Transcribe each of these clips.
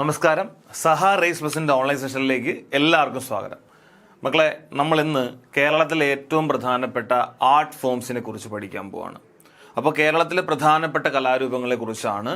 നമസ്കാരം. സഹ raise ബസിൻ്റെ online സെഷനിലേക്ക് എല്ലാവർക്കും സ്വാഗതം. മക്കളെ, നമ്മൾ ഇന്ന് കേരളത്തിലെ ഏറ്റവും പ്രധാനപ്പെട്ട ആർട്ട് ഫോംസിനെ കുറിച്ച് പഠിക്കാൻ പോവാണ്. അപ്പോൾ കേരളത്തിലെ പ്രധാനപ്പെട്ട കലാരൂപങ്ങളെ കുറിച്ചാണ്.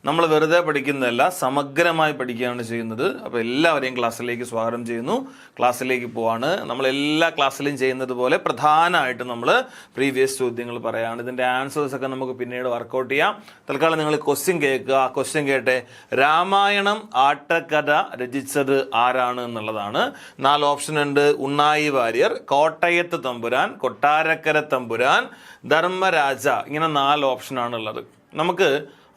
നമ്മൾ വെറുതെ പഠിക്കുന്നതല്ല, സമഗ്രമായി പഠിക്കുകയാണ് ചെയ്യുന്നത്. അപ്പോൾ എല്ലാവരെയും ക്ലാസ്സിലേക്ക് സ്വാഗതം ചെയ്യുന്നു. ക്ലാസ്സിലേക്ക് പോവാണ്. നമ്മൾ എല്ലാ ക്ലാസ്സിലും ചെയ്യുന്നത് പോലെ പ്രധാനമായിട്ട് നമ്മൾ പ്രീവിയസ് ചോദ്യങ്ങൾ പറയാണ്. ഇതിൻ്റെ ആൻസേഴ്സൊക്കെ നമുക്ക് പിന്നീട് വർക്കൗട്ട് ചെയ്യാം. തൽക്കാലം നിങ്ങൾ ക്വസ്റ്റ്യൻ കേൾക്കുക. ആ ക്വസ്റ്റ്യൻ കേട്ടെ, രാമായണം ആട്ടക്കഥ രചിച്ചത് ആരാണ് എന്നുള്ളതാണ്. 4 ഓപ്ഷൻ ഉണ്ട്. ഉണ്ണായി വാര്യർ, കോട്ടയത്ത് തമ്പുരാൻ, കൊട്ടാരക്കര തമ്പുരാൻ, ധർമ്മരാജ. ഇങ്ങനെ 4 ഓപ്ഷനാണ് ഉള്ളത്. നമുക്ക്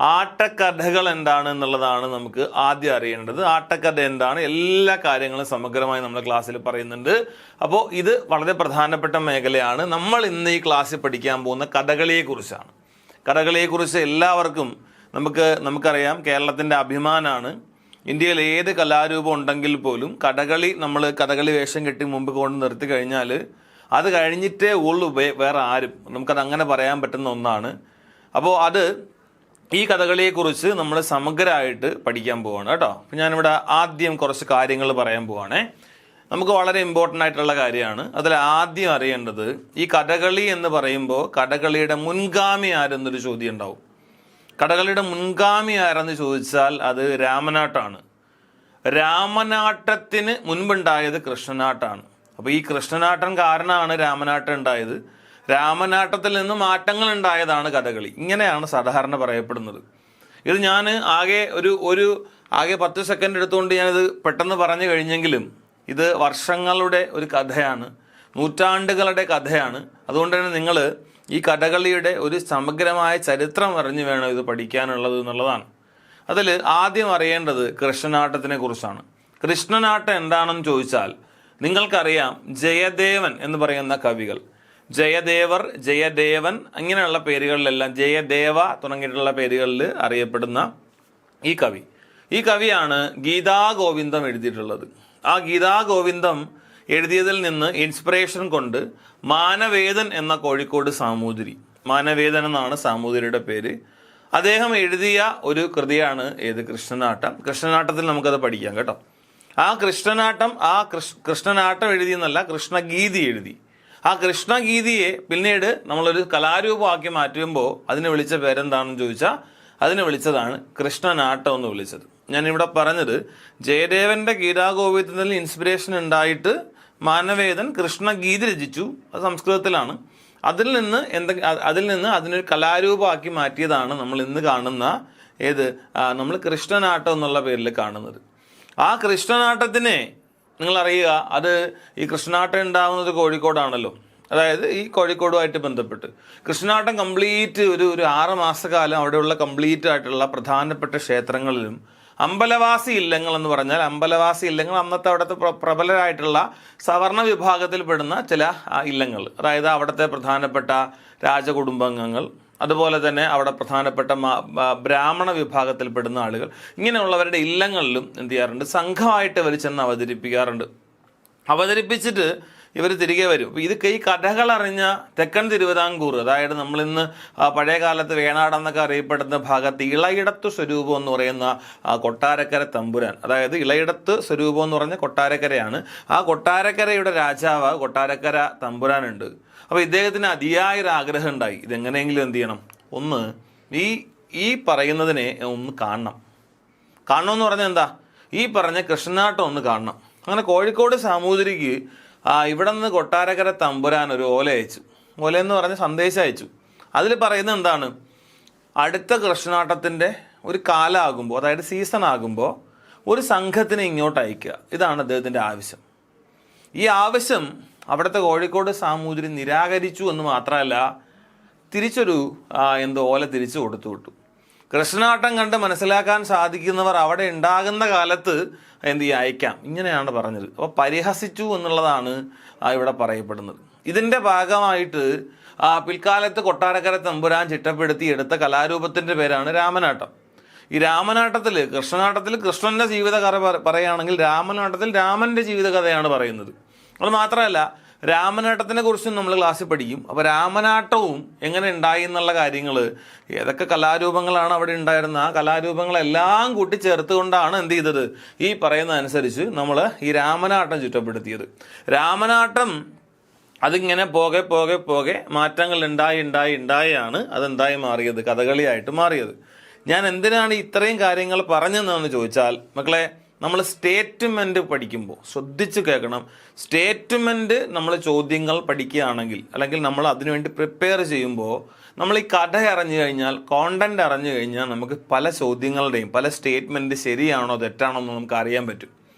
ആട്ടക്കഥകൾ എന്താണ് എന്നുള്ളതാണ് നമുക്ക് ആദ്യം അറിയേണ്ടത്. ആട്ടക്കഥ എന്താണ്, എല്ലാ കാര്യങ്ങളും സമഗ്രമായി നമ്മുടെ ക്ലാസ്സിൽ പറയുന്നുണ്ട്. അപ്പോൾ ഇത് വളരെ പ്രധാനപ്പെട്ട മേഖലയാണ്. നമ്മൾ ഇന്ന് ഈ ക്ലാസ്സിൽ പഠിക്കാൻ പോകുന്ന കഥകളിയെക്കുറിച്ചാണ്. കഥകളിയെക്കുറിച്ച് എല്ലാവർക്കും നമുക്കറിയാം, കേരളത്തിൻ്റെ അഭിമാനമാണ്. ഇന്ത്യയിൽ ഏത് കലാരൂപം ഉണ്ടെങ്കിൽ പോലും കഥകളി വേഷം കെട്ടി മുമ്പ് കൊണ്ട് നിർത്തി കഴിഞ്ഞാൽ അത് കഴിഞ്ഞിട്ടേ ഉള്ളൂ വേറെ ആരും. നമുക്കത് അങ്ങനെ പറയാൻ പറ്റുന്ന ഒന്നാണ്. അപ്പോൾ ഈ കഥകളിയെക്കുറിച്ച് നമ്മൾ സമഗ്രമായിട്ട് പഠിക്കാൻ പോവാണ് കേട്ടോ. അപ്പം ഞാനിവിടെ ആദ്യം കുറച്ച് കാര്യങ്ങൾ പറയാൻ പോവാണേ. നമുക്ക് വളരെ ഇമ്പോർട്ടൻ്റ് ആയിട്ടുള്ള കാര്യമാണ്. അതിൽ ആദ്യം അറിയേണ്ടത്, ഈ കഥകളി എന്ന് പറയുമ്പോൾ കഥകളിയുടെ മുൻഗാമി ആരെന്നൊരു ചോദ്യം ഉണ്ടാവും. കഥകളിയുടെ മുൻഗാമി ആരെന്ന് ചോദിച്ചാൽ അത് രാമനാട്ടാണ്. രാമനാട്ടത്തിന് മുൻപുണ്ടായത് കൃഷ്ണനാട്ടാണ്. അപ്പോൾ ഈ കൃഷ്ണനാട്ടം കാരണമാണ് രാമനാട്ടം ഉണ്ടായത്. രാമനാട്ടത്തിൽ നിന്ന് മാറ്റങ്ങൾ ഉണ്ടായതാണ് കഥകളി. ഇങ്ങനെയാണ് സാധാരണ പറയപ്പെടുന്നത്. ഇത് ഞാൻ ആകെ ആകെ 10 സെക്കൻഡ് എടുത്തുകൊണ്ട് ഞാനിത് പെട്ടെന്ന് പറഞ്ഞു കഴിഞ്ഞെങ്കിലും ഇത് വർഷങ്ങളുടെ ഒരു കഥയാണ്, നൂറ്റാണ്ടുകളുടെ കഥയാണ്. അതുകൊണ്ട് തന്നെ നിങ്ങൾ ഈ കഥകളിയുടെ ഒരു സമഗ്രമായ ചരിത്രം അറിഞ്ഞു വേണം ഇത് പഠിക്കാനുള്ളത് എന്നുള്ളതാണ്. അതിൽ ആദ്യം അറിയേണ്ടത് കൃഷ്ണനാട്ടത്തിനെ കുറിച്ചാണ്. കൃഷ്ണനാട്ടം എന്താണെന്ന് ചോദിച്ചാൽ നിങ്ങൾക്കറിയാം, ജയദേവൻ എന്ന് പറയുന്ന കവികൾ, ജയദേവർ, ജയദേവൻ അങ്ങനെയുള്ള പേരുകളിലെല്ലാം, ജയദേവ തുടങ്ങിയിട്ടുള്ള പേരുകളിൽ അറിയപ്പെടുന്ന ഈ കവിയാണ് ഗീതാഗോവിന്ദം എഴുതിയിട്ടുള്ളത്. ആ ഗീതാഗോവിന്ദം എഴുതിയതിൽ നിന്ന് ഇൻസ്പിറേഷൻ കൊണ്ട് മാനവേദൻ എന്ന കോഴിക്കോട് സാമൂതിരി, മാനവേദൻ എന്നാണ് സാമൂതിരിയുടെ പേര്, അദ്ദേഹം എഴുതിയ ഒരു കൃതിയാണ് കൃഷ്ണനാട്ടം. കൃഷ്ണനാട്ടത്തിൽ നമുക്കത് പഠിക്കാം കേട്ടോ. ആ കൃഷ്ണനാട്ടം എഴുതിയെന്നല്ല, കൃഷ്ണഗീതി എഴുതി. ആ കൃഷ്ണഗീതിയെ പിന്നീട് നമ്മളൊരു കലാരൂപമാക്കി മാറ്റുമ്പോൾ അതിനെ വിളിച്ച പേരെന്താണെന്ന് ചോദിച്ചാൽ അതിനെ വിളിച്ചതാണ് കൃഷ്ണനാട്ടം എന്ന് വിളിച്ചത്. ഞാനിവിടെ പറഞ്ഞത്, ജയദേവന്റെ ഗീതാഗോവിന്ദത്തിൽ ഇൻസ്പിറേഷൻ ഉണ്ടായിട്ട് മാനവേദൻ കൃഷ്ണഗീതി രചിച്ചു. അത് സംസ്കൃതത്തിലാണ്. അതിൽ നിന്ന് അതിനൊരു കലാരൂപമാക്കി മാറ്റിയതാണ് നമ്മൾ ഇന്ന് കാണുന്ന നമ്മൾ കൃഷ്ണനാട്ടം എന്നുള്ള പേരിൽ കാണുന്നത്. ആ കൃഷ്ണനാട്ടത്തിനെ നിങ്ങളറിയുക, ഈ കൃഷ്ണനാട്ടം ഉണ്ടാകുന്നത് കോഴിക്കോടാണല്ലോ. അതായത് ഈ കോഴിക്കോടുമായിട്ട് ബന്ധപ്പെട്ട് കൃഷ്ണനാട്ടം കംപ്ലീറ്റ് ഒരു 6 മാസക്കാലം അവിടെയുള്ള കംപ്ലീറ്റ് ആയിട്ടുള്ള പ്രധാനപ്പെട്ട ക്ഷേത്രങ്ങളിലും അമ്പലവാസി ഇല്ലങ്ങൾ എന്ന് പറഞ്ഞാൽ, അമ്പലവാസി ഇല്ലങ്ങൾ അന്നത്തെ അവിടുത്തെ പ്രബലരായിട്ടുള്ള സവർണ വിഭാഗത്തിൽപ്പെടുന്ന ചില ഇല്ലങ്ങൾ, അതായത് അവിടുത്തെ പ്രധാനപ്പെട്ട രാജകുടുംബാംഗങ്ങൾ, അതുപോലെ തന്നെ അവിടെ പ്രധാനപ്പെട്ട ബ്രാഹ്മണ വിഭാഗത്തിൽപ്പെടുന്ന ആളുകൾ, ഇങ്ങനെയുള്ളവരുടെ ഇല്ലങ്ങളിലും എന്ത് ചെയ്യാറുണ്ട്, സംഘമായിട്ട് ഇവർ ചെന്ന് അവതരിപ്പിച്ചിട്ട് ഇവർ തിരികെ വരും. അപ്പോൾ ഈ കഥകൾ അറിഞ്ഞ തെക്കൻ തിരുവിതാംകൂർ, അതായത് നമ്മളിന്ന് പഴയ കാലത്ത് വേണാടെന്നൊക്കെ അറിയപ്പെടുന്ന ഭാഗത്ത് ഇളയിടത്ത് സ്വരൂപം എന്ന് പറയുന്ന കൊട്ടാരക്കര തമ്പുരാൻ, അതായത് ഇളയിടത്ത് സ്വരൂപം എന്ന് പറഞ്ഞ കൊട്ടാരക്കരയാണ്. ആ കൊട്ടാരക്കരയുടെ രാജാവ് കൊട്ടാരക്കര തമ്പുരാനുണ്ട്. അപ്പോൾ ഇദ്ദേഹത്തിന് അതിയായൊരു ആഗ്രഹം ഉണ്ടായി, ഇതെങ്ങനെയെങ്കിലും എന്ത് ചെയ്യണം, ഒന്ന് ഈ പറയുന്നതിനെ ഒന്ന് കാണണമെന്ന് പറഞ്ഞാൽ എന്താ, ഈ പറഞ്ഞ കൃഷ്ണനാട്ടം ഒന്ന് കാണണം. അങ്ങനെ കോഴിക്കോട് സാമൂതിരിക്ക് ഇവിടെ നിന്ന് കൊട്ടാരക്കര തമ്പുരാൻ ഒരു ഓലയെന്ന് പറഞ്ഞ സന്ദേശം അയച്ചു. അതിൽ പറയുന്നത് എന്താണ്, അടുത്ത കൃഷ്ണനാട്ടത്തിൻ്റെ ഒരു കാലമാകുമ്പോൾ, അതായത് സീസൺ ആകുമ്പോൾ ഒരു സംഘത്തിനെ ഇങ്ങോട്ട് അയക്കുക. ഇതാണ് അദ്ദേഹത്തിൻ്റെ ആവശ്യം. ഈ ആവശ്യം അവിടുത്തെ കോഴിക്കോട് സാമൂതിരി നിരാകരിച്ചു എന്ന് മാത്രമല്ല, തിരിച്ചൊരു ഓല തിരിച്ചു കൊടുത്തു വിട്ടു. കൃഷ്ണനാട്ടം കണ്ട് മനസ്സിലാക്കാൻ സാധിക്കുന്നവർ അവിടെ ഉണ്ടാകുന്ന കാലത്ത് അയക്കാം, ഇങ്ങനെയാണ് പറഞ്ഞത്. അപ്പോൾ പരിഹസിച്ചു എന്നുള്ളതാണ് ഇവിടെ പറയപ്പെടുന്നത്. ഇതിൻ്റെ ഭാഗമായിട്ട് പിൽക്കാലത്ത് കൊട്ടാരക്കര തമ്പുരാൻ ചിട്ടപ്പെടുത്തി എടുത്ത കലാരൂപത്തിൻ്റെ പേരാണ് രാമനാട്ടം. ഈ രാമനാട്ടത്തിൽ, കൃഷ്ണനാട്ടത്തിൽ കൃഷ്ണൻ്റെ ജീവിതകഥ പറയുകയാണെങ്കിൽ രാമനാട്ടത്തിൽ രാമൻ്റെ ജീവിതകഥയാണ് പറയുന്നത്. അത് മാത്രമല്ല, രാമനാട്ടത്തിനെ കുറിച്ചും നമ്മൾ ക്ലാസ്സിൽ പഠിക്കും. അപ്പോൾ രാമനാട്ടവും എങ്ങനെ ഉണ്ടായി എന്നുള്ള കാര്യങ്ങൾ, ഏതൊക്കെ കലാരൂപങ്ങളാണ് അവിടെ ഉണ്ടായിരുന്ന ആ കലാരൂപങ്ങളെല്ലാം കൂട്ടിച്ചേർത്തുകൊണ്ടാണ് എന്ത് ചെയ്തത്, ഈ പറയുന്ന അനുസരിച്ച് നമ്മൾ ഈ രാമനാട്ടം ചുറ്റപ്പെടുത്തിയത്. രാമനാട്ടം അതിങ്ങനെ പോകെ പോകെ പോകെ മാറ്റങ്ങൾ ഉണ്ടായാണ് അതെന്തായി മാറിയത്, കഥകളിയായിട്ട് മാറിയത്. ഞാൻ എന്തിനാണ് ഇത്രയും കാര്യങ്ങൾ പറഞ്ഞതെന്ന് ചോദിച്ചാൽ, മക്കളെ നമ്മൾ സ്റ്റേറ്റ്മെൻറ്റ് പഠിക്കുമ്പോൾ ശ്രദ്ധിച്ച് കേൾക്കണം. സ്റ്റേറ്റ്മെൻറ്റ് നമ്മൾ ചോദ്യങ്ങൾ പഠിക്കുകയാണെങ്കിൽ, അല്ലെങ്കിൽ നമ്മൾ അതിനുവേണ്ടി പ്രിപ്പയർ ചെയ്യുമ്പോൾ നമ്മൾ ഈ കഥ അറിഞ്ഞു കഴിഞ്ഞാൽ, കോണ്ടന്റ് അറിഞ്ഞു കഴിഞ്ഞാൽ നമുക്ക് പല ചോദ്യങ്ങളുടെയും പല സ്റ്റേറ്റ്മെൻറ്റ് ശരിയാണോ തെറ്റാണോ എന്ന് നമുക്ക് അറിയാൻ പറ്റും.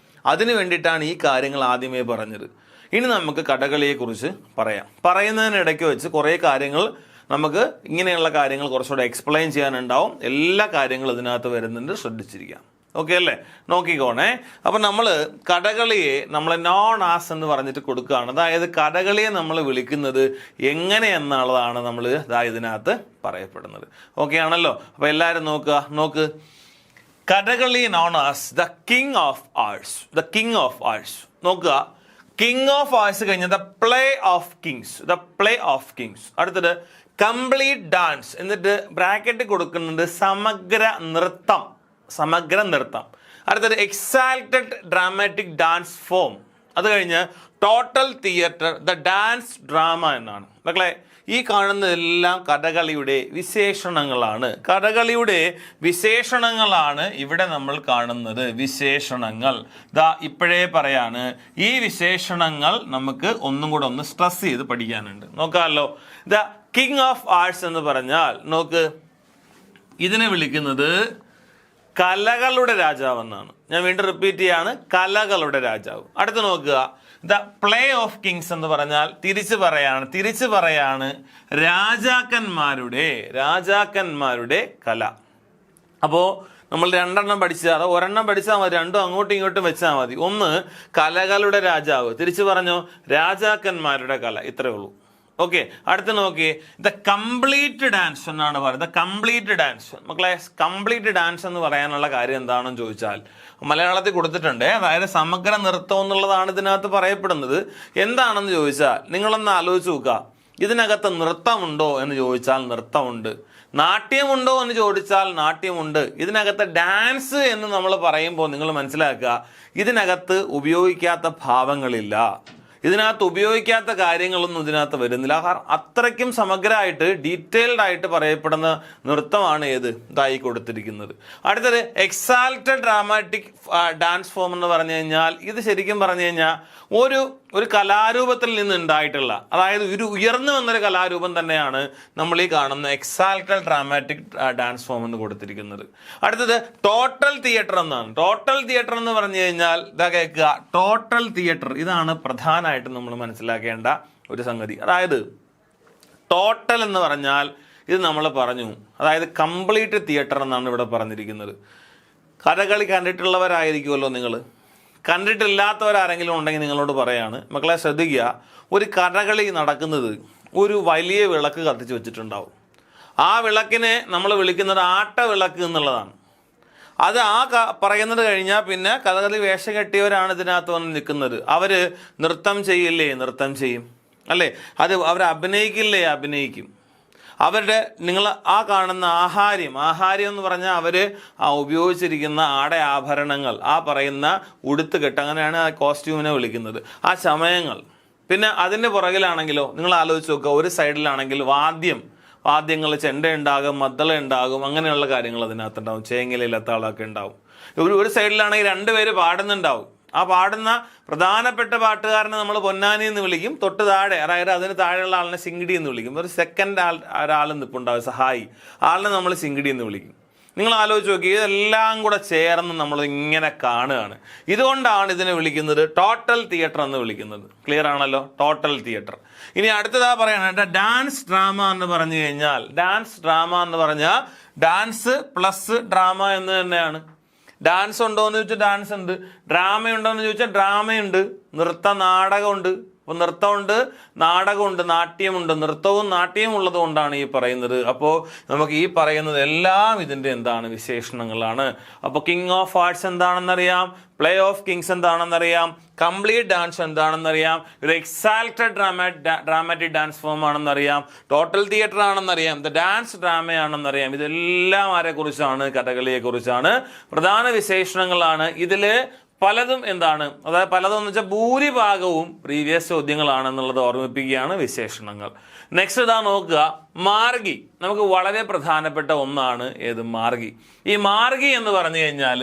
അതിനു വേണ്ടിയിട്ടാണ് ഈ കാര്യങ്ങൾ ആദ്യമേ പറഞ്ഞത്. ഇനി നമുക്ക് കഥകളിയെക്കുറിച്ച് പറയാം. പറയുന്നതിനിടയ്ക്ക് വെച്ച് കുറേ കാര്യങ്ങൾ നമുക്ക് ഇങ്ങനെയുള്ള കാര്യങ്ങൾ കുറച്ചുകൂടെ എക്സ്പ്ലെയിൻ ചെയ്യാനുണ്ടാവും. എല്ലാ കാര്യങ്ങളും ഇതിനകത്ത് വരുന്നുണ്ട്, ശ്രദ്ധിച്ചിരിക്കാം. ഓക്കെ അല്ലേ? നോക്കിക്കോണേ. അപ്പം നമ്മൾ കഥകളിയെ നമ്മൾ നോൺ ആസ് എന്ന് പറഞ്ഞിട്ട് കൊടുക്കുകയാണ്. അതായത് കഥകളിയെ നമ്മൾ വിളിക്കുന്നത് എങ്ങനെയെന്നുള്ളതാണ് നമ്മൾ ഇതിനകത്ത് പറയപ്പെടുന്നത്. ഓക്കെ ആണല്ലോ? അപ്പോൾ എല്ലാവരും നോക്ക്. Kathakali non as the king of arts. The king of arts നോക്കുക. കിങ് ഓഫ് ആർട്സ് കഴിഞ്ഞ the play of Kings. The play of Kings. അടുത്തത് കംപ്ലീറ്റ് ഡാൻസ്. എന്നിട്ട് ബ്രാക്കറ്റ് കൊടുക്കുന്നുണ്ട് സമഗ്ര നൃത്തം. സമഗ്ര നൃത്തം. അടുത്തത് എക്സാൽറ്റഡ് ഡ്രാമാറ്റിക് ഡാൻസ് ഫോം. അത് കഴിഞ്ഞ് total theatre, the dance drama എന്നാണ്. മക്കളെ ഈ കാണുന്നതെല്ലാം കഥകളിയുടെ വിശേഷണങ്ങളാണ്. കഥകളിയുടെ വിശേഷണങ്ങളാണ് ഇവിടെ നമ്മൾ കാണുന്നത്. വിശേഷണങ്ങൾ ഇപ്പോഴേ പറയാണ്. ഈ വിശേഷണങ്ങൾ നമുക്ക് ഒന്നും കൂടെ ഒന്ന് സ്ട്രെസ് ചെയ്ത് പഠിക്കാനുണ്ട്. നോക്കാമല്ലോ. ദ കിങ് ഓഫ് ആർട്സ് എന്ന് പറഞ്ഞാൽ നോക്ക്, ഇതിനെ വിളിക്കുന്നത് കലകളുടെ രാജാവ് എന്നാണ്. ഞാൻ വീണ്ടും റിപ്പീറ്റ് ചെയ്യാണ്, കലകളുടെ രാജാവ്. അടുത്ത് നോക്കുക. ദ പ്ലേ ഓഫ് കിങ്സ് എന്ന് പറഞ്ഞാൽ തിരിച്ചു പറയാണ് രാജാക്കന്മാരുടെ കല. അപ്പോൾ നമ്മൾ രണ്ടെണ്ണം പഠിച്ചാൽ, ഒരെണ്ണം പഠിച്ചാൽ മതി, രണ്ടും അങ്ങോട്ടും ഇങ്ങോട്ടും വെച്ചാൽ മതി. ഒന്ന് കലകളുടെ രാജാവ്, തിരിച്ചു പറഞ്ഞോ രാജാക്കന്മാരുടെ കല. ഇത്രയേ ഉള്ളൂ. ഓക്കെ. അടുത്ത് നോക്കിയേ, ദ കംപ്ലീറ്റ് ഡാൻസ് എന്നാണ് പറയുന്നത്. The complete dance. മക്കളെ കംപ്ലീറ്റ് ഡാൻസ് എന്ന് പറയാനുള്ള കാര്യം എന്താണെന്ന് ചോദിച്ചാൽ മലയാളത്തിൽ കൊടുത്തിട്ടുണ്ട്. അതായത് സമഗ്ര നൃത്തം എന്നുള്ളതാണ് ഇതിനകത്ത് പറയപ്പെടുന്നത്. എന്താണെന്ന് ചോദിച്ചാൽ നിങ്ങളൊന്ന് ആലോചിച്ച് നോക്കുക. ഇതിനകത്ത് നൃത്തമുണ്ടോ എന്ന് ചോദിച്ചാൽ നൃത്തമുണ്ട്. നാട്യമുണ്ടോ എന്ന് ചോദിച്ചാൽ നാട്യമുണ്ട്. ഇതിനകത്ത് ഡാൻസ് എന്ന് നമ്മൾ പറയുമ്പോൾ നിങ്ങൾ മനസ്സിലാക്കുക, ഇതിനകത്ത് ഉപയോഗിക്കാത്ത ഭാവങ്ങളില്ല, ഇതിനകത്ത് ഉപയോഗിക്കാത്ത കാര്യങ്ങളൊന്നും ഇതിനകത്ത് വരുന്നില്ല. കാരണം അത്രയ്ക്കും സമഗ്രമായിട്ട് ഡീറ്റെയിൽഡ് ആയിട്ട് പറയപ്പെടുന്ന നൃത്തമാണ് ഇതായി കൊടുത്തിരിക്കുന്നത്. അടുത്തത് എക്സാൽറ്റഡ് ഡ്രാമാറ്റിക് ഡാൻസ് ഫോം എന്ന് പറഞ്ഞു കഴിഞ്ഞാൽ ഇത് ശരിക്കും പറഞ്ഞു കഴിഞ്ഞാൽ ഒരു കലാരൂപത്തിൽ നിന്ന് ഉണ്ടായിട്ടുള്ള, അതായത് ഒരു ഉയർന്നു വന്നൊരു കലാരൂപം തന്നെയാണ് നമ്മൾ ഈ കാണുന്ന എക്സാൽറ്റഡ് ഡ്രാമാറ്റിക് ഡാൻസ് ഫോം എന്ന് കൊടുത്തിരിക്കുന്നത്. അടുത്തത് ടോട്ടൽ തിയേറ്റർ എന്നാണ്. ടോട്ടൽ തിയേറ്റർ എന്ന് പറഞ്ഞു കഴിഞ്ഞാൽ ഇതാ കേൾക്കുക, ടോട്ടൽ തിയേറ്റർ ഇതാണ് പ്രധാനമായിട്ടും നമ്മൾ മനസ്സിലാക്കേണ്ട ഒരു സംഗതി. അതായത് ടോട്ടൽ എന്ന് പറഞ്ഞാൽ ഇത് നമ്മൾ പറഞ്ഞു, അതായത് കംപ്ലീറ്റ് തിയേറ്റർ എന്നാണ് ഇവിടെ പറഞ്ഞിരിക്കുന്നത്. കഥകളി കണ്ടിട്ടുള്ളവരായിരിക്കുമല്ലോ നിങ്ങൾ. കണ്ടിട്ടില്ലാത്തവരാരെങ്കിലും ഉണ്ടെങ്കിൽ നിങ്ങളോട് പറയാണ്, മക്കളെ ശ്രദ്ധിക്കുക, ഒരു കഥകളി നടക്കുന്നത് ഒരു വലിയ വിളക്ക് കത്തിച്ച് വെച്ചിട്ടുണ്ടാവും. ആ വിളക്കിനെ നമ്മൾ വിളിക്കുന്നത് ആട്ടവിളക്ക് എന്നുള്ളതാണ്. അത് പറയുന്നത് കഴിഞ്ഞാൽ പിന്നെ കഥകളി വേഷം കെട്ടിയവരാണ് ഇതിനകത്ത് വന്ന് നിൽക്കുന്നത്. അവർ നൃത്തം ചെയ്യില്ലേ? നൃത്തം ചെയ്യും അല്ലേ? അവർ അഭിനയിക്കില്ലേ? അഭിനയിക്കും. അവരുടെ നിങ്ങൾ ആ കാണുന്ന ആഹാര്യം എന്ന് പറഞ്ഞാൽ അവർ ഉപയോഗിച്ചിരിക്കുന്ന ആഭരണങ്ങൾ, ആ പറയുന്ന ഉടുത്തുകെട്ട്, അങ്ങനെയാണ് ആ കോസ്റ്റ്യൂമിനെ വിളിക്കുന്നത്, ആ ചമയങ്ങൾ. പിന്നെ അതിൻ്റെ പുറകിലാണെങ്കിലോ നിങ്ങൾ ആലോചിച്ച് നോക്കുക, ഒരു സൈഡിലാണെങ്കിൽ വാദ്യങ്ങൾ, ചെണ്ട ഉണ്ടാകും, മദ്ദള ഉണ്ടാകും, അങ്ങനെയുള്ള കാര്യങ്ങൾ അതിനകത്തുണ്ടാവും, ചേങ്ങലയിലത്താളൊക്കെ ഉണ്ടാവും. ഒരു സൈഡിലാണെങ്കിൽ രണ്ടുപേര് പാടുന്നുണ്ടാവും. ആ പാടുന്ന പ്രധാനപ്പെട്ട പാട്ടുകാരനെ നമ്മൾ പൊന്നാനി എന്ന് വിളിക്കും. തൊട്ട് താഴെ, അതായത് അതിന് താഴെയുള്ള ആളിനെ സിങ്കിടി എന്ന് വിളിക്കും. ഒരു സെക്കൻഡ് ഒരാൾ നിൽപ്പുണ്ടാവും, സഹായി, ആളിനെ നമ്മൾ സിങ്കിടി എന്ന് വിളിക്കും. നിങ്ങൾ ആലോചിച്ച് നോക്കി, ഇതെല്ലാം കൂടെ ചേർന്ന് നമ്മൾ ഇങ്ങനെ കാണുകയാണ്. ഇതുകൊണ്ടാണ് ഇതിനെ വിളിക്കുന്നത് ടോട്ടൽ തിയേറ്റർ എന്ന് വിളിക്കുന്നത്. ക്ലിയർ ആണല്ലോ? Total theatre. ഇനി അടുത്തതാ പറയണ ഡാൻസ് ഡ്രാമ എന്ന് പറഞ്ഞു കഴിഞ്ഞാൽ, ഡാൻസ് ഡ്രാമ എന്ന് പറഞ്ഞാൽ ഡാൻസ് പ്ലസ് ഡ്രാമ എന്ന് തന്നെയാണ്. ഡാൻസ് ഉണ്ടോ എന്ന് ചോദിച്ചാൽ ഡാൻസ് ഉണ്ട്, ഡ്രാമ ഉണ്ടോ എന്ന് ചോദിച്ചാൽ ഡ്രാമയുണ്ട്, നൃത്ത നാടകമുണ്ട്, അപ്പോൾ നൃത്തമുണ്ട്, നാടകമുണ്ട്, നാട്യമുണ്ട്. നൃത്തവും നാട്യവും ഉള്ളത് കൊണ്ടാണ് ഈ പറയുന്നത്. അപ്പോൾ നമുക്ക് ഈ പറയുന്നത് എല്ലാം ഇതിൻ്റെ എന്താണ് വിശേഷണങ്ങളാണ്. അപ്പോൾ കിങ് ഓഫ് ആർട്സ് എന്താണെന്നറിയാം, പ്ലേ ഓഫ് കിങ്സ് എന്താണെന്നറിയാം, കംപ്ലീറ്റ് ഡാൻസ് എന്താണെന്നറിയാം, ഒരു എക്സാൽറ്റഡ് ഡ്രാമാറ്റിക് ഡാൻസ് ഫോം ആണെന്നറിയാം, ടോട്ടൽ തിയേറ്റർ ആണെന്നറിയാം, ദ ഡാൻസ് ഡ്രാമയാണെന്നറിയാം. ഇതെല്ലാം ആരെക്കുറിച്ചാണ്? കഥകളിയെക്കുറിച്ചാണ്. പ്രധാന വിശേഷണങ്ങളാണ് ഇതിൽ പലതും എന്താണ്, അതായത് പലതും എന്ന് വെച്ചാൽ ഭൂരിഭാഗവും പ്രീവിയസ് ചോദ്യങ്ങളാണെന്നുള്ളത് ഓർമ്മിപ്പിക്കുകയാണ് വിശേഷണങ്ങൾ. നെക്സ്റ്റ് ഇതാ നോക്കുക, മാർഗി. നമുക്ക് വളരെ പ്രധാനപ്പെട്ട ഒന്നാണ് ഏത്? മാർഗി. ഈ മാർഗി എന്ന് പറഞ്ഞു കഴിഞ്ഞാൽ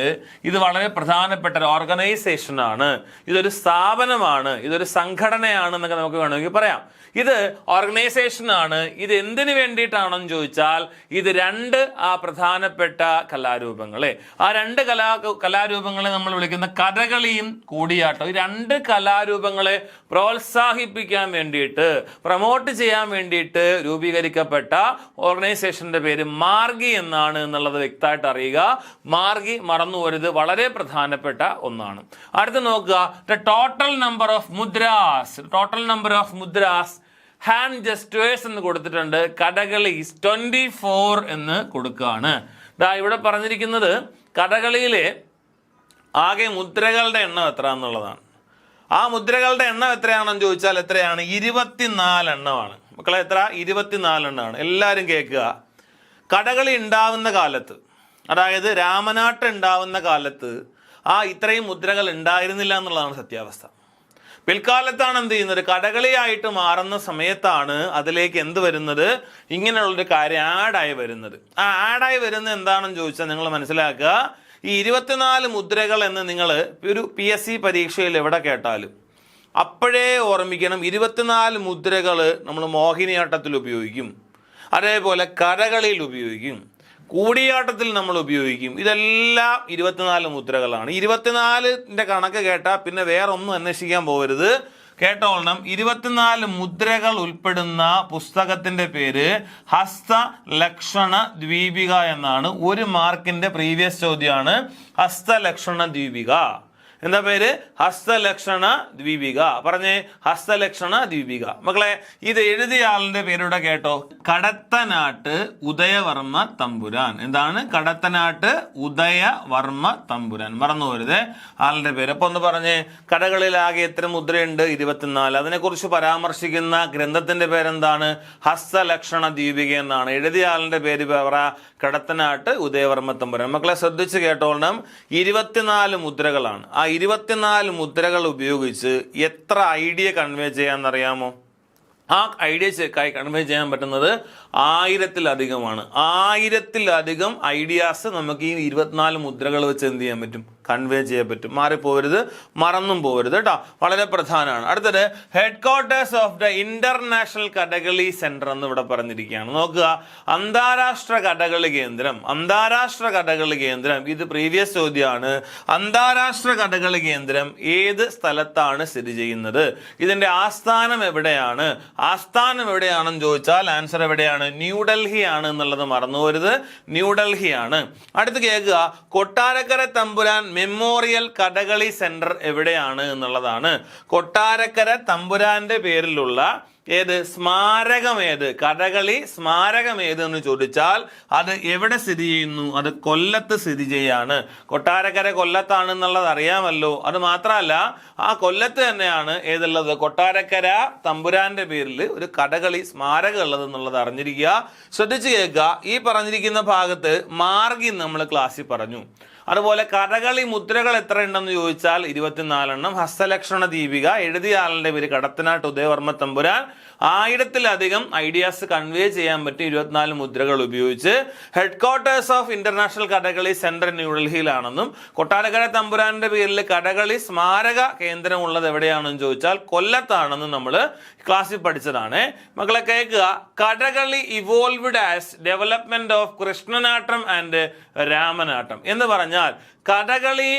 ഇത് വളരെ പ്രധാനപ്പെട്ട ഒരു ഓർഗനൈസേഷനാണ്, ഇതൊരു സ്ഥാപനമാണ്, ഇതൊരു സംഘടനയാണ് എന്നൊക്കെ നമുക്ക് വേണമെങ്കിൽ പറയാം. ഇത് ഓർഗനൈസേഷനാണ്. ഇത് എന്തിനു വേണ്ടിയിട്ടാണെന്ന് ചോദിച്ചാൽ ഇത് രണ്ട് പ്രധാനപ്പെട്ട കലാരൂപങ്ങളെ, ആ രണ്ട് കലാരൂപങ്ങളെ നമ്മൾ വിളിക്കുന്ന കഥകളിയും കൂടിയാട്ടം, ഈ രണ്ട് കലാരൂപങ്ങളെ പ്രോത്സാഹിപ്പിക്കാൻ വേണ്ടിയിട്ട്, പ്രൊമോട്ട് ചെയ്യാൻ വേണ്ടിയിട്ട് രൂപീകരിക്കപ്പെട്ട ഓർഗനൈസേഷന്റെ പേര് മാർഗി എന്നാണ് എന്നുള്ളത് വ്യക്തമായിട്ട് അറിയുക. മാർഗി മറന്നു പോരുത്, വളരെ പ്രധാനപ്പെട്ട ഒന്നാണ്. അടുത്ത് നോക്കുക, total number of mudras. Total number of mudras hand gestures എന്ന് കൊടുത്തിട്ടുണ്ട്. കഥകളി 24 എന്ന് കൊടുക്കുകയാണ്. ഇവിടെ പറഞ്ഞിരിക്കുന്നത് കഥകളിയിലെ ആകെ മുദ്രകളുടെ എണ്ണം എത്ര എന്നുള്ളതാണ്. ആ മുദ്രകളുടെ എണ്ണം എത്രയാണെന്ന് ചോദിച്ചാൽ എത്രയാണ്? 24 എണ്ണമാണ്. മക്കളെ എത്ര? 24 എണ്ണമാണ്. എല്ലാവരും കേൾക്കുക. കഥകളി ഉണ്ടാവുന്ന കാലത്ത്, അതായത് രാമനാട്ടം ഉണ്ടാവുന്ന കാലത്ത് ഇത്രയും മുദ്രകൾ ഉണ്ടായിരുന്നില്ല എന്നുള്ളതാണ് സത്യാവസ്ഥ. പിൽക്കാലത്താണ് എന്ത് ചെയ്യുന്നത്? കഥകളിയായിട്ട് മാറുന്ന സമയത്താണ് അതിലേക്ക് എന്ത് വരുന്നത്? ഇങ്ങനെയുള്ളൊരു കാര്യം ആഡായി വരുന്നത്. ആഡായി വരുന്നത് എന്താണെന്ന് ചോദിച്ചാൽ നിങ്ങൾ മനസ്സിലാക്കുക, ഈ 24 മുദ്രകൾ എന്ന് നിങ്ങൾ ഒരു PSC പരീക്ഷയിൽ എവിടെ കേട്ടാലും അപ്പോഴേ ഓർമ്മിക്കണം, 24 മുദ്രകൾ നമ്മൾ മോഹിനിയാട്ടത്തിൽ ഉപയോഗിക്കും, അതേപോലെ കഥകളിയിൽ ഉപയോഗിക്കും, കൂടിയാട്ടത്തിൽ നമ്മൾ ഉപയോഗിക്കും. ഇതെല്ലാം 24 മുദ്രകളാണ്. 24ന്റെ കണക്ക് കേട്ടാൽ പിന്നെ വേറെ ഒന്നും അന്വേഷിക്കാൻ പോകരുത്, കേട്ടോളണം. 24 മുദ്രകൾ ഉൾപ്പെടുന്ന പുസ്തകത്തിന്റെ പേര് ഹസ്തലക്ഷണ ദ്വീപിക എന്നാണ്. 1 മാർക്കിന്റെ പ്രീവിയസ് ചോദ്യമാണ് ഹസ്തലക്ഷണ ദ്വീപിക. എന്താ പേര്? ഹസ്തലക്ഷണ ദ്വീപിക. പറഞ്ഞേ, ഹസ്തലക്ഷണ ദ്വീപിക. മക്കളെ ഇത് എഴുതിയ ആളിന്റെ പേരുടെ കേട്ടോ, കടത്തനാട്ട് ഉദയവർമ്മ തമ്പുരാൻ. എന്താണ്? കടത്തനാട്ട് ഉദയവർമ്മ തമ്പുരാൻ. മറന്നു പോരുതേ ആളിന്റെ പേര്. അപ്പൊ ഒന്ന് പറഞ്ഞേ, കഥകളിലാകെ എത്ര മുദ്രയുണ്ട്? 24. അതിനെക്കുറിച്ച് പരാമർശിക്കുന്ന ഗ്രന്ഥത്തിന്റെ പേരെന്താണ്? ഹസ്തലക്ഷണ ദ്വീപിക എന്നാണ്. എഴുതിയ ആളിന്റെ പേര് പറ, കടത്തനാട്ട് ഉദയവർമ്മ തമ്പുരാൻ. മക്കളെ ശ്രദ്ധിച്ച് കേട്ടോളണം, 24 മുദ്രകളാണ്. ആ 24 മുദ്രകൾ ഉപയോഗിച്ച് എത്ര ഐഡിയ കൺവേ ചെയ്യാന്നറിയാമോ? ആ ഐഡിയ കൺവേ ചെയ്യാൻ പറ്റുന്നത് 1000-ലധികമാണ്. 1000-ലധികം ഐഡിയാസ് നമുക്ക് ഈ 24 മുദ്രകൾ വെച്ച് എന്ത് ചെയ്യാൻ പറ്റും? കൺവേ ചെയ്യാൻ പറ്റും. മാറിപ്പോവരുത്, മറന്നും പോകരുത് കേട്ടോ, വളരെ പ്രധാനമാണ്. അടുത്തത് head quarters of the international Kathakali centre എന്ന് ഇവിടെ പറഞ്ഞിരിക്കുകയാണ്. നോക്കുക, അന്താരാഷ്ട്ര കഥകളി കേന്ദ്രം. അന്താരാഷ്ട്ര കഥകളി കേന്ദ്രം ഇത് പ്രീവിയസ് ചോദ്യമാണ്. അന്താരാഷ്ട്ര കഥകളി കേന്ദ്രം ഏത് സ്ഥലത്താണ് സ്ഥിതി ചെയ്യുന്നത്? ഇതിന്റെ ആസ്ഥാനം എവിടെയാണ്? ആസ്ഥാനം എവിടെയാണെന്ന് ചോദിച്ചാൽ ആൻസർ എവിടെയാണ്? ന്യൂഡൽഹി ആണ് എന്നുള്ളത് മറന്നു പോരുത്, ന്യൂഡൽഹി ആണ്. അടുത്ത് കേൾക്കുക, കൊട്ടാരക്കര തമ്പുരാൻ മെമ്മോറിയൽ കഥകളി സെന്റർ എവിടെയാണ് എന്നുള്ളതാണ്. കൊട്ടാരക്കര തമ്പുരാന്റെ പേരിലുള്ള സ്മാരകം ഏത്? കഥകളി സ്മാരകം ഏത് എന്ന് ചോദിച്ചാൽ അത് എവിടെ സ്ഥിതി ചെയ്യുന്നു? അത് കൊല്ലത്ത് സ്ഥിതി ചെയ്യാണ്. കൊട്ടാരക്കര കൊല്ലത്താണെന്നുള്ളത് അറിയാമല്ലോ. അത് മാത്രമല്ല, ആ കൊല്ലത്ത് തന്നെയാണ് ഏതുള്ളത്? കൊട്ടാരക്കര തമ്പുരാന്റെ പേരിൽ ഒരു കഥകളി സ്മാരകം ഉള്ളത് എന്നുള്ളത് അറിഞ്ഞിരിക്കുക. ശ്രദ്ധിച്ചു കേൾക്കുക. ഈ പറഞ്ഞിരിക്കുന്ന ഭാഗത്ത് മാർഗി നമ്മൾ ക്ലാസ്സിൽ പറഞ്ഞു. അതുപോലെ കഥകളി മുദ്രകൾ എത്ര ഉണ്ടെന്ന് ചോദിച്ചാൽ 24 എണ്ണം. ഹസ്തലക്ഷണ ദീപിക എഴുതിയ ആളിന്റെ പേര് കടത്തനാട്ട് ഉദയവർമ്മ തമ്പുരാൻ. 1000-ലധികം ഐഡിയാസ് കൺവേ ചെയ്യാൻ പറ്റും 24 മുദ്രകൾ ഉപയോഗിച്ച്. Headquarters of international Kathakali centre ന്യൂഡൽഹിയിലാണെന്നും കൊട്ടാരക്കര തമ്പുരാന്റെ പേരിൽ കഥകളി സ്മാരക കേന്ദ്രം ഉള്ളത് എവിടെയാണെന്ന് ചോദിച്ചാൽ കൊല്ലത്താണെന്നും നമ്മൾ ക്ലാസ്സിൽ പഠിച്ചതാണ്. മക്കളെ കേൾക്കുക, Kathakali evolved as development of Krishnanattam and Ramanattam എന്ന് പറഞ്ഞാൽ കഥകളി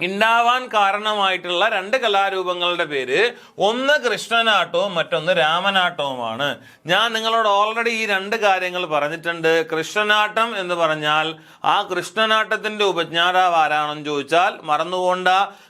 ഉണ്ടാവാൻ കാരണമായിട്ടുള്ള രണ്ട് കലാരൂപങ്ങളുടെ പേര് ഒന്ന് കൃഷ്ണനാട്ടവും മറ്റൊന്ന് രാമനാട്ടവുമാണ്. ഞാൻ നിങ്ങളോട് ഓൾറെഡി ഈ രണ്ട് കാര്യങ്ങൾ പറഞ്ഞിട്ടുണ്ട്. കൃഷ്ണനാട്ടം എന്ന് പറഞ്ഞാൽ ആ കൃഷ്ണനാട്ടത്തിന്റെ ഉപജ്ഞാതാവ് ആരാണെന്ന് ചോദിച്ചാൽ മറന്നുകൊണ്ട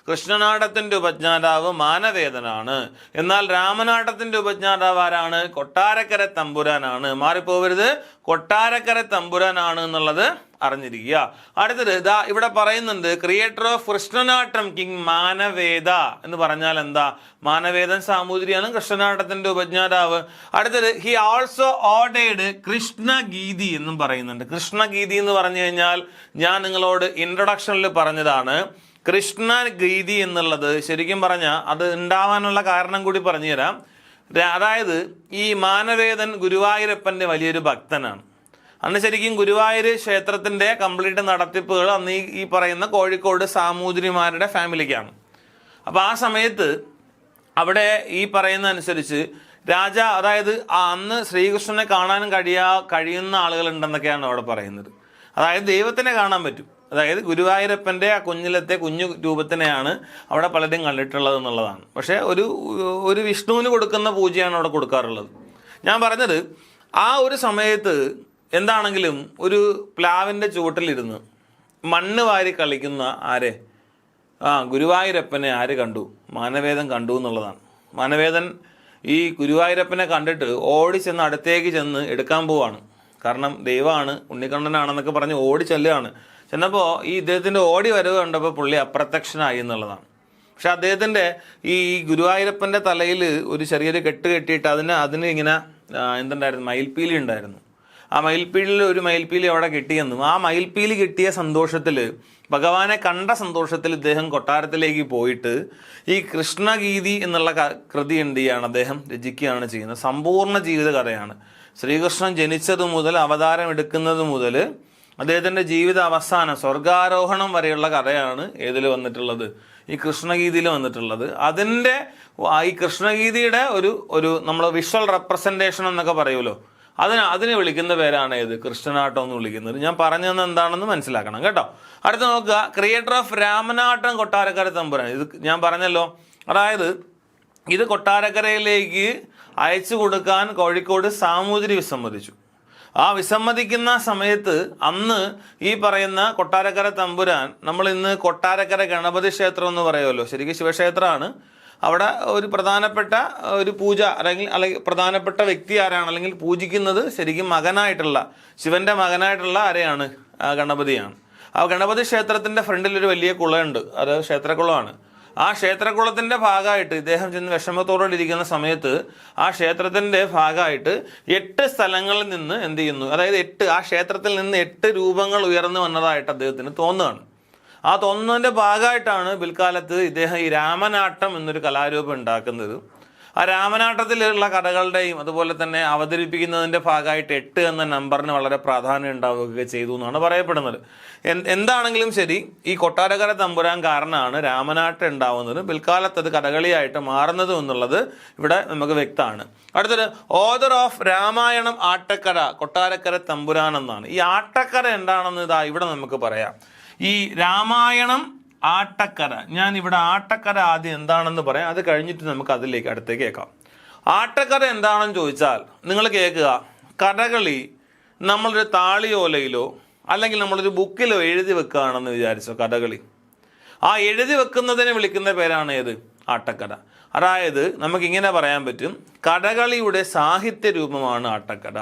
കൃഷ്ണനാട്ടത്തിന്റെ ഉപജ്ഞാതാവ് മാനവേദനാണ്. എന്നാൽ രാമനാട്ടത്തിന്റെ ഉപജ്ഞാതാവ് ആരാണ്? കൊട്ടാരക്കര തമ്പുരാനാണ്. മാറിപ്പോവരുത്, കൊട്ടാരക്കര തമ്പുരാനാണ് എന്നുള്ളത് അറിഞ്ഞിരിക്കുക. അടുത്തത് ഇതാ ഇവിടെ പറയുന്നുണ്ട്, creator of Krishnanattam king Manaveda എന്ന് പറഞ്ഞാൽ എന്താ? മാനവേദൻ സാമൂതിരിയാണ് കൃഷ്ണനാട്ടത്തിന്റെ ഉപജ്ഞാതാവ്. അടുത്തത് ഹി ആൾസോ ഓർഡേഡ് കൃഷ്ണഗീതി എന്നും പറയുന്നുണ്ട്. കൃഷ്ണഗീതി എന്ന് പറഞ്ഞു കഴിഞ്ഞാൽ ഞാൻ നിങ്ങളോട് ഇൻട്രൊഡക്ഷനിൽ പറഞ്ഞതാണ്. കൃഷ്ണഗീതി എന്നുള്ളത് ശരിക്കും പറഞ്ഞാൽ അത് ഉണ്ടാവാനുള്ള കാരണം കൂടി പറഞ്ഞു തരാം. അതായത് ഈ മാനവേദൻ ഗുരുവായൂരപ്പന്റെ വലിയൊരു ഭക്തനാണ്. അന്ന് ശരിക്കും ഗുരുവായൂർ ക്ഷേത്രത്തിന്റെ കംപ്ലീറ്റ് നടത്തിപ്പുകൾ അന്ന് ഈ പറയുന്ന കോഴിക്കോട് സാമൂതിരിമാരുടെ ഫാമിലിക്കാണ്. അപ്പൊ ആ സമയത്ത് അവിടെ ഈ പറയുന്ന അനുസരിച്ച് അതായത് അന്ന് ശ്രീകൃഷ്ണനെ കാണാനും കഴിയുന്ന ആളുകൾ ഉണ്ടെന്നൊക്കെയാണ് അവിടെ പറയുന്നത്. അതായത് ദൈവത്തിനെ കാണാൻ പറ്റും. അതായത് ഗുരുവായൂരപ്പന്റെ ആ കുഞ്ഞു രൂപത്തിനെയാണ് അവിടെ പലരും കണ്ടിട്ടുള്ളത് എന്നുള്ളതാണ്. പക്ഷെ ഒരു വിഷ്ണുവിന് കൊടുക്കുന്ന പൂജയാണ് അവിടെ കൊടുക്കാറുള്ളത്. ഞാൻ പറഞ്ഞത് ആ ഒരു സമയത്ത് എന്താണെങ്കിലും ഒരു പ്ലാവിൻ്റെ ചുവട്ടിലിരുന്ന് മണ്ണ് വാരി കളിക്കുന്ന ഗുരുവായൂരപ്പനെ ആര് കണ്ടു? മാനവേദൻ കണ്ടു എന്നുള്ളതാണ്. മാനവേദൻ ഈ ഗുരുവായൂരപ്പനെ കണ്ടിട്ട് ഓടി ചെന്ന് അടുത്തേക്ക് ചെന്ന് എടുക്കാൻ പോവാണ്. കാരണം ദൈവമാണ്, ഉണ്ണിക്കണ്ണനാണെന്നൊക്കെ പറഞ്ഞ് ഓടി ചെല്ലുകയാണ്. ചെന്നപ്പോൾ ഈ ഇദ്ദേഹത്തിൻ്റെ ഓടി വരവ് കണ്ടപ്പോൾ പുള്ളി അപ്രത്യക്ഷനായി എന്നുള്ളതാണ്. പക്ഷെ അദ്ദേഹത്തിൻ്റെ ഈ ഗുരുവായൂരപ്പൻ്റെ തലയിൽ ഒരു ചെറിയൊരു കെട്ട് കെട്ടിയിട്ട് അതിന് ഇങ്ങനെ എന്തുണ്ടായിരുന്നു? മയിൽപ്പീലി ഉണ്ടായിരുന്നു. ആ മയിൽപ്പീലിൽ ഒരു മയിൽപ്പീലി അവിടെ കിട്ടിയെന്നും ആ മയിൽപ്പീലി കിട്ടിയ സന്തോഷത്തിൽ, ഭഗവാനെ കണ്ട സന്തോഷത്തിൽ ഇദ്ദേഹം കൊട്ടാരത്തിലേക്ക് പോയിട്ട് ഈ കൃഷ്ണഗീതി എന്നുള്ള കൃതി എന്ത് ചെയ്യാണ്? അദ്ദേഹം രചിക്കുകയാണ് ചെയ്യുന്നത്. സമ്പൂർണ്ണ ജീവിത കഥയാണ്. ശ്രീകൃഷ്ണൻ ജനിച്ചത് മുതൽ അവതാരം എടുക്കുന്നത് മുതൽ അദ്ദേഹത്തിൻ്റെ ജീവിത അവസാനം സ്വർഗാരോഹണം വരെയുള്ള കഥയാണ് ഏതിൽ വന്നിട്ടുള്ളത്? ഈ കൃഷ്ണഗീതിയിൽ വന്നിട്ടുള്ളത്. ഈ കൃഷ്ണഗീതിയുടെ ഒരു നമ്മൾ വിഷ്വൽ റെപ്രസെൻറ്റേഷൻ എന്നൊക്കെ പറയുമല്ലോ, അതിനെ വിളിക്കുന്ന പേരാണ് ഏത്? കൃഷ്ണനാട്ടം എന്ന് വിളിക്കുന്നത്. ഞാൻ പറഞ്ഞതെന്ന് എന്താണെന്ന് മനസ്സിലാക്കണം കേട്ടോ. അടുത്ത നോക്കുക, ക്രിയേറ്റർ ഓഫ് രാമനാട്ടം കൊട്ടാരക്കര തമ്പുരാൻ. ഇത് ഞാൻ പറഞ്ഞല്ലോ. അതായത് ഇത് കൊട്ടാരക്കരയിലേക്ക് അയച്ചു കൊടുക്കാൻ കോഴിക്കോട് സാമൂതിരി വിസമ്മതിച്ചു. ആ വിസമ്മതിക്കുന്ന സമയത്ത് അന്ന് ഈ പറയുന്ന കൊട്ടാരക്കര തമ്പുരാൻ, നമ്മൾ ഇന്ന് കൊട്ടാരക്കര ഗണപതി ക്ഷേത്രം എന്ന് പറയുമല്ലോ, ശരിക്കും ശിവക്ഷേത്രമാണ്. അവിടെ ഒരു പ്രധാനപ്പെട്ട ഒരു പൂജ അല്ലെങ്കിൽ പ്രധാനപ്പെട്ട വ്യക്തി ആരാണ്, അല്ലെങ്കിൽ പൂജിക്കുന്നത് ശരിക്കും മകനായിട്ടുള്ള ശിവന്റെ മകനായിട്ടുള്ള ആരെയാണ്? ഗണപതിയാണ്. ആ ഗണപതി ക്ഷേത്രത്തിന്റെ ഫ്രണ്ടിൽ ഒരു വലിയ കുളമുണ്ട്, അത് ക്ഷേത്രക്കുളമാണ്. ആ ക്ഷേത്രക്കുളത്തിന്റെ ഭാഗമായിട്ട് ഇദ്ദേഹം ചെന്ന് വിഷമത്തോടിരിക്കുന്ന സമയത്ത് ആ ക്ഷേത്രത്തിന്റെ ഭാഗമായിട്ട് 8 സ്ഥലങ്ങളിൽ നിന്ന് എന്ത് ചെയ്യുന്നു? അതായത് ആ ക്ഷേത്രത്തിൽ നിന്ന് 8 രൂപങ്ങൾ ഉയർന്നു വന്നതായിട്ട് അദ്ദേഹത്തിന് തോന്നുകയാണ്. ആ തോന്നുന്നതിൻ്റെ ഭാഗമായിട്ടാണ് പിൽക്കാലത്ത് ഇദ്ദേഹം ഈ രാമനാട്ടം എന്നൊരു കലാരൂപം ഉണ്ടാക്കുന്നത്. ആ രാമനാട്ടത്തിലുള്ള കഥകളുടെയും അതുപോലെ തന്നെ അവതരിപ്പിക്കുന്നതിൻ്റെ ഭാഗമായിട്ട് 8 എന്ന നമ്പറിന് വളരെ പ്രാധാന്യം ഉണ്ടാവുകയൊക്കെ ചെയ്തു എന്നാണ് പറയപ്പെടുന്നത്. എന്താണെങ്കിലും ശരി, ഈ കൊട്ടാരക്കര തമ്പുരാൻ കാരണമാണ് രാമനാട്ടം ഉണ്ടാവുന്നത്, പിൽക്കാലത്ത് അത് കഥകളിയായിട്ട് മാറുന്നതും എന്നുള്ളത് ഇവിടെ നമുക്ക് വ്യക്തമാണ്. അടുത്തത് ഓതർ ഓഫ് രാമായണം ആട്ടക്കര കൊട്ടാരക്കര തമ്പുരാൻ എന്നാണ്. ഈ ആട്ടക്കര എന്താണെന്ന് ഇവിടെ നമുക്ക് പറയാം. ഈ രാമായണം ആട്ടക്കര, ഞാൻ ഇവിടെ ആട്ടക്കര ആദ്യം എന്താണെന്ന് പറയാം, അത് കഴിഞ്ഞിട്ട് നമുക്ക് അടുത്തേക്ക് കേൾക്കാം. ആട്ടക്കര എന്താണെന്ന് ചോദിച്ചാൽ നിങ്ങൾ കേൾക്കുക, കഥകളി നമ്മളൊരു താളിയോലയിലോ അല്ലെങ്കിൽ നമ്മളൊരു ബുക്കിലോ എഴുതി വെക്കുകയാണെന്ന് വിചാരിച്ചോ. കഥകളി ആ എഴുതി വെക്കുന്നതിനെ വിളിക്കുന്ന പേരാണ് ഏത്? ആട്ടക്കര. അതായത് നമുക്കിങ്ങനെ പറയാൻ പറ്റും, കഥകളിയുടെ സാഹിത്യ രൂപമാണ് ആട്ടക്കര.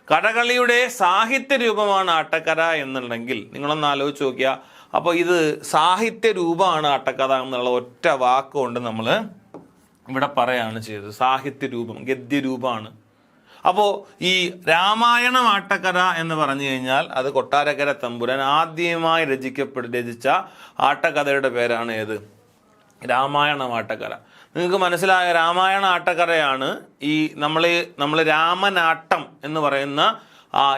കഥകളിയുടെ സാഹിത്യ രൂപമാണ് ആട്ടക്കര എന്നുണ്ടെങ്കിൽ നിങ്ങളൊന്ന് ആലോചിച്ച് നോക്കിയാൽ, അപ്പോൾ ഇത് സാഹിത്യ രൂപമാണ് ആട്ടക്കഥ എന്നുള്ള ഒറ്റ വാക്കുകൊണ്ട് നമ്മൾ ഇവിടെ പറയാണ് ചെയ്തത്. സാഹിത്യ രൂപം, ഗദ്യരൂപമാണ്. അപ്പോൾ ഈ രാമായണം ആട്ടക്കഥ എന്ന് പറഞ്ഞു കഴിഞ്ഞാൽ അത് കൊട്ടാരക്കര തമ്പുരാൻ ആദ്യമായി രചിച്ച ആട്ടക്കഥയുടെ പേരാണ് ഏത്? രാമായണം ആട്ടക്കര. നിങ്ങൾക്ക് മനസ്സിലായ രാമായണ ആട്ടക്കഥയാണ് ഈ നമ്മൾ രാമനാട്ടം എന്ന് പറയുന്ന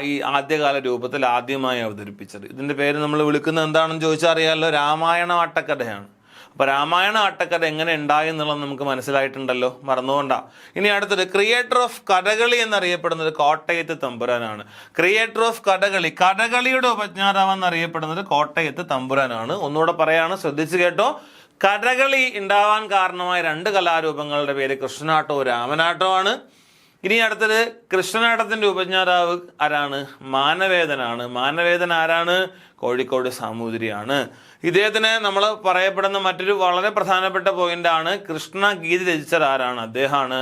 ഈ ആദ്യകാല രൂപത്തിൽ ആദ്യമായി അവതരിപ്പിച്ചത്. ഇതിൻ്റെ പേര് നമ്മൾ വിളിക്കുന്നത് എന്താണെന്ന് ചോദിച്ചാൽ അറിയാമല്ലോ, രാമായണ ആട്ടക്കഥയാണ്. അപ്പോൾ രാമായണ ആട്ടക്കഥ എങ്ങനെ ഉണ്ടായി എന്നുള്ളത് നമുക്ക് മനസ്സിലായിട്ടുണ്ടല്ലോ, മറന്നുകൊണ്ടാ. ഇനി അടുത്തത് ക്രിയേറ്റർ ഓഫ് കഥകളി എന്നറിയപ്പെടുന്നത് കോട്ടയത്ത് തമ്പുരാനാണ്. ക്രിയേറ്റർ ഓഫ് കഥകളി, കഥകളിയുടെ ഉപജ്ഞാതാവ് എന്നറിയപ്പെടുന്നത് കോട്ടയത്ത് തമ്പുരാനാണ്. ഒന്നുകൂടെ പറയാണ്, ശ്രദ്ധിച്ചു കേട്ടോ. കഥകളി ഉണ്ടാവാൻ കാരണമായ 2 കലാരൂപങ്ങളുടെ പേര് കൃഷ്ണനാട്ടോ രാമനാട്ടോ ആണ്. ഇനി അടുത്തത് കൃഷ്ണനാട്ടത്തിന്റെ ഉപജ്ഞാതാവ് ആരാണ്? മാനവേദനാണ്. മാനവേദൻ ആരാണ്? കോഴിക്കോട് സാമൂതിരിയാണ്. ഇദ്ദേഹത്തിന് നമ്മൾ പറയപ്പെടുന്ന മറ്റൊരു വളരെ പ്രധാനപ്പെട്ട പോയിന്റാണ് കൃഷ്ണഗീത രചിച്ചത് ആരാണ്? അദ്ദേഹമാണ്.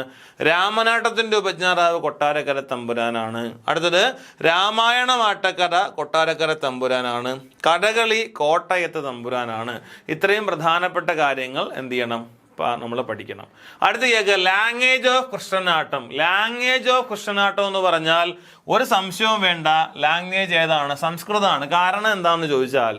രാമനാട്ടത്തിന്റെ ഉപജ്ഞാതാവ് കൊട്ടാരക്കര തമ്പുരാനാണ്. അടുത്തത് രാമായണമാട്ടക്കഥ കൊട്ടാരക്കര തമ്പുരാനാണ്. കഥകളി കോട്ടയത്ത് തമ്പുരാനാണ്. ഇത്രയും പ്രധാനപ്പെട്ട കാര്യങ്ങൾ എന്ത് ചെയ്യണം? നമ്മൾ പഠിക്കണം. അടുത്ത കേൾക്കുക, language of Krishnanattam. Language of Krishnanattam എന്ന് പറഞ്ഞാൽ ഒരു സംശയവും വേണ്ട, ലാംഗ്വേജ് ഏതാണ്? സംസ്കൃതമാണ്. കാരണം എന്താണെന്ന് ചോദിച്ചാൽ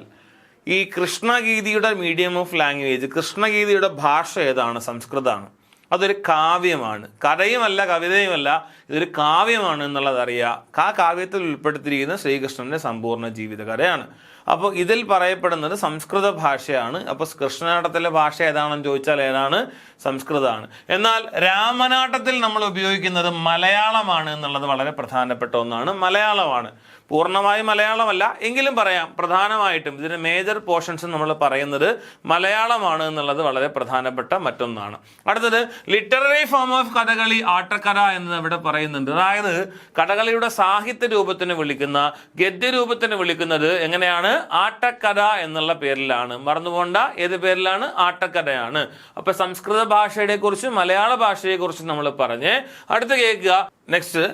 ഈ കൃഷ്ണഗീതിയുടെ മീഡിയം ഓഫ് ലാംഗ്വേജ്, കൃഷ്ണഗീതിയുടെ ഭാഷ ഏതാണ്? സംസ്കൃതമാണ്. അതൊരു കാവ്യമാണ്, കഥയുമല്ല കവിതയുമല്ല, ഇതൊരു കാവ്യമാണ് എന്നുള്ളത് അറിയാം. ആ കാവ്യത്തിൽ ഉൾപ്പെടുത്തിയിരിക്കുന്ന ശ്രീകൃഷ്ണന്റെ സമ്പൂർണ്ണ ജീവിതകഥയാണ്. അപ്പോൾ ഇതിൽ പറയപ്പെടുന്നത് സംസ്കൃത ഭാഷയാണ്. അപ്പോൾ കൃഷ്ണനാട്ടത്തിലെ ഭാഷ ഏതാണെന്ന് ചോദിച്ചാൽ ഏതാണ്? സംസ്കൃതമാണ്. എന്നാൽ രാമനാട്ടത്തിൽ നമ്മൾ ഉപയോഗിക്കുന്നത് മലയാളമാണ് എന്നുള്ളത് വളരെ പ്രധാനപ്പെട്ട ഒന്നാണ്. മലയാളമാണ്, പൂർണ്ണമായും മലയാളമല്ല എങ്കിലും പറയാം, പ്രധാനമായിട്ടും ഇതിന്റെ മേജർ പോർഷൻസ് നമ്മൾ പറയുന്നത് മലയാളമാണ് എന്നുള്ളത് വളരെ പ്രധാനപ്പെട്ട മറ്റൊന്നാണ്. അടുത്തത് ലിറ്റററി ഫോം ഓഫ് കഥകളി ആട്ടക്കഥ എന്ന് ഇവിടെ പറയുന്നുണ്ട്. അതായത് കഥകളിയുടെ സാഹിത്യ രൂപത്തിന് വിളിക്കുന്ന, ഗദ്യരൂപത്തിന് വിളിക്കുന്നത് എങ്ങനെയാണ്? ആട്ടക്കഥ എന്നുള്ള പേരിലാണ്. മറന്നുപോണ്ട, ഏത് പേരിലാണ്? ആട്ടക്കഥയാണ്. അപ്പൊ സംസ്കൃത ഭാഷയെ കുറിച്ചും മലയാള ഭാഷയെ കുറിച്ചും നമ്മൾ പറഞ്ഞ് അടുത്ത് കേൾക്കുക. Next,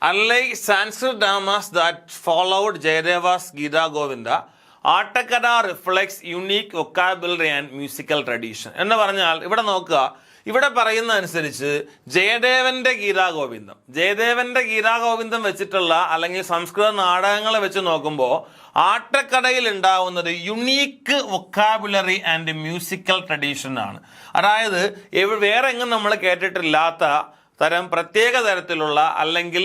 unlike Sanskrit dramas that followed Jayadeva's Gita Govinda, ആട്ടക്കഥ reflects unique vocabulary and musical tradition എന്ന് പറഞ്ഞാൽ ഇവിടെ നോക്കുക, ഇവിടെ പറയുന്ന അനുസരിച്ച് ജയദേവന്റെ ഗീതാഗോവിന്ദം വെച്ചിട്ടുള്ള അല്ലെങ്കിൽ സംസ്കൃത നാടകങ്ങളെ വെച്ച് നോക്കുമ്പോൾ ആട്ടക്കഥയിൽ ഉണ്ടാവുന്നത് unique vocabulary and musical tradition ആണ്. അതായത് വേറെ എങ്ങും നമ്മൾ കേട്ടിട്ടില്ലാത്ത തരം പ്രത്യേക തരത്തിലുള്ള അല്ലെങ്കിൽ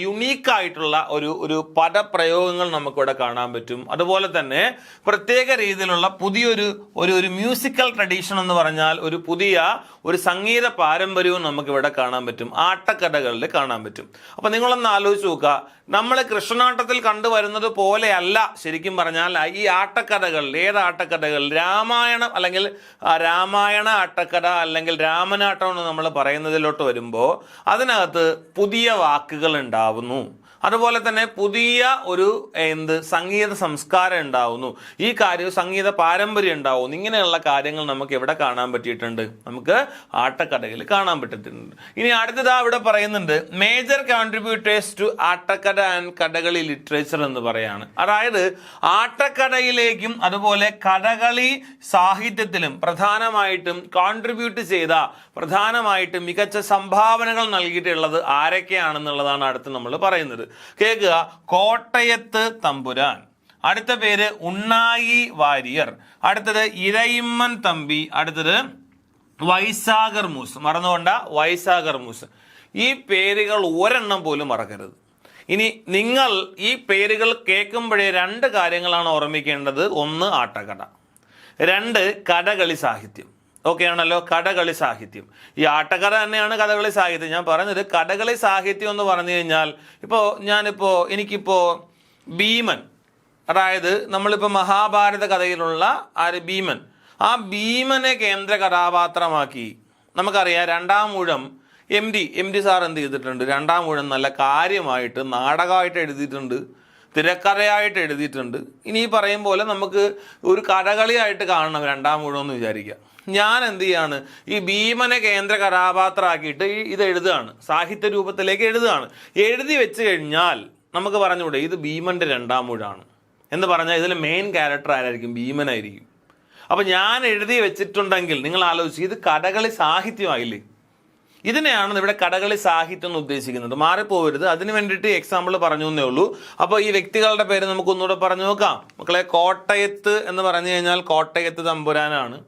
യുണീക്കായിട്ടുള്ള ഒരു പദപ്രയോഗങ്ങൾ നമുക്കിവിടെ കാണാൻ പറ്റും. അതുപോലെ തന്നെ പ്രത്യേക രീതിയിലുള്ള പുതിയൊരു മ്യൂസിക്കൽ ട്രഡീഷൻ എന്ന് പറഞ്ഞാൽ ഒരു സംഗീത പാരമ്പര്യവും നമുക്കിവിടെ കാണാൻ പറ്റും, ആട്ടക്കഥകളിൽ കാണാൻ പറ്റും. അപ്പൊ നിങ്ങളൊന്ന് ആലോചിച്ച് നോക്കുക, നമ്മൾ കൃഷ്ണനാട്ടത്തിൽ കണ്ടുവരുന്നത് പോലെയല്ല ശരിക്കും പറഞ്ഞാൽ ഈ ആട്ടക്കഥകളിൽ. ഏത് ആട്ടക്കഥകൾ? രാമായണം അല്ലെങ്കിൽ രാമായണ ആട്ടക്കഥ അല്ലെങ്കിൽ രാമനാട്ടം എന്ന് നമ്മൾ പറയുന്നതിലോട്ട് വരുമ്പോൾ അതിനകത്ത് പുതിയ വാക്കുകൾ ഉണ്ടാവുന്നു, അതുപോലെ തന്നെ പുതിയ ഒരു സംഗീത സംസ്കാരം ഉണ്ടാവുന്നു, ഈ സംഗീത പാരമ്പര്യം ഉണ്ടാവുന്നു. ഇങ്ങനെയുള്ള കാര്യങ്ങൾ നമുക്ക് എവിടെ കാണാൻ പറ്റിയിട്ടുണ്ട്? നമുക്ക് ആട്ടക്കഥയിൽ കാണാൻ പറ്റിയിട്ടുണ്ട്. ഇനി അടുത്തതാ ഇവിടെ പറയുന്നുണ്ട് മേജർ കോൺട്രിബ്യൂട്ടേഴ്സ് ടു ആട്ടക്കഥ ആൻഡ് കഥകളി ലിറ്ററേച്ചർ എന്ന് പറയാണ്. അതായത് ആട്ടക്കഥയിലേക്കും അതുപോലെ കഥകളി സാഹിത്യത്തിലും പ്രധാനമായിട്ടും കോൺട്രിബ്യൂട്ട് ചെയ്ത, പ്രധാനമായിട്ടും മികച്ച സംഭാവനകൾ നൽകിയിട്ടുള്ളത് ആരൊക്കെയാണെന്നുള്ളതാണ് അടുത്ത് നമ്മൾ പറയുന്നത്. കേൾക്കുക, കോട്ടയത്ത് തമ്പുരാൻ, അടുത്ത പേര് ഉണ്ണായി വാര്യർ, അടുത്തത് ഇരയിമ്മൻ തമ്പി, അടുത്തത് വൈസാഗർ മൂസ്. മറന്നുകൊണ്ട, വൈസാഗർ മൂസ്. ഈ പേരുകൾ ഒരെണ്ണം പോലും മറക്കരുത്. ഇനി നിങ്ങൾ ഈ പേരുകൾ കേൾക്കുമ്പോഴേ 2 കാര്യങ്ങളാണ് ഓർമ്മിക്കേണ്ടത്. 1 ആട്ടക്കഥ, 2 കഥകളി സാഹിത്യം. ഓക്കെ ആണല്ലോ, കഥകളി സാഹിത്യം. ഈ ആട്ടക്കഥ തന്നെയാണ് കഥകളി സാഹിത്യം. ഞാൻ പറഞ്ഞത് കഥകളി സാഹിത്യം എന്ന് പറഞ്ഞു കഴിഞ്ഞാൽ എനിക്കിപ്പോ ഭീമൻ, അതായത് നമ്മളിപ്പോൾ മഹാഭാരത കഥയിലുള്ള ഭീമൻ, ആ ഭീമനെ കേന്ദ്ര കഥാപാത്രമാക്കി നമുക്കറിയാം 2-ാം ഊഴം എം ഡി സാർ എന്ത് ചെയ്തിട്ടുണ്ട്? 2-ാം ഊഴം നല്ല കാര്യമായിട്ട് നാടകമായിട്ട് എഴുതിയിട്ടുണ്ട്, തിരക്കഥയായിട്ട് എഴുതിയിട്ടുണ്ട്. ഇനി ഈ പറയും പോലെ നമുക്ക് ഒരു കഥകളിയായിട്ട് കാണണം 2-ാം ഊഴം എന്ന് വിചാരിക്കുക. ഞാൻ എന്ത് ചെയ്യാണ്? ഈ ഭീമനെ കേന്ദ്ര കഥാപാത്രമാക്കിയിട്ട് ഇത് എഴുതുകയാണ്, സാഹിത്യ രൂപത്തിലേക്ക് എഴുതുകയാണ്. എഴുതി വെച്ച് കഴിഞ്ഞാൽ നമുക്ക് പറഞ്ഞുകൂടെ ഇത് ഭീമന്റെ 2-ാം ഊഴാണ് എന്ന് പറഞ്ഞാൽ ഇതിൽ മെയിൻ ക്യാരക്ടർ ആരായിരിക്കും? ഭീമനായിരിക്കും. അപ്പൊ ഞാൻ എഴുതി വെച്ചിട്ടുണ്ടെങ്കിൽ നിങ്ങൾ ആലോചിച്ച്, ഇത് കഥകളി സാഹിത്യമായില്ലേ? ഇതിനെയാണ് ഇവിടെ കഥകളി സാഹിത്യം എന്ന് ഉദ്ദേശിക്കുന്നത്. മാറിപ്പോകരുത്, അതിന് വേണ്ടിയിട്ട് എക്സാമ്പിൾ പറഞ്ഞു എന്നേ ഉള്ളൂ. അപ്പോൾ ഈ വ്യക്തികളുടെ പേര് നമുക്ക് ഒന്നുകൂടെ പറഞ്ഞു നോക്കാം. മക്കളെ, കോട്ടയത്ത് എന്ന് പറഞ്ഞു കഴിഞ്ഞാൽ കോട്ടയത്ത് തമ്പുരാനാണ്.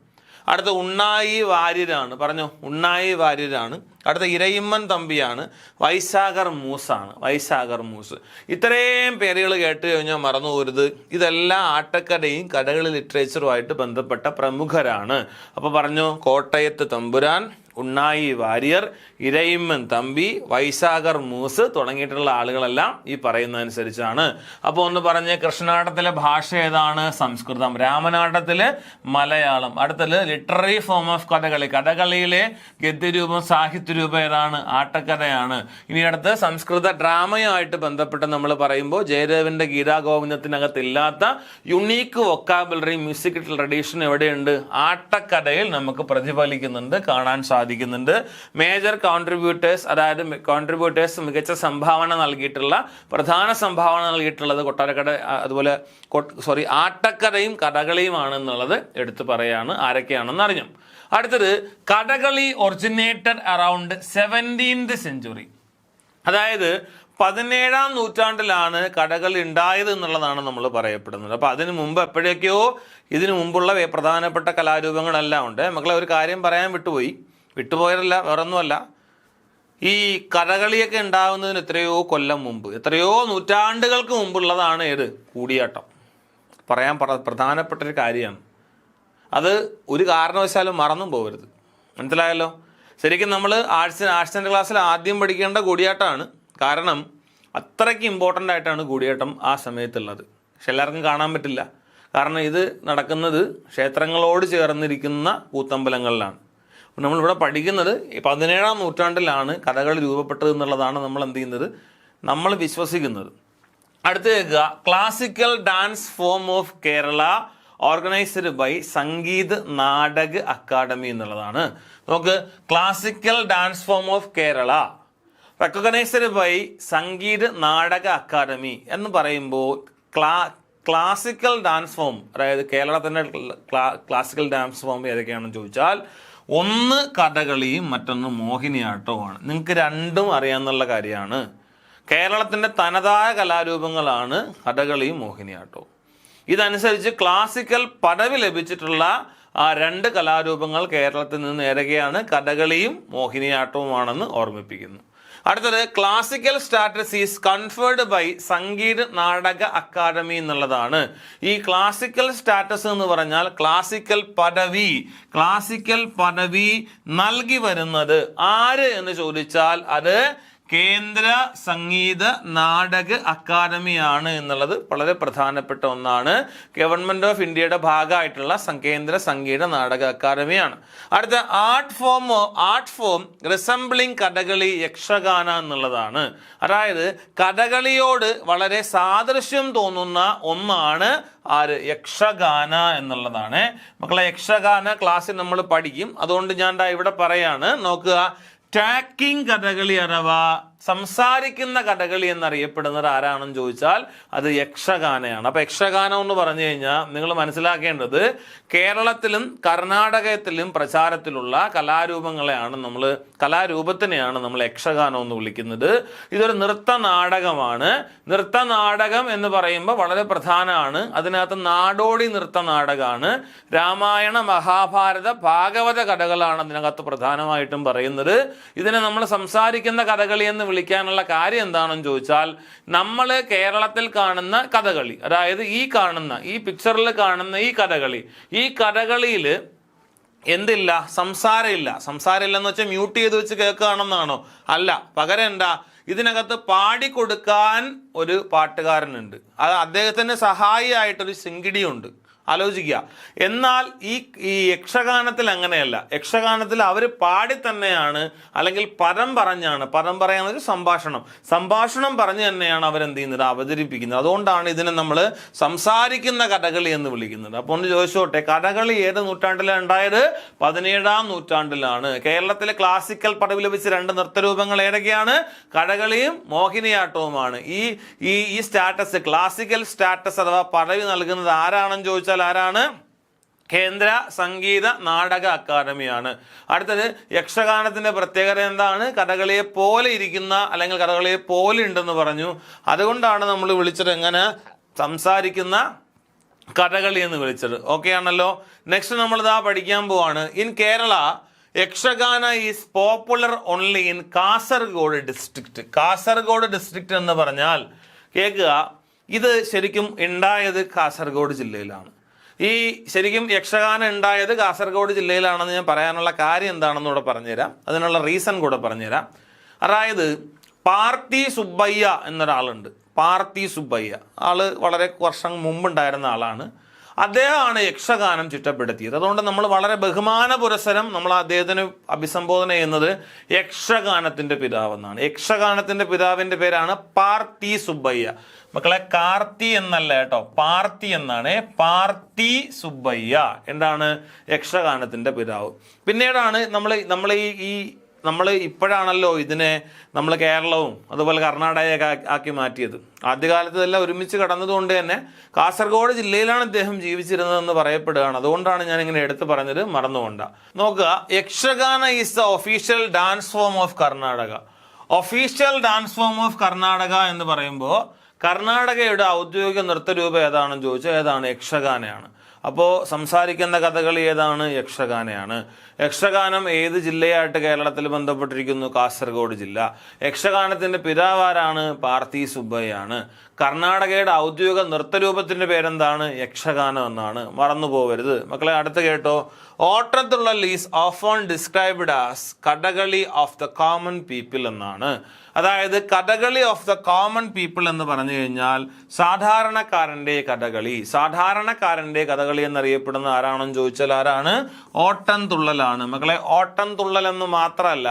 അടുത്ത ഉണ്ണായി വാര്യരാണ്, പറഞ്ഞോ, ഉണ്ണായി വാര്യരാണ്. അടുത്ത ഇരയിമ്മൻ തമ്പിയാണ്. വൈശാഖർ മൂസാണ്, വൈശാഖർ മൂസ്. ഇത്രയും പേരുകൾ കേട്ട് കഴിഞ്ഞാൽ മറന്നു പോരുത്, ഇതെല്ലാം ആട്ടക്കഥയും കഥകളി ലിറ്ററേച്ചറുമായിട്ട് ബന്ധപ്പെട്ട പ്രമുഖരാണ്. അപ്പോൾ പറഞ്ഞു, കോട്ടയത്ത് തമ്പുരാൻ, ഉണ്ണായി വാര്യർ, ഇരയിമ്മൻ തമ്പി, വൈശാഖർ മൂസ് തുടങ്ങിയിട്ടുള്ള ആളുകളെല്ലാം ഈ പറയുന്നതനുസരിച്ചാണ്. അപ്പോൾ ഒന്ന് പറഞ്ഞ്, കൃഷ്ണനാട്ടത്തിലെ ഭാഷ ഏതാണ്? സംസ്കൃതം. രാമനാട്ടത്തില് മലയാളം. അടുത്തത് ലിറ്റററി ഫോം ഓഫ് കഥകളി, കഥകളിയിലെ ഗദ്യരൂപം സാഹിത്യരൂപം ഏതാണ്? ആട്ടക്കഥയാണ്. ഇനി അടുത്ത് സംസ്കൃത ഡ്രാമയുമായിട്ട് ബന്ധപ്പെട്ട് നമ്മൾ പറയുമ്പോൾ ജയദേവന്റെ ഗീതാഗോവിന്ദത്തിനകത്തില്ലാത്ത യുണീക്ക് വൊക്കാബുലറി മ്യൂസിക്കൽ ട്രഡീഷൻ എവിടെയുണ്ട്? ആട്ടക്കഥയിൽ നമുക്ക് പ്രതിഫലിക്കുന്നുണ്ട്, കാണാൻ സാധിക്കുന്നുണ്ട്. മേജർ കോൺട്രിബ്യൂട്ടേഴ്സ്, അതായത് കോൺട്രിബ്യൂട്ടേഴ്സ് മികച്ച സംഭാവന നൽകിയിട്ടുള്ള, പ്രധാന സംഭാവന നൽകിയിട്ടുള്ളത് കൊട്ടാരക്കഥ, അതുപോലെ ആട്ടക്കഥയും കഥകളിയുമാണ് എന്നുള്ളത് എടുത്തു പറയാണ്. ആരൊക്കെയാണെന്ന് അറിഞ്ഞു. അടുത്തത്, Kathakali originated around 17th century. അതായത് 17ാം നൂറ്റാണ്ടിലാണ് കഥകളി ഉണ്ടായത് എന്നുള്ളതാണ് നമ്മൾ പറയപ്പെടുന്നത്. അപ്പോൾ അതിനു മുമ്പ് എപ്പോഴൊക്കെയോ ഇതിനു മുമ്പുള്ള പ്രധാനപ്പെട്ട കലാരൂപങ്ങളെല്ലാം ഉണ്ട്. മക്കളെ ഒരു കാര്യം പറയാൻ വിട്ടുപോയതല്ല, വേറൊന്നുമല്ല, ഈ കഥകളിയൊക്കെ ഉണ്ടാകുന്നതിന് എത്രയോ കൊല്ലം മുമ്പ്, എത്രയോ നൂറ്റാണ്ടുകൾക്ക് മുമ്പുള്ളതാണ് ഏത്? കൂടിയാട്ടം. പറയാൻ പ്രധാനപ്പെട്ടൊരു കാര്യമാണ്. അത് ഒരു കാരണവശാലും മറന്നും പോകരുത്. മനസ്സിലായല്ലോ? ശരിക്കും നമ്മൾ ആർട്സ് ആൻഡ് ക്ലാസ്സിൽ ആദ്യം പഠിക്കേണ്ട കൂടിയാട്ടമാണ്. കാരണം അത്രയ്ക്ക് ഇമ്പോർട്ടൻ്റ് ആയിട്ടാണ് കൂടിയാട്ടം ആ സമയത്തുള്ളത്. പക്ഷെ എല്ലാവർക്കും കാണാൻ പറ്റില്ല. കാരണം ഇത് നടക്കുന്നത് ക്ഷേത്രങ്ങളോട് ചേർന്നിരിക്കുന്ന കൂത്തമ്പലങ്ങളിലാണ്. നമ്മളിവിടെ പഠിക്കുന്നത് 17ാം നൂറ്റാണ്ടിലാണ് കഥകളി രൂപപ്പെട്ടത് എന്നുള്ളതാണ് നമ്മൾ എന്ത് ചെയ്യുന്നത്, നമ്മൾ വിശ്വസിക്കുന്നത്. അടുത്ത് കേൾക്കുക, classical dance form of Kerala organised by Sangeet Natak Akademi എന്നുള്ളതാണ്. നമുക്ക് classical dance form of Kerala recognised by Sangeet Natak Akademi എന്ന് പറയുമ്പോൾ ക്ലാസിക്കൽ ഡാൻസ് ഫോം, അതായത് കേരളത്തിൻ്റെ ക്ലാസിക്കൽ ഡാൻസ് ഫോം ഏതൊക്കെയാണെന്ന് ചോദിച്ചാൽ, ഒന്ന് കഥകളിയും മറ്റൊന്ന് മോഹിനിയാട്ടവുമാണ്. നിങ്ങൾക്ക് രണ്ടും അറിയാമെന്നുള്ള കാര്യമാണ്. കേരളത്തിൻ്റെ തനതായ കലാരൂപങ്ങളാണ് കഥകളിയും മോഹിനിയാട്ടവും. ഇതനുസരിച്ച് ക്ലാസിക്കൽ പദവി ലഭിച്ചിട്ടുള്ള ആ രണ്ട് കലാരൂപങ്ങൾ കേരളത്തിൽ നിന്ന് ഏതൊക്കെയാണ്? കഥകളിയും മോഹിനിയാട്ടവുമാണെന്ന് ഓർമ്മിപ്പിക്കുന്നു. അടുത്തത്, classical status is conferred by Sangeet Natak Akademi എന്നുള്ളതാണ്. ഈ ക്ലാസിക്കൽ സ്റ്റാറ്റസ് എന്ന് പറഞ്ഞാൽ ക്ലാസിക്കൽ പദവി നൽകി വരുന്നത് ആര് എന്ന് ചോദിച്ചാൽ അത് കേന്ദ്ര സംഗീത നാടക അക്കാദമിയാണ് എന്നുള്ളത് വളരെ പ്രധാനപ്പെട്ട ഒന്നാണ്. ഗവൺമെന്റ് ഓഫ് ഇന്ത്യയുടെ ഭാഗമായിട്ടുള്ള കേന്ദ്ര സംഗീത നാടക അക്കാദമിയാണ്. അടുത്ത, ആർട്ട് ഫോം റിസംബ്ലിംഗ് കഥകളി യക്ഷഗാന എന്നുള്ളതാണ്. അതായത് കഥകളിയോട് വളരെ സാദൃശ്യം തോന്നുന്ന ഒന്നാണ് ആര്? യക്ഷഗാന എന്നുള്ളതാണ്. മക്കളെ, യക്ഷഗാന ക്ലാസ്സിൽ നമ്മൾ പഠിക്കും. അതുകൊണ്ട് ഞാൻ ഇവിടെ പറയാണ്, നോക്കുക. ടാക്കിംഗ് കഥകളി അഥവാ സംസാരിക്കുന്ന കഥകളി എന്നറിയപ്പെടുന്നത് ആരാണെന്ന് ചോദിച്ചാൽ അത് യക്ഷഗാനയാണ്. അപ്പൊ യക്ഷഗാനം എന്ന് പറഞ്ഞു കഴിഞ്ഞാൽ നിങ്ങൾ മനസ്സിലാക്കേണ്ടത് കേരളത്തിലും കർണാടകത്തിലും പ്രചാരത്തിലുള്ള കലാരൂപത്തിനെയാണ് നമ്മൾ യക്ഷഗാനം എന്ന് വിളിക്കുന്നത്. ഇതൊരു നൃത്ത നാടകമാണ്. നൃത്ത നാടകം എന്ന് പറയുമ്പോൾ വളരെ പ്രധാനമാണ്. അതിനകത്ത് നാടോടി നൃത്ത നാടകമാണ്. രാമായണ, മഹാഭാരത, ഭാഗവത കഥകളാണ് അതിനകത്ത് പ്രധാനമായിട്ടും പറയുന്നത്. ഇതിനെ നമ്മൾ സംസാരിക്കുന്ന കഥകളി എന്ന് വിളിക്കാനുള്ള കാര്യം എന്താണെന്ന് ചോദിച്ചാൽ, നമ്മൾ കേരളത്തിൽ കാണുന്ന കഥകളി, അതായത് ഈ പിക്ചറിൽ കാണുന്ന ഈ കഥകളിയിൽ എന്തില്ല? സംസാരമില്ലെന്ന് വെച്ചാൽ മ്യൂട്ട് ചെയ്ത് വെച്ച് കേൾക്കുകയാണെന്നാണോ? അല്ല. പകരം എന്താ? ഇതിനകത്ത് പാടിക്കൊടുക്കാൻ ഒരു പാട്ടുകാരനുണ്ട്. അത് അദ്ദേഹത്തിന് സഹായിയായിട്ടൊരു സിങ്കിടിയുണ്ട്. ആലോചിക്കുക. എന്നാൽ ഈ യക്ഷഗാനത്തിൽ അങ്ങനെയല്ല. യക്ഷഗാനത്തിൽ അവർ പാടി തന്നെയാണ്, അല്ലെങ്കിൽ പദം പറയാന്ന് സംഭാഷണം പറഞ്ഞ് തന്നെയാണ് അവരെന്ത് ചെയ്യുന്നത്? അവതരിപ്പിക്കുന്നത്. അതുകൊണ്ടാണ് ഇതിനെ നമ്മൾ സംസാരിക്കുന്ന കഥകളി എന്ന് വിളിക്കുന്നത്. അപ്പോൾ ഒന്ന് ചോദിച്ചോട്ടെ, കഥകളി ഏത് നൂറ്റാണ്ടിലാണ് ഉണ്ടായത്? 17ാം നൂറ്റാണ്ടിലാണ്. കേരളത്തിലെ ക്ലാസിക്കൽ പദവി ലഭിച്ച രണ്ട് നൃത്തരൂപങ്ങൾ ഏതൊക്കെയാണ്? കഥകളിയും മോഹിനിയാട്ടവുമാണ്. ഈ സ്റ്റാറ്റസ്, ക്ലാസിക്കൽ സ്റ്റാറ്റസ് അഥവാ പദവി നൽകുന്നത് ആരാണെന്ന് ചോദിച്ചാൽ ആരാണ്? കേന്ദ്ര സംഗീത നാടക അക്കാദമിയാണ്. അടുത്തത്, യക്ഷഗാനത്തിന്റെ പ്രത്യേകത എന്താണ്? കഥകളിയെ പോലെ ഇരിക്കുന്ന, അല്ലെങ്കിൽ കഥകളിയെ പോലെ ഉണ്ടെന്ന് പറഞ്ഞു. അതുകൊണ്ടാണ് നമ്മൾ വിളിച്ചത് എങ്ങനെ? സംസാരിക്കുന്ന കഥകളി എന്ന് വിളിച്ചത്. ഓക്കെ ആണല്ലോ. നെക്സ്റ്റ് നമ്മളിതാ പഠിക്കാൻ പോവാണ്. In Kerala Yakshagana is popular only in Kasaragod district. Kasaragod district എന്ന് പറഞ്ഞാൽ കേൾക്കുക, ഇത് ശരിക്കും ഉണ്ടായത് കാസർഗോഡ് ജില്ലയിലാണ്. ഈ ശരിക്കും യക്ഷഗാനം ഉണ്ടായത് കാസർഗോഡ് ജില്ലയിലാണെന്ന് ഞാൻ പറയാനുള്ള കാര്യം എന്താണെന്ന് കൂടെ പറഞ്ഞുതരാം. അതിനുള്ള റീസൺ കൂടെ പറഞ്ഞുതരാം. അതായത് പാർത്തി സുബ്ബയ്യ എന്നൊരാളുണ്ട്. പാർത്തി സുബ്ബയ്യ ആള് വളരെ വർഷം മുമ്പുണ്ടായിരുന്ന ആളാണ്. അദ്ദേഹമാണ് യക്ഷഗാനം ചിട്ടപ്പെടുത്തിയത്. അതുകൊണ്ട് നമ്മൾ വളരെ ബഹുമാന പുരസ്സരം നമ്മൾ അദ്ദേഹത്തിന് അഭിസംബോധന ചെയ്യുന്നത് യക്ഷഗാനത്തിന്റെ പിതാവെന്നാണ്. യക്ഷഗാനത്തിന്റെ പിതാവിന്റെ പേരാണ് പാർത്തി സുബ്ബയ്യ. മക്കളെ, കാർത്തി എന്നല്ല കേട്ടോ, പാർത്തി എന്നാണ്. പാർത്തി സുബ്ബയ്യ എന്താണ് യക്ഷഗാനത്തിന്റെ പിതാവ്. പിന്നീടാണ് നമ്മൾ ഇപ്പോഴാണല്ലോ ഇതിനെ നമ്മൾ കേരളവും അതുപോലെ കർണാടകയൊക്കെ ആക്കി മാറ്റിയത്. ആദ്യകാലത്ത് ഇതെല്ലാം ഒരുമിച്ച് കടന്നതുകൊണ്ട് തന്നെ കാസർഗോഡ് ജില്ലയിലാണ് ഇദ്ദേഹം ജീവിച്ചിരുന്നതെന്ന് പറയപ്പെടുകയാണ്. അതുകൊണ്ടാണ് ഞാൻ ഇങ്ങനെ എടുത്തു പറഞ്ഞത്, മറന്നുകൊണ്ട. നോക്കുക, Yakshagana is the official dance form of Karnataka. Official dance form of Karnataka എന്ന് പറയുമ്പോൾ കർണാടകയുടെ ഔദ്യോഗിക നൃത്തരൂപം ഏതാണെന്ന് ചോദിച്ചാൽ ഏതാണ്? യക്ഷഗാനയാണ്. അപ്പോൾ സംസാരിക്കുന്ന കഥകളി ഏതാണ്? യക്ഷഗാനയാണ്. യക്ഷഗാനം ഏത് ജില്ലയായിട്ട് കേരളത്തിൽ ബന്ധപ്പെട്ടിരിക്കുന്നു? കാസർഗോഡ് ജില്ല. യക്ഷഗാനത്തിന്റെ പിതാവാരാണ്? പാർത്തി സുബ്ബയ്യാണ്. കർണാടകയുടെ ഔദ്യോഗിക നൃത്തരൂപത്തിന്റെ പേരെന്താണ്? യക്ഷഗാനം എന്നാണ്. മറന്നു പോകരുത് മക്കളെ. അടുത്ത് കേട്ടോ, Ottanthullal is often described as Kathakali of the common people എന്നാണ്. അതായത് Kathakali of the common people എന്ന് പറഞ്ഞു കഴിഞ്ഞാൽ സാധാരണക്കാരന്റെ കഥകളി. സാധാരണക്കാരന്റെ കഥകളി എന്നറിയപ്പെടുന്ന ആരാണെന്ന് ചോദിച്ചാൽ ആരാണ്? ഓട്ടം തുള്ളലാണ്. മക്കളെ, ഓട്ടം തുള്ളൽ എന്ന് മാത്രമല്ല,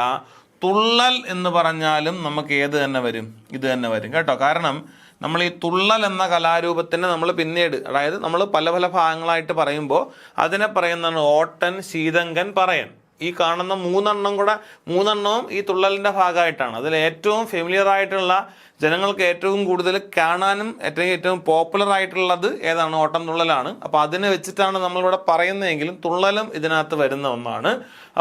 തുള്ളൽ എന്ന് പറഞ്ഞാലും നമുക്ക് ഏത് തന്നെ വരും? ഇത് തന്നെ വരും കേട്ടോ. കാരണം നമ്മൾ ഈ തുള്ളൽ എന്ന കലാരൂപത്തിന് നമ്മൾ പിന്നീട്, അതായത് നമ്മൾ പല പല ഭാഗങ്ങളായിട്ട് പറയുമ്പോൾ അതിനെ പറയുന്നതാണ് ഓട്ടൻ, ശീതങ്കൻ, പറയൻ. ഈ കാണുന്ന മൂന്നെണ്ണവും ഈ തുള്ളലിന്റെ ഭാഗമായിട്ടാണ്. അതിൽ ഏറ്റവും ഫെമിലിയർ ആയിട്ടുള്ള, ജനങ്ങൾക്ക് ഏറ്റവും കൂടുതൽ കാണാനും ഏറ്റവും പോപ്പുലർ ആയിട്ടുള്ളത് ഏതാണ്? ഓട്ടം തുള്ളലാണ്. അപ്പോൾ അതിനെ വെച്ചിട്ടാണ് നമ്മളിവിടെ പറയുന്നതെങ്കിലും തുള്ളലും ഇതിനകത്ത് വരുന്ന ഒന്നാണ്.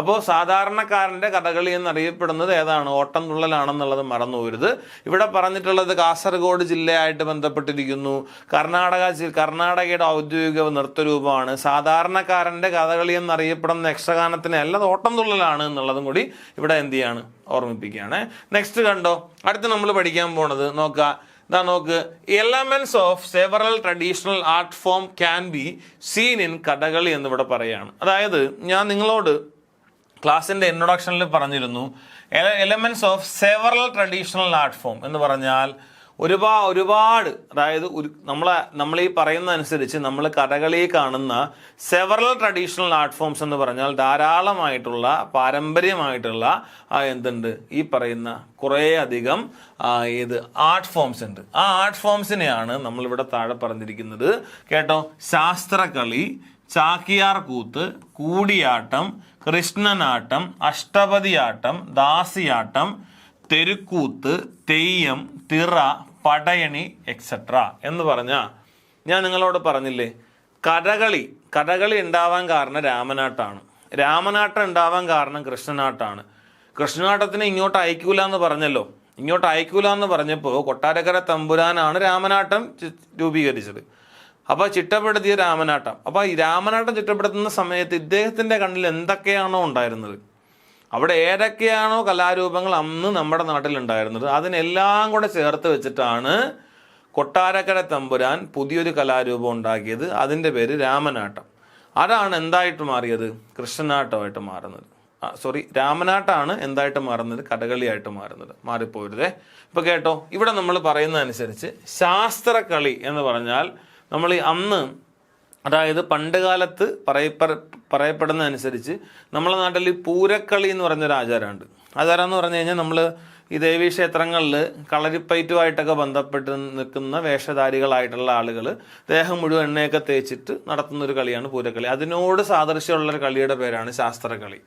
അപ്പോൾ സാധാരണക്കാരന്റെ കഥകളി എന്നറിയപ്പെടുന്നത് ഏതാണ്? ഓട്ടം തുള്ളലാണെന്നുള്ളത് മറന്നു പോകരുത്. ഇവിടെ പറഞ്ഞിട്ടുള്ളത് കാസർഗോഡ് ജില്ലയായിട്ട് ബന്ധപ്പെട്ടിരിക്കുന്നു. കർണാടകയുടെ ഔദ്യോഗിക നൃത്തരൂപമാണ്. സാധാരണക്കാരന്റെ കഥകളി എന്നറിയപ്പെടുന്ന യക്ഷഗാനത്തിന് അല്ല, ഓട്ടം തുള്ളലാണ് എന്നുള്ളതും കൂടി ഇവിടെ എന്ത് ചെയ്യാണ്? ഓർമ്മിപ്പിക്കുകയാണ്. നെക്സ്റ്റ് കണ്ടോ, അടുത്ത് നമ്മൾ പഠിക്കാൻ പോണത് നോക്കുക. നോക്ക്, elements of several traditional art form can be seen in Kathakali എന്നിവിടെ പറയാണ്. അതായത് ഞാൻ നിങ്ങളോട് ക്ലാസിന്റെ ഇൻട്രൊഡക്ഷനിൽ പറഞ്ഞിരുന്നു, elements of several traditional art form എന്ന് പറഞ്ഞാൽ ഒരുപാട്, അതായത് നമ്മൾ ഈ പറയുന്ന അനുസരിച്ച് നമ്മൾ കഥകളി കാണുന്ന സെവറൽ ട്രഡീഷണൽ ആർട്ട് ഫോംസ് എന്ന് പറഞ്ഞാൽ ധാരാളമായിട്ടുള്ള പാരമ്പര്യമായിട്ടുള്ള എന്തുണ്ട്? ഈ പറയുന്ന കുറേ അധികം ആർട്ട് ഫോംസ് ഉണ്ട്. ആ ആർട്ട് ഫോംസിനെയാണ് നമ്മളിവിടെ താഴെ പറഞ്ഞിരിക്കുന്നത് കേട്ടോ. ശാസ്ത്രകളി, ചാക്യാർ കൂത്ത്, കൂടിയാട്ടം, കൃഷ്ണനാട്ടം, അഷ്ടപതിയാട്ടം, ദാസിയാട്ടം, തെരുക്കൂത്ത്, തെയ്യം, തിറ, പടയണി എക്സെട്ര എന്ന് പറഞ്ഞാൽ ഞാൻ നിങ്ങളോട് പറഞ്ഞില്ലേ, കഥകളി ഉണ്ടാവാൻ കാരണം രാമനാട്ടാണ്. രാമനാട്ടം ഉണ്ടാവാൻ കാരണം കൃഷ്ണനാട്ടാണ്. കൃഷ്ണനാട്ടത്തിന് ഇങ്ങോട്ട് അയക്കൂല എന്ന് പറഞ്ഞല്ലോ. ഇങ്ങോട്ട് അയക്കൂല എന്ന് പറഞ്ഞപ്പോൾ കൊട്ടാരക്കര തമ്പുരാനാണ് രാമനാട്ടം രൂപീകരിച്ചത്. അപ്പോൾ ചിട്ടപ്പെടുത്തിയ രാമനാട്ടം. അപ്പോൾ ഈ രാമനാട്ടം ചിട്ടപ്പെടുത്തുന്ന സമയത്ത് ഇദ്ദേഹത്തിന്റെ കണ്ണിൽ എന്തൊക്കെയാണോ ഉണ്ടായിരുന്നത്, അവിടെ ഏതൊക്കെയാണോ കലാരൂപങ്ങൾ അന്ന് നമ്മുടെ നാട്ടിലുണ്ടായിരുന്നത്, അതിനെല്ലാം കൂടെ ചേർത്ത് വെച്ചിട്ടാണ് കൊട്ടാരക്കര തമ്പുരാൻ പുതിയൊരു കലാരൂപം ഉണ്ടാക്കിയത്. അതിൻ്റെ പേര് രാമനാട്ടം. അതാണ് എന്തായിട്ട് മാറിയത്? കൃഷ്ണനാട്ടമായിട്ട് മാറുന്നത്. രാമനാട്ടാണ് എന്തായിട്ട് മാറുന്നത്? കഥകളിയായിട്ട് മാറുന്നത്. മാറിപ്പോരുതേ. ഇപ്പൊ കേട്ടോ, ഇവിടെ നമ്മൾ പറയുന്ന അനുസരിച്ച് ശാസ്ത്രകളി എന്ന് പറഞ്ഞാൽ നമ്മൾ അന്ന്, അതായത് പണ്ട് കാലത്ത് പറയപ്പെടുന്ന അനുസരിച്ച് നമ്മളെ നാട്ടിൽ ഈ പൂരക്കളി എന്ന് പറഞ്ഞൊരു ആചാരമുണ്ട്. ആചാരം എന്ന് പറഞ്ഞു കഴിഞ്ഞാൽ നമ്മൾ ഈ ദേവീക്ഷേത്രങ്ങളിൽ കളരിപ്പയറ്റുമായിട്ടൊക്കെ ബന്ധപ്പെട്ട് നിൽക്കുന്ന വേഷധാരികളായിട്ടുള്ള ആളുകൾ ദേഹം മുഴുവൻ എണ്ണയൊക്കെ തേച്ചിട്ട് നടത്തുന്നൊരു കളിയാണ് പൂരക്കളി. അതിനോട് സാദൃശ്യമുള്ളൊരു കളിയുടെ പേരാണ് ശാസ്ത്രകളി.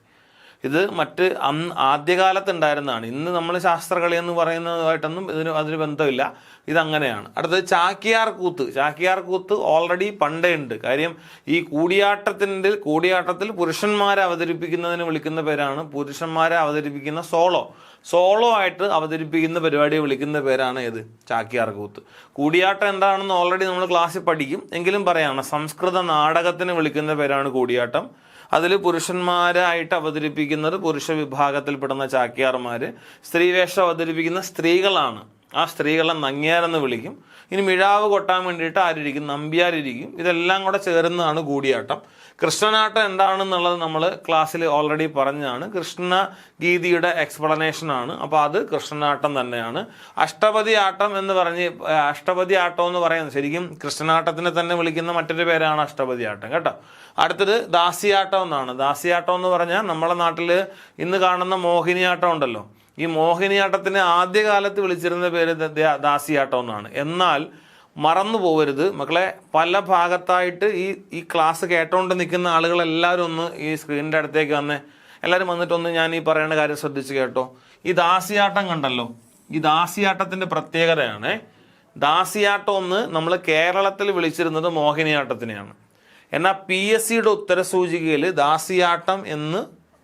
ഇത് ആദ്യകാലത്ത് ഉണ്ടായിരുന്നതാണ്. ഇന്ന് നമ്മൾ ശാസ്ത്രകളി എന്ന് പറയുന്നതുമായിട്ടൊന്നും അതിന് ബന്ധമില്ല. ഇതങ്ങനെയാണ്. അടുത്തത് ചാക്യാർ കൂത്ത് ഓൾറെഡി പണ്ടേ ഉണ്ട്. കാര്യം ഈ കൂടിയാട്ടത്തിൽ പുരുഷന്മാരെ അവതരിപ്പിക്കുന്നതിന് വിളിക്കുന്ന പേരാണ്, പുരുഷന്മാരെ അവതരിപ്പിക്കുന്ന സോളോ ആയിട്ട് അവതരിപ്പിക്കുന്ന പരിപാടിയെ വിളിക്കുന്ന പേരാണ് ഏത്? ചാക്യാർ കൂത്ത്. കൂടിയാട്ടം എന്താണെന്ന് ഓൾറെഡി നമ്മൾ ക്ലാസ്സിൽ പഠിക്കും, എങ്കിലും പറയാണ് സംസ്കൃത നാടകത്തിന് വിളിക്കുന്ന പേരാണ് കൂടിയാട്ടം. അതിൽ പുരുഷന്മാരായിട്ട് അവതരിപ്പിക്കുന്നത് പുരുഷ വിഭാഗത്തിൽപ്പെടുന്ന ചാക്യാർമാർ, സ്ത്രീവേഷം അവതരിപ്പിക്കുന്ന സ്ത്രീകളാണ്. ആ സ്ത്രീകളെ നങ്ങ്യാരെന്ന് വിളിക്കും. ഇനി മിഴാവ് കൊട്ടാൻ വേണ്ടിയിട്ട് ആരിരിക്കും? നമ്പ്യാരിരിക്കും. ഇതെല്ലാം കൂടെ ചേർന്നതാണ് കൂടിയാട്ടം. കൃഷ്ണനാട്ടം എന്താണെന്നുള്ളത് നമ്മൾ ക്ലാസ്സിൽ ഓൾറെഡി പറഞ്ഞതാണ്. കൃഷ്ണഗീതിയുടെ എക്സ്പ്ലനേഷനാണ്. അപ്പോൾ അത് കൃഷ്ണനാട്ടം തന്നെയാണ്. അഷ്ടപതി ആട്ടം എന്ന് പറഞ്ഞ് അഷ്ടപതി ആട്ടം എന്ന് പറയുന്നത് ശരിക്കും കൃഷ്ണനാട്ടത്തിനെ തന്നെ വിളിക്കുന്ന മറ്റൊരു പേരാണ് അഷ്ടപതി ആട്ടം കേട്ടോ. അടുത്തത് ദാസിയാട്ടം എന്നാണ്. ദാസിയാട്ടം എന്ന് പറഞ്ഞാൽ നമ്മളെ നാട്ടിൽ ഇന്ന് കാണുന്ന മോഹിനിയാട്ടം ഉണ്ടല്ലോ, ഈ മോഹിനിയാട്ടത്തിന് ആദ്യകാലത്ത് വിളിച്ചിരുന്ന പേര് ദാസിയാട്ടം എന്നാണ്. എന്നാൽ മറന്നു പോകരുത് മക്കളെ, പല ഭാഗത്തായിട്ട് ഈ ക്ലാസ് കേട്ടോണ്ട് നിൽക്കുന്ന ആളുകളെല്ലാവരും ഒന്ന് ഈ സ്ക്രീനിൻ്റെ അടുത്തേക്ക് വന്നേ. എല്ലാവരും വന്നിട്ടൊന്ന് ഞാൻ ഈ പറയുന്ന കാര്യം ശ്രദ്ധിച്ച് കേട്ടോ. ഈ ദാസിയാട്ടം കണ്ടല്ലോ, ഈ ദാസിയാട്ടത്തിൻ്റെ പ്രത്യേകതയാണ്. ദാസിയാട്ടം ഒന്ന് നമ്മൾ കേരളത്തിൽ വിളിച്ചിരുന്നത് മോഹിനിയാട്ടത്തിനെയാണ്. എന്നാൽ PSCയുടെ ഉത്തരസൂചികയിൽ ദാസിയാട്ടം എന്ന്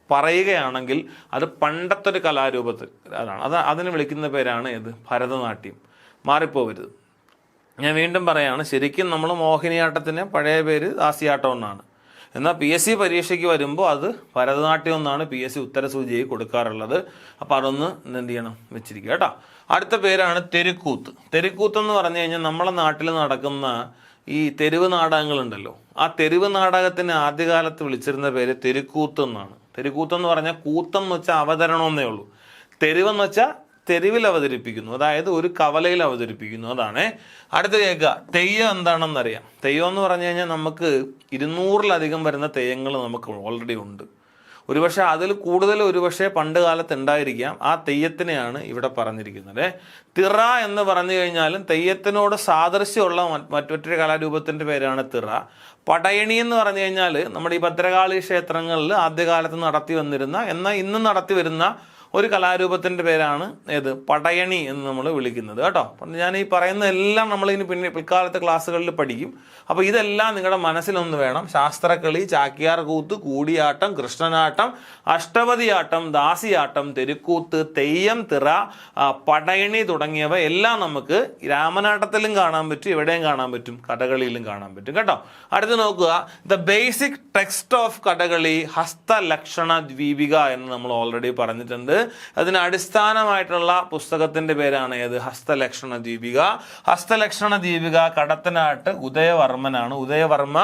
പറയുകയാണെങ്കിൽ അത് പണ്ടത്തെ ഒരു കലാരൂപത്തിൽ അതിന് വിളിക്കുന്ന പേരാണ് ഏത്? ഭരതനാട്യം. മാറിപ്പോവരുത്. ഞാൻ വീണ്ടും പറയാണ്, ശരിക്കും നമ്മൾ മോഹിനിയാട്ടത്തിന് പഴയ പേര് ദാസിയാട്ടം എന്നാണ്. എന്നാൽ PSC പരീക്ഷയ്ക്ക് വരുമ്പോൾ അത് ഭരതനാട്യം എന്നാണ് PSC ഉത്തരസൂചിയായി കൊടുക്കാറുള്ളത്. അപ്പോൾ അതൊന്ന് എന്ത് ചെയ്യണം? വെച്ചിരിക്കുക കേട്ടോ. അടുത്ത പേരാണ് തെരുക്കൂത്ത്. തെരുക്കൂത്ത് എന്ന് പറഞ്ഞു കഴിഞ്ഞാൽ നമ്മളെ നാട്ടിൽ നടക്കുന്ന ഈ തെരുവ് നാടകങ്ങളുണ്ടല്ലോ, ആ തെരുവ് നാടകത്തിന് ആദ്യകാലത്ത് വിളിച്ചിരുന്ന പേര് തെരുക്കൂത്ത് എന്നാണ്. തെരുക്കൂത്ത് എന്ന് പറഞ്ഞാൽ കൂത്തം എന്ന് വെച്ചാൽ അവതരണം എന്നേ ഉള്ളൂ. തെരുവെന്ന് വെച്ചാൽ തെരുവിൽ അവതരിപ്പിക്കുന്നു, അതായത് ഒരു കവലയിൽ അവതരിപ്പിക്കുന്നു, അതാണ്. അടുത്ത കേൾക്കുക, തെയ്യം എന്താണെന്നറിയാം. തെയ്യം എന്ന് പറഞ്ഞു കഴിഞ്ഞാൽ നമുക്ക് 200-ലധികം വരുന്ന തെയ്യങ്ങൾ നമുക്ക് ഓൾറെഡി ഉണ്ട്. ഒരുപക്ഷെ അതിൽ കൂടുതൽ പണ്ട് കാലത്ത് ഉണ്ടായിരിക്കാം. ആ തെയ്യത്തിനെയാണ് ഇവിടെ പറഞ്ഞിരിക്കുന്നത്. തിറ എന്ന് പറഞ്ഞു കഴിഞ്ഞാലും തെയ്യത്തിനോട് സാദൃശ്യമുള്ള മറ്റൊരു കലാരൂപത്തിൻ്റെ പേരാണ് തിറ. പടയണി എന്ന് പറഞ്ഞു കഴിഞ്ഞാൽ നമ്മുടെ ഈ ഭദ്രകാളി ക്ഷേത്രങ്ങളിൽ ആദ്യകാലത്ത് നടത്തി വന്നിരുന്ന, എന്നാൽ ഇന്നും നടത്തി വരുന്ന ഒരു കലാരൂപത്തിൻ്റെ പേരാണ് ഏത്? പടയണി എന്ന് നമ്മൾ വിളിക്കുന്നത് കേട്ടോ. അപ്പം ഞാൻ ഈ പറയുന്ന എല്ലാം നമ്മളിനി പിൽക്കാലത്തെ ക്ലാസ്സുകളിൽ പഠിക്കും. അപ്പോൾ ഇതെല്ലാം നിങ്ങളുടെ മനസ്സിലൊന്ന് വേണം. ശാസ്ത്രക്കളി, ചാക്യാർ കൂത്ത്, കൂടിയാട്ടം, കൃഷ്ണനാട്ടം, അഷ്ടപതിയാട്ടം, ദാസിയാട്ടം, തെരുക്കൂത്ത്, തെയ്യം, തിറ, പടയണി തുടങ്ങിയവ എല്ലാം നമുക്ക് രാമനാട്ടത്തിലും കാണാൻ പറ്റും, എവിടെയും കാണാൻ പറ്റും, കഥകളിയിലും കാണാൻ പറ്റും കേട്ടോ. അടുത്ത് നോക്കുക, the basic text of Kathakali Hastalakshana Deepika എന്ന് നമ്മൾ ഓൾറെഡി പറഞ്ഞിട്ടുണ്ട്. അതിന് അടിസ്ഥാനമായിട്ടുള്ള പുസ്തകത്തിന്റെ പേരാണ് ഏത്? ഹസ്തലക്ഷണ ദീപിക. ഹസ്തലക്ഷണ ദീപിക കടത്തനാട്ട് ഉദയവർമ്മനാണ്. ഉദയവർമ്മ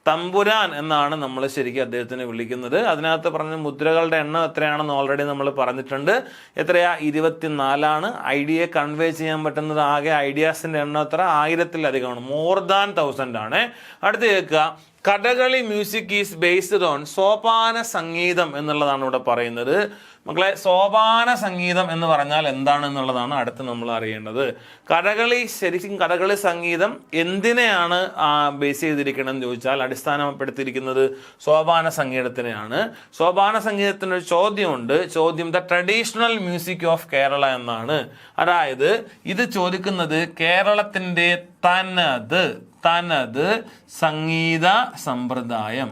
തമ്പുരാൻ എന്നാണ് നമ്മൾ ശരിക്കും അദ്ദേഹത്തിനെ വിളിക്കുന്നത്. അതിനകത്ത് പറഞ്ഞ മുദ്രകളുടെ എണ്ണം എത്രയാണെന്ന് ഓൾറെഡി നമ്മൾ പറഞ്ഞിട്ടുണ്ട്. എത്രയാ? 24. ഐഡിയയെ കൺവേ ചെയ്യാൻ പറ്റുന്നത് ആകെ ഐഡിയാസിന്റെ എണ്ണം എത്ര? 1000-ലധികമാണ്. മോർ ദാൻ 1000 ആണ്. അടുത്ത് കേൾക്കുക, Kathakali music is based on Sopana Sangeetham എന്നുള്ളതാണ് ഇവിടെ പറയുന്നത്. മക്കളെ, സോപാന സംഗീതം എന്ന് പറഞ്ഞാൽ എന്താണെന്നുള്ളതാണ് അടുത്ത് നമ്മൾ അറിയേണ്ടത്. ശരിക്കും കഥകളി സംഗീതം എന്തിനെയാണ് ബേസ് ചെയ്തിരിക്കണമെന്ന് ചോദിച്ചാൽ അടിസ്ഥാനപ്പെടുത്തിയിരിക്കുന്നത് സോപാന സംഗീതത്തിനെയാണ്. സോപാന സംഗീതത്തിനൊരു ചോദ്യമുണ്ട്. ചോദ്യം the traditional music of Kerala എന്നാണ്. അതായത് ഇത് ചോദിക്കുന്നത് കേരളത്തിൻ്റെ തനത് സംഗീത സമ്പ്രദായം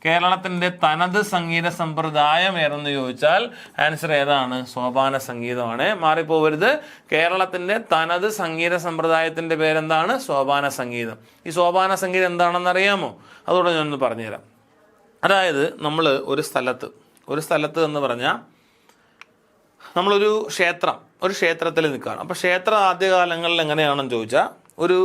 കേരളത്തിന്റെ തനത് സംഗീത സമ്പ്രദായം ഏതെന്ന് ചോദിച്ചാൽ ആൻസർ ഏതാണ്? സോപാന സംഗീതമാണ്. മാറിപ്പോവരുത്. കേരളത്തിന്റെ തനത് സംഗീത സമ്പ്രദായത്തിന്റെ പേരെന്താണ്? സോപാന സംഗീതം. ഈ സോപാന സംഗീതം എന്താണെന്ന് അറിയാമോ? അതുകൂടെ ഞാനൊന്ന് പറഞ്ഞുതരാം. അതായത് നമ്മൾ ഒരു സ്ഥലത്ത് എന്ന് പറഞ്ഞാൽ നമ്മളൊരു ക്ഷേത്രത്തിൽ നിൽക്കുകയാണ്. അപ്പോൾ ക്ഷേത്രം ആദ്യകാലങ്ങളിൽ എങ്ങനെയാണെന്ന് ചോദിച്ചാൽ ഒരു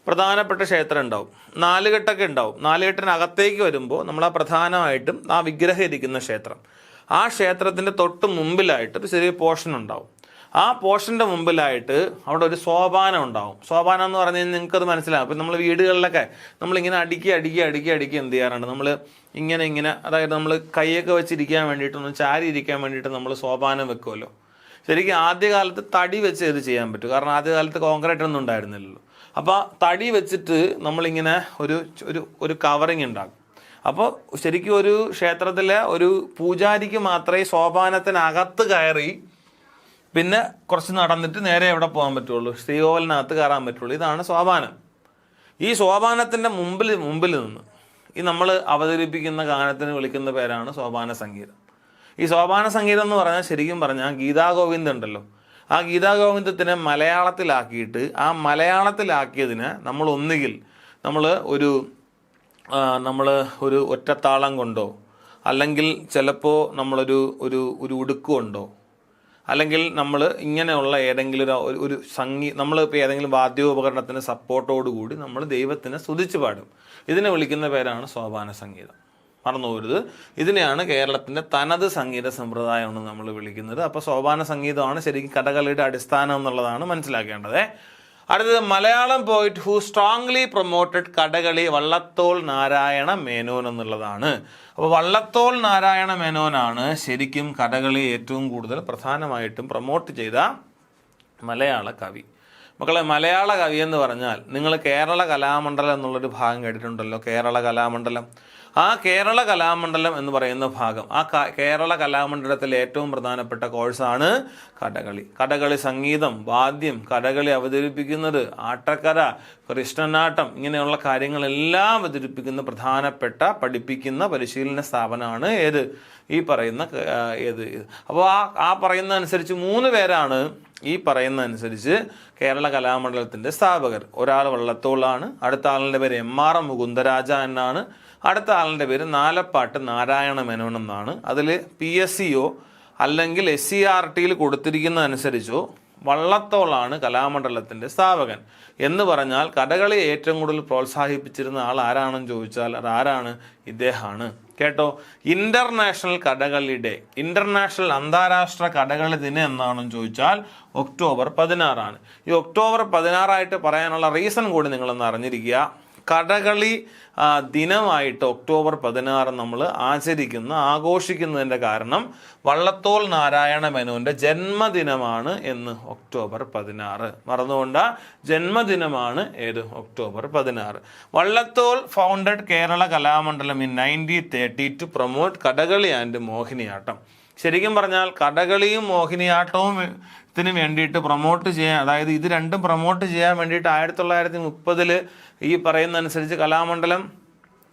പ്രധാനപ്പെട്ട ക്ഷേത്രം ഉണ്ടാവും, 4 കെട്ടൊക്കെ ഉണ്ടാവും. 4 കെട്ടിനകത്തേക്ക് വരുമ്പോൾ നമ്മൾ പ്രധാനമായിട്ടും ആ വിഗ്രഹം ഇരിക്കുന്ന ക്ഷേത്രം, ആ ക്ഷേത്രത്തിൻ്റെ തൊട്ട് മുമ്പിലായിട്ട് ഒരു ചെറിയ പോർഷൻ ഉണ്ടാവും. ആ പോർഷൻ്റെ മുമ്പിലായിട്ട് അവിടെ ഒരു സോപാനം ഉണ്ടാവും. സോപാനം എന്ന് പറഞ്ഞു കഴിഞ്ഞാൽ നിങ്ങൾക്കത് മനസ്സിലാവും. അപ്പം നമ്മൾ വീടുകളിലൊക്കെ നമ്മളിങ്ങനെ അടുക്കി എന്ത് ചെയ്യാറുണ്ട്? നമ്മൾ ഇങ്ങനെ അതായത് നമ്മൾ കൈയൊക്കെ വെച്ചിരിക്കാൻ വേണ്ടിയിട്ട്, ഒന്ന് ചാരി ഇരിക്കാൻ വേണ്ടിയിട്ട് നമ്മൾ സോപാനം വെക്കുമല്ലോ. ശരിക്കും ആദ്യകാലത്ത് തടി വെച്ച് ഇത് ചെയ്യാൻ പറ്റും. കാരണം ആദ്യകാലത്ത് കോൺക്രീറ്റ് ഒന്നും ഉണ്ടായിരുന്നില്ലല്ലോ. അപ്പോൾ തടി വെച്ചിട്ട് നമ്മളിങ്ങനെ ഒരു കവറിങ് ഉണ്ടാകും. അപ്പോൾ ശരിക്കും ഒരു ക്ഷേത്രത്തിലെ ഒരു പൂജാരിക്ക് മാത്രമേ സോപാനത്തിനകത്ത് കയറി പിന്നെ കുറച്ച് നടന്നിട്ട് നേരെ എവിടെ പോകാൻ പറ്റുള്ളൂ? ശ്രീകോവിലിനകത്ത് കയറാൻ പറ്റുള്ളൂ. ഇതാണ് സോപാനം. ഈ സോപാനത്തിൻ്റെ മുമ്പിൽ നിന്ന് ഈ നമ്മൾ അവതരിപ്പിക്കുന്ന ഗാനത്തിന് വിളിക്കുന്ന പേരാണ് സോപാന സംഗീതം. ഈ സോപാന സംഗീതം എന്ന് പറഞ്ഞാൽ ശരിക്കും പറഞ്ഞാൽ ഗീതാഗോവിന്ദം ഉണ്ടല്ലോ, ആ ഗീതാഗോവിന്ദത്തിനെ മലയാളത്തിലാക്കിയിട്ട് ആ മലയാളത്തിലാക്കിയതിന് നമ്മൾ ഒന്നുകിൽ നമ്മൾ ഒരു ഒറ്റത്താളം കൊണ്ടോ അല്ലെങ്കിൽ ചിലപ്പോൾ നമ്മളൊരു ഉടുക്കുകൊണ്ടോ അല്ലെങ്കിൽ നമ്മൾ ഇങ്ങനെയുള്ള ഏതെങ്കിലും ഒരു നമ്മളിപ്പോൾ ഏതെങ്കിലും വാദ്യോപകരണത്തിന് സപ്പോർട്ടോടുകൂടി നമ്മൾ ദൈവത്തിനെ സ്തുതിച്ച് പാടും. ഇതിനെ വിളിക്കുന്ന പേരാണ് സോപാന സംഗീതം. മറന്നു പോരുത്. ഇതിനെയാണ് കേരളത്തിൻ്റെ തനത് സംഗീത സമ്പ്രദായം എന്ന് നമ്മൾ വിളിക്കുന്നത്. അപ്പോൾ സോപാന സംഗീതമാണ് ശരിക്കും കഥകളിയുടെ അടിസ്ഥാനം എന്നുള്ളതാണ് മനസ്സിലാക്കേണ്ടത്. അടുത്തത് Malayalam poet who strongly promoted Kathakali Vallathol Narayana Menon എന്നുള്ളതാണ്. അപ്പോൾ വള്ളത്തോൾ നാരായണ മേനോനാണ് ശരിക്കും കഥകളി ഏറ്റവും കൂടുതൽ പ്രധാനമായിട്ടും പ്രൊമോട്ട് ചെയ്ത മലയാള കവി. മക്കളെ, മലയാള കവി എന്ന് പറഞ്ഞാൽ നിങ്ങൾ കേരള കലാമണ്ഡലം എന്നുള്ളൊരു ഭാഗം കേട്ടിട്ടുണ്ടല്ലോ, കേരള കലാമണ്ഡലം. ആ കേരള കലാമണ്ഡലം എന്ന് പറയുന്ന ഭാഗം, ആ കേരള കലാമണ്ഡലത്തിലെ ഏറ്റവും പ്രധാനപ്പെട്ട കോഴ്സാണ് കഥകളി. കഥകളി സംഗീതം, വാദ്യം, കഥകളി അവതരിപ്പിക്കുന്നത്, ആട്ടക്കര, കൃഷ്ണനാട്ടം, ഇങ്ങനെയുള്ള കാര്യങ്ങളെല്ലാം അവതരിപ്പിക്കുന്ന പ്രധാനപ്പെട്ട പഠിപ്പിക്കുന്ന പരിശീലന സ്ഥാപനമാണ് ഈ പറയുന്ന അപ്പോൾ ആ പറയുന്ന അനുസരിച്ച് 3 പേരാണ് ഈ പറയുന്ന അനുസരിച്ച് കേരള കലാമണ്ഡലത്തിൻ്റെ സ്ഥാപകർ. ഒരാൾ വള്ളത്തോളാണ്, അടുത്ത ആളിൻ്റെ പേര് MR മുകുന്ദരാജ എന്നാണ്, അടുത്ത ആളിൻ്റെ പേര് നാലപ്പാട്ട് നാരായണ മേനോൻ എന്നാണ്. അതിൽ PSCO അല്ലെങ്കിൽ SCERTയിൽ കൊടുത്തിരിക്കുന്ന അനുസരിച്ചോ വള്ളത്തോളാണ് കലാമണ്ഡലത്തിൻ്റെ സ്ഥാപകൻ. എന്ന് പറഞ്ഞാൽ കഥകളി ഏറ്റവും കൂടുതൽ പ്രോത്സാഹിപ്പിച്ചിരുന്ന ആൾ ആരാണെന്ന് ചോദിച്ചാൽ ആരാണ്? ഇദ്ദേഹമാണ്. കേട്ടോ, ഇന്റർനാഷണൽ കഥകളി ഡേ, ഇന്റർനാഷണൽ അന്താരാഷ്ട്ര കഥകളി ദിനം എന്നാണെന്ന് ചോദിച്ചാൽ ഒക്ടോബർ 16 ഈ ഒക്ടോബർ 16 പറയാനുള്ള റീസൺ കൂടി നിങ്ങളൊന്ന് അറിഞ്ഞിരിക്കുക. കഥകളി ദിനമായിട്ട് ഒക്ടോബർ 16 നമ്മൾ ആഘോഷിക്കുന്നതിൻ്റെ കാരണം വള്ളത്തോൾ നാരായണ മേനോൻ്റെ ജന്മദിനമാണ് എന്ന്. ഒക്ടോബർ 16 മറന്നുകൊണ്ട ജന്മദിനമാണ് October 16. Vallathol founded Kerala Kalamandalam in 1930 to promote Kathakali and Mohiniyattam. ശരിക്കും പറഞ്ഞാൽ കഥകളിയും മോഹിനിയാട്ടവും ത്തിന് വേണ്ടിയിട്ട് പ്രൊമോട്ട് ചെയ്യാൻ, അതായത് ഇത് രണ്ടും പ്രൊമോട്ട് ചെയ്യാൻ വേണ്ടിയിട്ട് 1930 ഈ പറയുന്ന അനുസരിച്ച് കലാമണ്ഡലം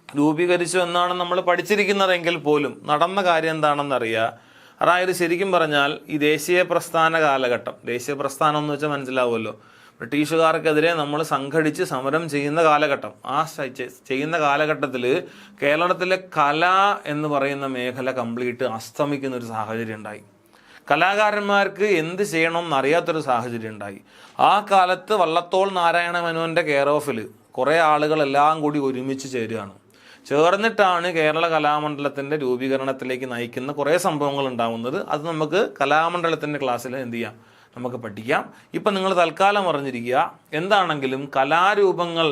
രൂപീകരിച്ചു എന്നാണ് നമ്മൾ പഠിച്ചിരിക്കുന്നതെങ്കിൽ പോലും നടന്ന കാര്യം എന്താണെന്നറിയുക. അതായത് ശരിക്കും പറഞ്ഞാൽ ഈ ദേശീയ പ്രസ്ഥാന കാലഘട്ടം, ദേശീയ പ്രസ്ഥാനം എന്ന് വെച്ചാൽ മനസ്സിലാവുമല്ലോ, ബ്രിട്ടീഷുകാർക്കെതിരെ നമ്മൾ സംഘടിച്ച് സമരം ചെയ്യുന്ന കാലഘട്ടം. ആ ചെയ്യുന്ന കാലഘട്ടത്തിൽ കേരളത്തിലെ കല എന്ന് പറയുന്ന മേഖല കംപ്ലീറ്റ് അസ്തമിക്കുന്ന ഒരു സാഹചര്യം ഉണ്ടായി. കലാകാരന്മാർക്ക് എന്ത് ചെയ്യണമെന്ന് അറിയാത്തൊരു സാഹചര്യം ഉണ്ടായി. ആ കാലത്ത് വള്ളത്തോൾ നാരായണ മേനോൻ്റെ കെയർ ഓഫിൽ കുറേ ആളുകളെല്ലാം കൂടി ഒരുമിച്ച് ചേർന്നിട്ടാണ് കേരള കലാമണ്ഡലത്തിൻ്റെ രൂപീകരണത്തിലേക്ക് നയിക്കുന്ന കുറേ സംഭവങ്ങൾ ഉണ്ടാകുന്നത്. അത് നമുക്ക് കലാമണ്ഡലത്തിൻ്റെ ക്ലാസ്സിൽ എന്ത് ചെയ്യാം, നമുക്ക് പഠിക്കാം. ഇപ്പം നിങ്ങൾ തൽക്കാലം അറിഞ്ഞിരിക്കുക, എന്താണെങ്കിലും കലാരൂപങ്ങൾ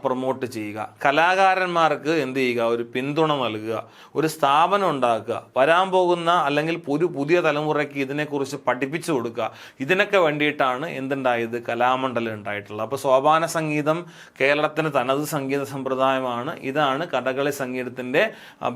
പ്രൊമോട്ട് ചെയ്യുക, കലാകാരന്മാർക്ക് എന്ത് ചെയ്യുക, ഒരു പിന്തുണ നൽകുക, ഒരു സ്ഥാപനം ഉണ്ടാക്കുക, വരാൻ പോകുന്ന അല്ലെങ്കിൽ ഒരു പുതിയ തലമുറയ്ക്ക് ഇതിനെക്കുറിച്ച് പഠിപ്പിച്ചു കൊടുക്കുക. ഇതിനൊക്കെ വേണ്ടിയിട്ടാണ് എന്തുണ്ടായത്, കലാമണ്ഡലം ഉണ്ടായിട്ടുള്ളത്. അപ്പോൾ സോപാന സംഗീതം കേരളത്തിന് തനത് സംഗീത സമ്പ്രദായമാണ്. ഇതാണ് കഥകളി സംഗീതത്തിൻ്റെ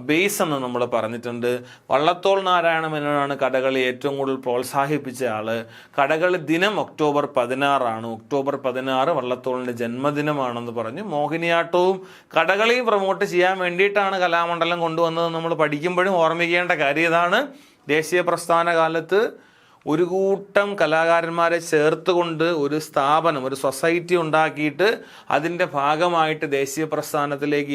ബേസ് എന്ന് നമ്മൾ പറഞ്ഞിട്ടുണ്ട്. വള്ളത്തോൾ നാരായണ മേനോനാണ് കഥകളി ഏറ്റവും കൂടുതൽ പ്രോത്സാഹിപ്പിച്ച ആള്. കഥകളി ദിനം ഒക്ടോബർ 16 ഒക്ടോബർ 16 വള്ളത്തോളിൻ്റെ ജന്മദിനമാണെന്ന് പറഞ്ഞു. മോഹിനിയാട്ടവും കഥകളിയും പ്രൊമോട്ട് ചെയ്യാൻ വേണ്ടിയിട്ടാണ് കലാമണ്ഡലം കൊണ്ടുവന്നത്. നമ്മൾ പഠിക്കുമ്പോഴും ഓർമ്മിക്കേണ്ട കാര്യം ഇതാണ്. ദേശീയ പ്രസ്ഥാന കാലത്ത് ഒരു കൂട്ടം കലാകാരന്മാരെ ചേർത്തുകൊണ്ട് ഒരു സ്ഥാപനം, ഒരു സൊസൈറ്റി ഉണ്ടാക്കിയിട്ട് അതിൻ്റെ ഭാഗമായിട്ട് ദേശീയ പ്രസ്ഥാനത്തിലേക്ക്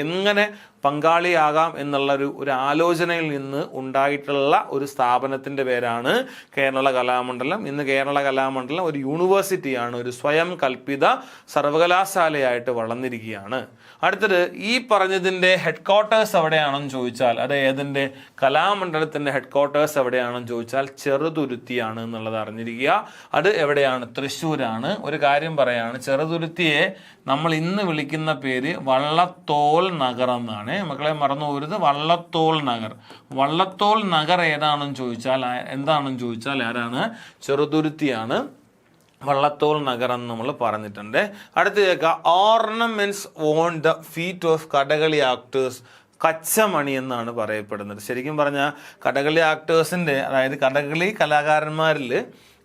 എങ്ങനെ പങ്കാളിയാകാം എന്നുള്ള ഒരു ആലോചനയിൽ നിന്ന് ഉണ്ടായിട്ടുള്ള ഒരു സ്ഥാപനത്തിൻ്റെ പേരാണ് കേരള കലാമണ്ഡലം. ഇന്ന് കേരള കലാമണ്ഡലം ഒരു യൂണിവേഴ്സിറ്റിയാണ്, ഒരു സ്വയം കൽപ്പിത സർവകലാശാലയായിട്ട് വളർന്നിരിക്കുകയാണ്. അടുത്തത് ഈ പറഞ്ഞതിൻ്റെ ഹെഡ് ക്വാർട്ടേഴ്സ് എവിടെയാണെന്ന് ചോദിച്ചാൽ, അത് ഏതിൻ്റെ കലാമണ്ഡലത്തിൻ്റെ ഹെഡ് ക്വാർട്ടേഴ്സ് എവിടെയാണെന്ന് ചോദിച്ചാൽ ചെറുതുരുത്തിയാണ് എന്നുള്ളത് അറിഞ്ഞിരിക്കുക. അത് എവിടെയാണ്? തൃശ്ശൂരാണ്. ഒരു കാര്യം പറയാണ്, ചെറുതുരുത്തിയെ നമ്മൾ ഇന്ന് വിളിക്കുന്ന പേര് വള്ളത്തോൾ നഗർ എന്നാണ്. മക്കളെ മറന്നു പോരുത്, വള്ളത്തോൾ നഗർ. വള്ളത്തോൾ നഗർ ഏതാണെന്ന് ചോദിച്ചാൽ എന്താണെന്ന് ചോദിച്ചാൽ ആരാണ്? ചെറുതുരുത്തിയാണ് വള്ളത്തോൾ നഗർ എന്ന് നമ്മൾ പറഞ്ഞിട്ടുണ്ട്. അടുത്ത് കേൾക്കുക, ornaments on the feet of Kathakali actors Kachamani എന്നാണ് പറയപ്പെടുന്നത്. ശരിക്കും പറഞ്ഞാൽ കഥകളി ആക്ടേഴ്സിൻ്റെ, അതായത് കഥകളി കലാകാരന്മാരിൽ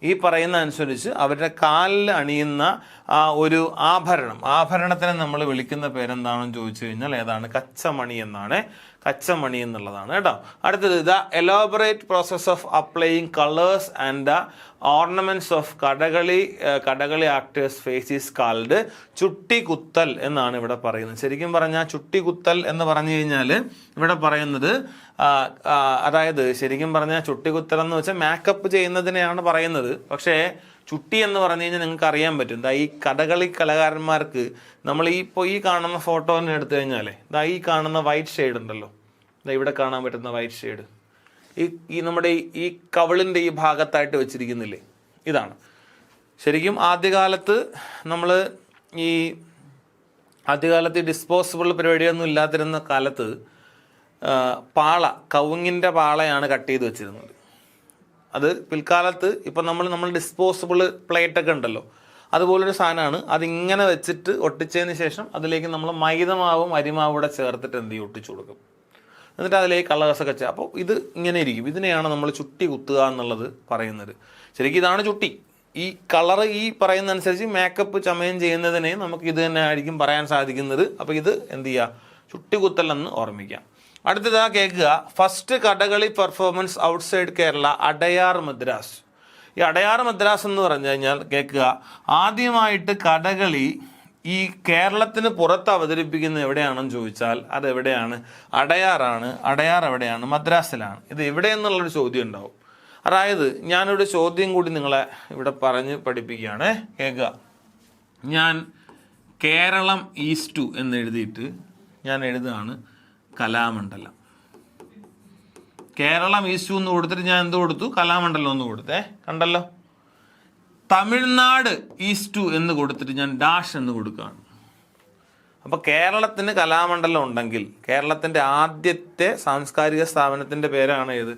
ഈ പറയുന്ന അനുസരിച്ച് അവരുടെ കാലിൽ അണിയുന്ന ഒരു ആഭരണത്തിനെ നമ്മൾ വിളിക്കുന്ന പേരെന്താണെന്ന് ചോദിച്ചു കഴിഞ്ഞാൽ ഏതാണ്? കച്ചമണി എന്നാണ്. കച്ചമണി എന്നുള്ളതാണ് കേട്ടോ. അടുത്തത് the elaborate process of applying colours and the ornaments of Kathakali actors face is called Chuttikuthal എന്നാണ് ഇവിടെ പറയുന്നത്. ശരിക്കും പറഞ്ഞാൽ ചുട്ടികുത്തൽ എന്ന് പറഞ്ഞു കഴിഞ്ഞാൽ ഇവിടെ പറയുന്നത് അതായത് ശരിക്കും പറഞ്ഞാൽ ചുട്ടികുത്തൽ എന്ന് വെച്ചാൽ മേക്കപ്പ് ചെയ്യുന്നതിനെയാണ് പറയുന്നത്. പക്ഷേ ചുട്ടി എന്ന് പറഞ്ഞു കഴിഞ്ഞാൽ നിങ്ങൾക്ക് അറിയാൻ പറ്റും, ഈ കഥകളി കലാകാരന്മാർക്ക് നമ്മൾ ഈ കാണുന്ന ഫോട്ടോ തന്നെ എടുത്തു കഴിഞ്ഞാൽ ഈ കാണുന്ന വൈറ്റ് ഷെയ്ഡ് ഉണ്ടല്ലോ, ഇവിടെ കാണാൻ പറ്റുന്ന വൈറ്റ് ഷെയ്ഡ് ഈ നമ്മുടെ ഈ കവിളിൻ്റെ ഈ ഭാഗത്തായിട്ട് വെച്ചിരിക്കുന്നില്ലേ, ഇതാണ് ശരിക്കും ആദ്യകാലത്ത് ഈ ഡിസ്പോസിബിൾ പരിപാടിയൊന്നും ഇല്ലാതിരുന്ന കാലത്ത് കവുങ്ങിൻ്റെ പാളയാണ് കട്ട് ചെയ്ത് വെച്ചിരുന്നത്. അത് പിൽക്കാലത്ത് ഇപ്പം നമ്മൾ ഡിസ്പോസിബിൾ പ്ലേറ്റൊക്കെ ഉണ്ടല്ലോ, അതുപോലൊരു സാധനമാണ്. അതിങ്ങനെ വെച്ചിട്ട് ഒട്ടിച്ചതിന് ശേഷം അതിലേക്ക് നമ്മൾ മൈദമാവും അരിമാവും കൂടെ ചേർത്തിട്ട് എന്ത് ചെയ്യും, ഒട്ടിച്ചു കൊടുക്കും. എന്നിട്ട് അതിലേക്ക് കളേഴ്സൊക്കെ അപ്പോൾ ഇത് ഇങ്ങനെ ഇരിക്കും. ഇതിനെയാണ് നമ്മൾ ചുട്ടി കുത്തുക എന്നുള്ളത് പറയുന്നത്. ശരിക്കും ഇതാണ് ചുട്ടി. ഈ കളറ് ഈ പറയുന്ന അനുസരിച്ച് മേക്കപ്പ് ചമയം ചെയ്യുന്നതിനെ നമുക്ക് ഇത് തന്നെ ആയിരിക്കും പറയാൻ സാധിക്കുന്നത്. അപ്പോൾ ഇത് എന്ത് ചെയ്യുക, ചുട്ടികുത്തൽ എന്ന് ഓർമ്മിക്കാം. അടുത്തതാ കേൾക്കുക, first Kathakali performance outside Kerala Adyar Madras. ഈ അടയാർ മദ്രാസ് എന്ന് പറഞ്ഞു കഴിഞ്ഞാൽ കേൾക്കുക, ആദ്യമായിട്ട് കഥകളി ഈ കേരളത്തിന് പുറത്ത് അവതരിപ്പിക്കുന്നത് എവിടെയാണെന്ന് ചോദിച്ചാൽ അത് എവിടെയാണ്? അടയാറാണ്. അടയാർ എവിടെയാണ്? മദ്രാസിലാണ്. ഇത് എവിടെയെന്നുള്ളൊരു ചോദ്യം ഉണ്ടാവും. അതായത് ഞാനൊരു ചോദ്യം കൂടി നിങ്ങളെ ഇവിടെ പറഞ്ഞ് പഠിപ്പിക്കുകയാണ്, കേൾക്കുക. ഞാൻ കേരളം ഈസ്റ്റു എന്ന് എഴുതിയിട്ട് ഞാൻ എഴുതുകയാണ് കലാമണ്ഡലം. കേരളം ഈസ്റ്റു എന്ന് കൊടുത്തിട്ട് ഞാൻ എന്ത് കൊടുത്തു? കലാമണ്ഡലം എന്ന് കൊടുത്തേ, കണ്ടല്ലോ. തമിഴ്നാട് ഈസ്റ്റു എന്ന് കൊടുത്തിട്ട് ഞാൻ ഡാഷ് എന്ന് കൊടുക്കുകയാണ്. അപ്പോൾ കേരളത്തിന് കലാമണ്ഡലം ഉണ്ടെങ്കിൽ കേരളത്തിൻ്റെ ആദ്യത്തെ സാംസ്കാരിക സ്ഥാപനത്തിൻ്റെ പേരാണ് ഏത്?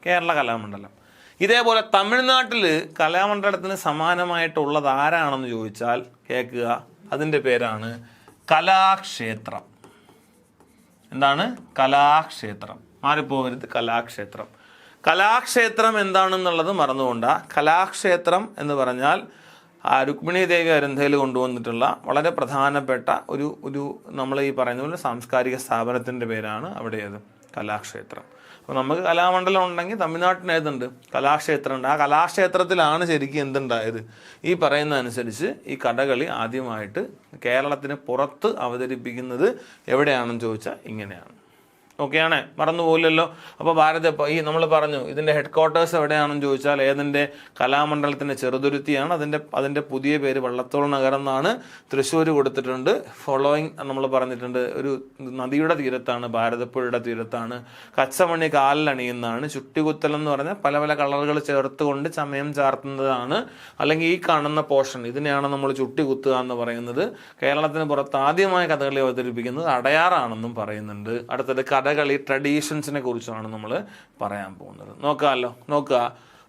കേരള കലാമണ്ഡലം. ഇതേപോലെ തമിഴ്നാട്ടിൽ കലാമണ്ഡലത്തിന് സമാനമായിട്ടുള്ളത് ആരാണെന്ന് ചോദിച്ചാൽ കേൾക്കുക, അതിൻ്റെ പേരാണ് കലാക്ഷേത്രം. എന്താണ്? കലാക്ഷേത്രം. മാറിപ്പോകരുത്, കലാക്ഷേത്രം. കലാക്ഷേത്രം എന്താണെന്നുള്ളത് മറന്നുകൊണ്ട. കലാക്ഷേത്രം എന്ന് പറഞ്ഞാൽ രുക്മിണി ദേവി അരുന്ധയിൽ കൊണ്ടുവന്നിട്ടുള്ള വളരെ പ്രധാനപ്പെട്ട ഒരു നമ്മൾ ഈ പറയുന്ന പോലെ സാംസ്കാരിക സ്ഥാപനത്തിൻ്റെ പേരാണ് അവിടെയത് കലാക്ഷേത്രം. അപ്പോൾ നമുക്ക് കലാമണ്ഡലം ഉണ്ടെങ്കിൽ തമിഴ്നാട്ടിന് ഏതുണ്ട്? കലാക്ഷേത്രം ഉണ്ട്. ആ കലാക്ഷേത്രത്തിലാണ് ശരിക്കും എന്തുണ്ടായത്? ഈ പറയുന്ന അനുസരിച്ച് ഈ കഥകളി ആദ്യമായിട്ട് കേരളത്തിന് പുറത്ത് അവതരിപ്പിക്കുന്നത് എവിടെയാണെന്ന് ചോദിച്ചാൽ ഇങ്ങനെയാണ്. ഓക്കെയാണ്, മറന്നുപോകില്ലല്ലോ. അപ്പോൾ ഈ നമ്മൾ പറഞ്ഞു ഇതിൻ്റെ ഹെഡ് ക്വാർട്ടേഴ്സ് എവിടെയാണെന്ന് ചോദിച്ചാൽ ഏതിൻ്റെ? കലാമണ്ഡലത്തിൻ്റെ ചെറുതുരുത്തിയാണ്. അതിൻ്റെ പുതിയ പേര് വള്ളത്തോൾ നഗരം എന്നാണ്. തൃശ്ശൂർ കൊടുത്തിട്ടുണ്ട്. ഫോളോയിങ് നമ്മൾ പറഞ്ഞിട്ടുണ്ട്, ഒരു നദിയുടെ തീരത്താണ്, ഭാരതപ്പുഴയുടെ തീരത്താണ്. കച്ചമണി കാലിലണിയുന്നതാണ്. ചുട്ടികുത്തൽ എന്ന് പറഞ്ഞാൽ പല പല കളറുകൾ ചേർത്തുകൊണ്ട് ചമയം ചാർത്തുന്നതാണ്. അല്ലെങ്കിൽ ഈ കാണുന്ന പോർഷൻ ഇതിനെയാണ് നമ്മൾ ചുട്ടികുത്തുക എന്ന് പറയുന്നത്. കേരളത്തിന് പുറത്ത് ആദ്യമായി കഥകളി അവതരിപ്പിക്കുന്നത് അടയാറാണെന്നും പറയുന്നുണ്ട്. അടുത്തത് കഥകളി ട്രഡീഷൻസിനെ കുറിച്ചാണ് നമ്മൾ പറയാൻ പോകുന്നത്. നോക്കുക,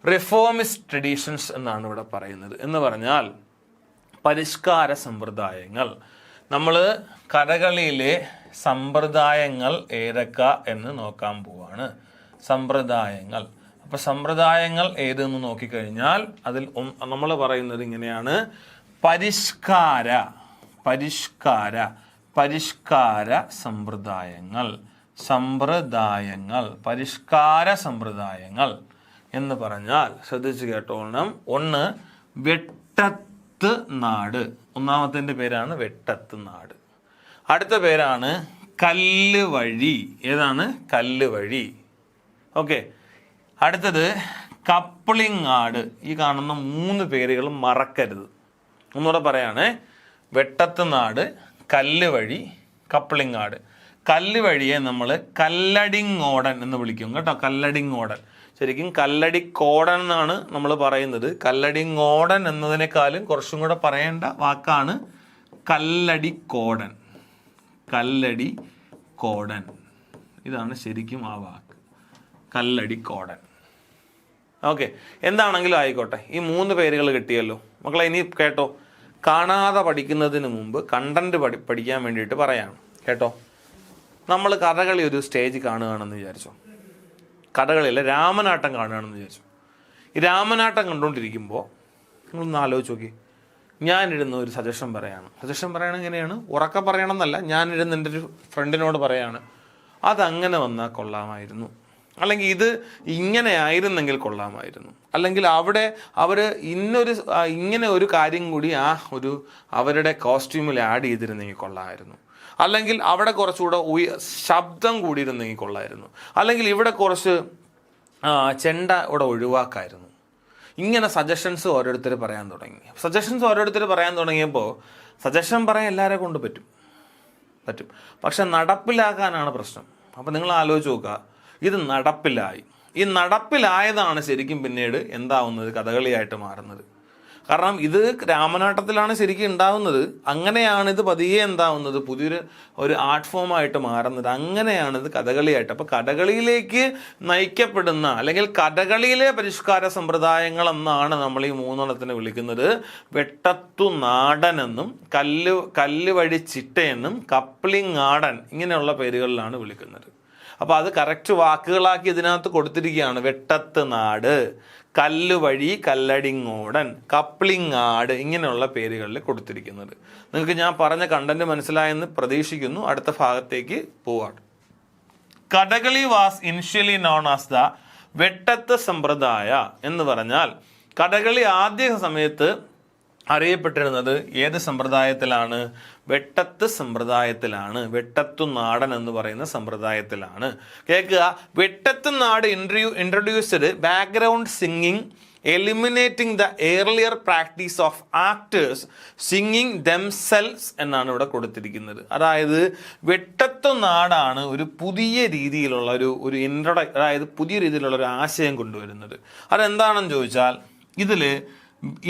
റിഫോമിസ്റ്റ് ട്രഡീഷൻസ് എന്നാണ് ഇവിടെ പറയുന്നത്. എന്ന് പറഞ്ഞാൽ പരിഷ്കാര സമ്പ്രദായങ്ങൾ. നമ്മൾ കഥകളിയിലെ സമ്പ്രദായങ്ങൾ ഏതൊക്കെ എന്ന് നോക്കാൻ പോവാണ്. സമ്പ്രദായങ്ങൾ. അപ്പോൾ സമ്പ്രദായങ്ങൾ ഏതെന്ന് നോക്കിക്കഴിഞ്ഞാൽ അതിൽ നമ്മൾ പറയുന്നത് ഇങ്ങനെയാണ്: പരിഷ്കാര പരിഷ്കാര സമ്പ്രദായങ്ങൾ എന്ന് പറഞ്ഞാൽ ശ്രദ്ധിച്ച് കേട്ടോളണം. ഒന്ന്, വെട്ടത്ത് നാട്. ഒന്നാമത്തെ പേരാണ് വെട്ടത്ത് നാട്. അടുത്ത പേരാണ് കല്ലുവഴി. ഏതാണ്? കല്ലുവഴി. ഓക്കെ. അടുത്തത് കപ്ലിംഗ് ആട്. ഈ കാണുന്ന 3 പേരുകൾ മറക്കരുത്. ഒന്നുകൂടെ പറയാണ്: വെട്ടത്ത് നാട്, കല്ലുവഴി, കപ്ലിംഗ് ആട്. കല്ലുവഴിയെ നമ്മൾ കല്ലടിങ്ങോടൻ എന്ന് വിളിക്കും കേട്ടോ. കല്ലടിങ്ങോടൻ. ശരിക്കും കല്ലടിക്കോടൻ എന്നാണ് നമ്മൾ പറയുന്നത്. കല്ലടിങ്ങോടൻ എന്നതിനേക്കാളും കുറച്ചും കൂടെ പറയേണ്ട വാക്കാണ് കല്ലടിക്കോടൻ. കല്ലടിക്കോടൻ, ഇതാണ് ശരിക്കും ആ വാക്ക്, കല്ലടിക്കോടൻ. ഓക്കെ, എന്താണെങ്കിലും ആയിക്കോട്ടെ. ഈ 3 പേരുകൾ കിട്ടിയല്ലോ മക്കളെ. ഇനി കേട്ടോ, കാണാതെ പഠിക്കുന്നതിന് മുമ്പ് കണ്ടന്റ് പഠിക്കാൻ വേണ്ടിയിട്ട് പറയാണ് കേട്ടോ. നമ്മൾ കഥകളി ഒരു സ്റ്റേജ് കാണുകയാണെന്ന് വിചാരിച്ചോ. കഥകളിയിലെ രാമനാട്ടം കാണുകയാണെന്ന് വിചാരിച്ചു. ഈ രാമനാട്ടം കണ്ടുകൊണ്ടിരിക്കുമ്പോൾ നിങ്ങളൊന്ന് ആലോചിച്ച് നോക്കി. ഞാനിരുന്ന് ഒരു സജഷൻ പറയണം എങ്ങനെയാണ്, ഉറക്കെ പറയണം എന്നല്ല, ഞാനിരുന്ന് എൻ്റെ ഒരു ഫ്രണ്ടിനോട് പറയാണ് അതങ്ങനെ വന്നാൽ കൊള്ളാമായിരുന്നു, അല്ലെങ്കിൽ ഇത് ഇങ്ങനെ ആയിരുന്നെങ്കിൽ കൊള്ളാമായിരുന്നു, അല്ലെങ്കിൽ അവിടെ അവർ ഇങ്ങനെ ഒരു കാര്യം കൂടി അവരുടെ കോസ്റ്റ്യൂമിൽ ആഡ് ചെയ്തിരുന്നെങ്കിൽ കൊള്ളാമായിരുന്നു, അല്ലെങ്കിൽ അവിടെ കുറച്ചുകൂടെ ശബ്ദം കൂടിയിരുന്നെങ്കിൽ കൊള്ളായിരുന്നു, അല്ലെങ്കിൽ ഇവിടെ കുറച്ച് ചെണ്ട ഇവിടെ ഒഴിവാക്കായിരുന്നു. ഇങ്ങനെ സജഷൻസ് ഓരോരുത്തർ പറയാൻ തുടങ്ങിയപ്പോൾ സജഷൻ പറയാൻ എല്ലാവരെ കൊണ്ട് പറ്റും, പക്ഷെ നടപ്പിലാക്കാനാണ് പ്രശ്നം. അപ്പം നിങ്ങൾ ആലോചിച്ച് നോക്കുക, ഇത് ഈ നടപ്പിലായതാണ് ശരിക്കും പിന്നീട് എന്താവുന്നത്, കഥകളിയായിട്ട് മാറുന്നത്. കാരണം ഇത് രാമനാട്ടത്തിലാണ് ശരിക്കും ഉണ്ടാവുന്നത്, അങ്ങനെയാണ് ഇത് പതിയെ എന്താവുന്നത്, പുതിയൊരു ആർട്ട് ഫോമായിട്ട് മാറുന്നത്, അങ്ങനെയാണ് ഇത് കഥകളിയായിട്ട്. അപ്പോൾ കഥകളിയിലേക്ക് നയിക്കപ്പെടുന്ന അല്ലെങ്കിൽ കഥകളിയിലെ പരിഷ്കാര സമ്പ്രദായങ്ങൾ എന്നാണ് നമ്മൾ ഈ 3 വിളിക്കുന്നത്. വെട്ടത്തു നാടൻ എന്നും കല്ലുവഴി ചിട്ടയെന്നും കപ്ലിംഗ് ആടൻ ഇങ്ങനെയുള്ള പേരുകളിലാണ് വിളിക്കുന്നത്. അപ്പോൾ അത് കറക്റ്റ് വാക്കുകളാക്കി ഇതിനകത്ത് കൊടുത്തിരിക്കുകയാണ്. വെട്ടത്ത് നാട്, കല്ലുവഴി, കല്ലടിങ്ങോടൻ, കപ്ലിംഗ് ആട് ഇങ്ങനെയുള്ള പേരുകളിൽ കൊടുത്തിരിക്കുന്നത്. നിങ്ങൾക്ക് ഞാൻ പറഞ്ഞ കണ്ടന്റ് മനസ്സിലായെന്ന് പ്രതീക്ഷിക്കുന്നു. അടുത്ത ഭാഗത്തേക്ക് പോവാണ്. Kathakali was initially known as the Vettathu Sampradaya എന്ന് പറഞ്ഞാൽ കഥകളി ആദ്യ സമയത്ത് അറിയപ്പെട്ടിരുന്നത് ഏത് സമ്പ്രദായത്തിലാണ്? വെട്ടത്ത് സമ്പ്രദായത്തിലാണ്. വെട്ടത്തു നാടൻ എന്ന് പറയുന്ന സമ്പ്രദായത്തിലാണ്. കേൾക്കുക, വെട്ടത്ത് നാട് introduced background singing eliminating the earlier practice of actors singing themselves എന്നാണ് ഇവിടെ കൊടുത്തിരിക്കുന്നത്. അതായത് വെട്ടത്തു നാടാണ് ഒരു പുതിയ രീതിയിലുള്ള അതായത് പുതിയ രീതിയിലുള്ള ഒരു ആശയം കൊണ്ടുവരുന്നത്. അതെന്താണെന്ന് ചോദിച്ചാൽ ഇതിൽ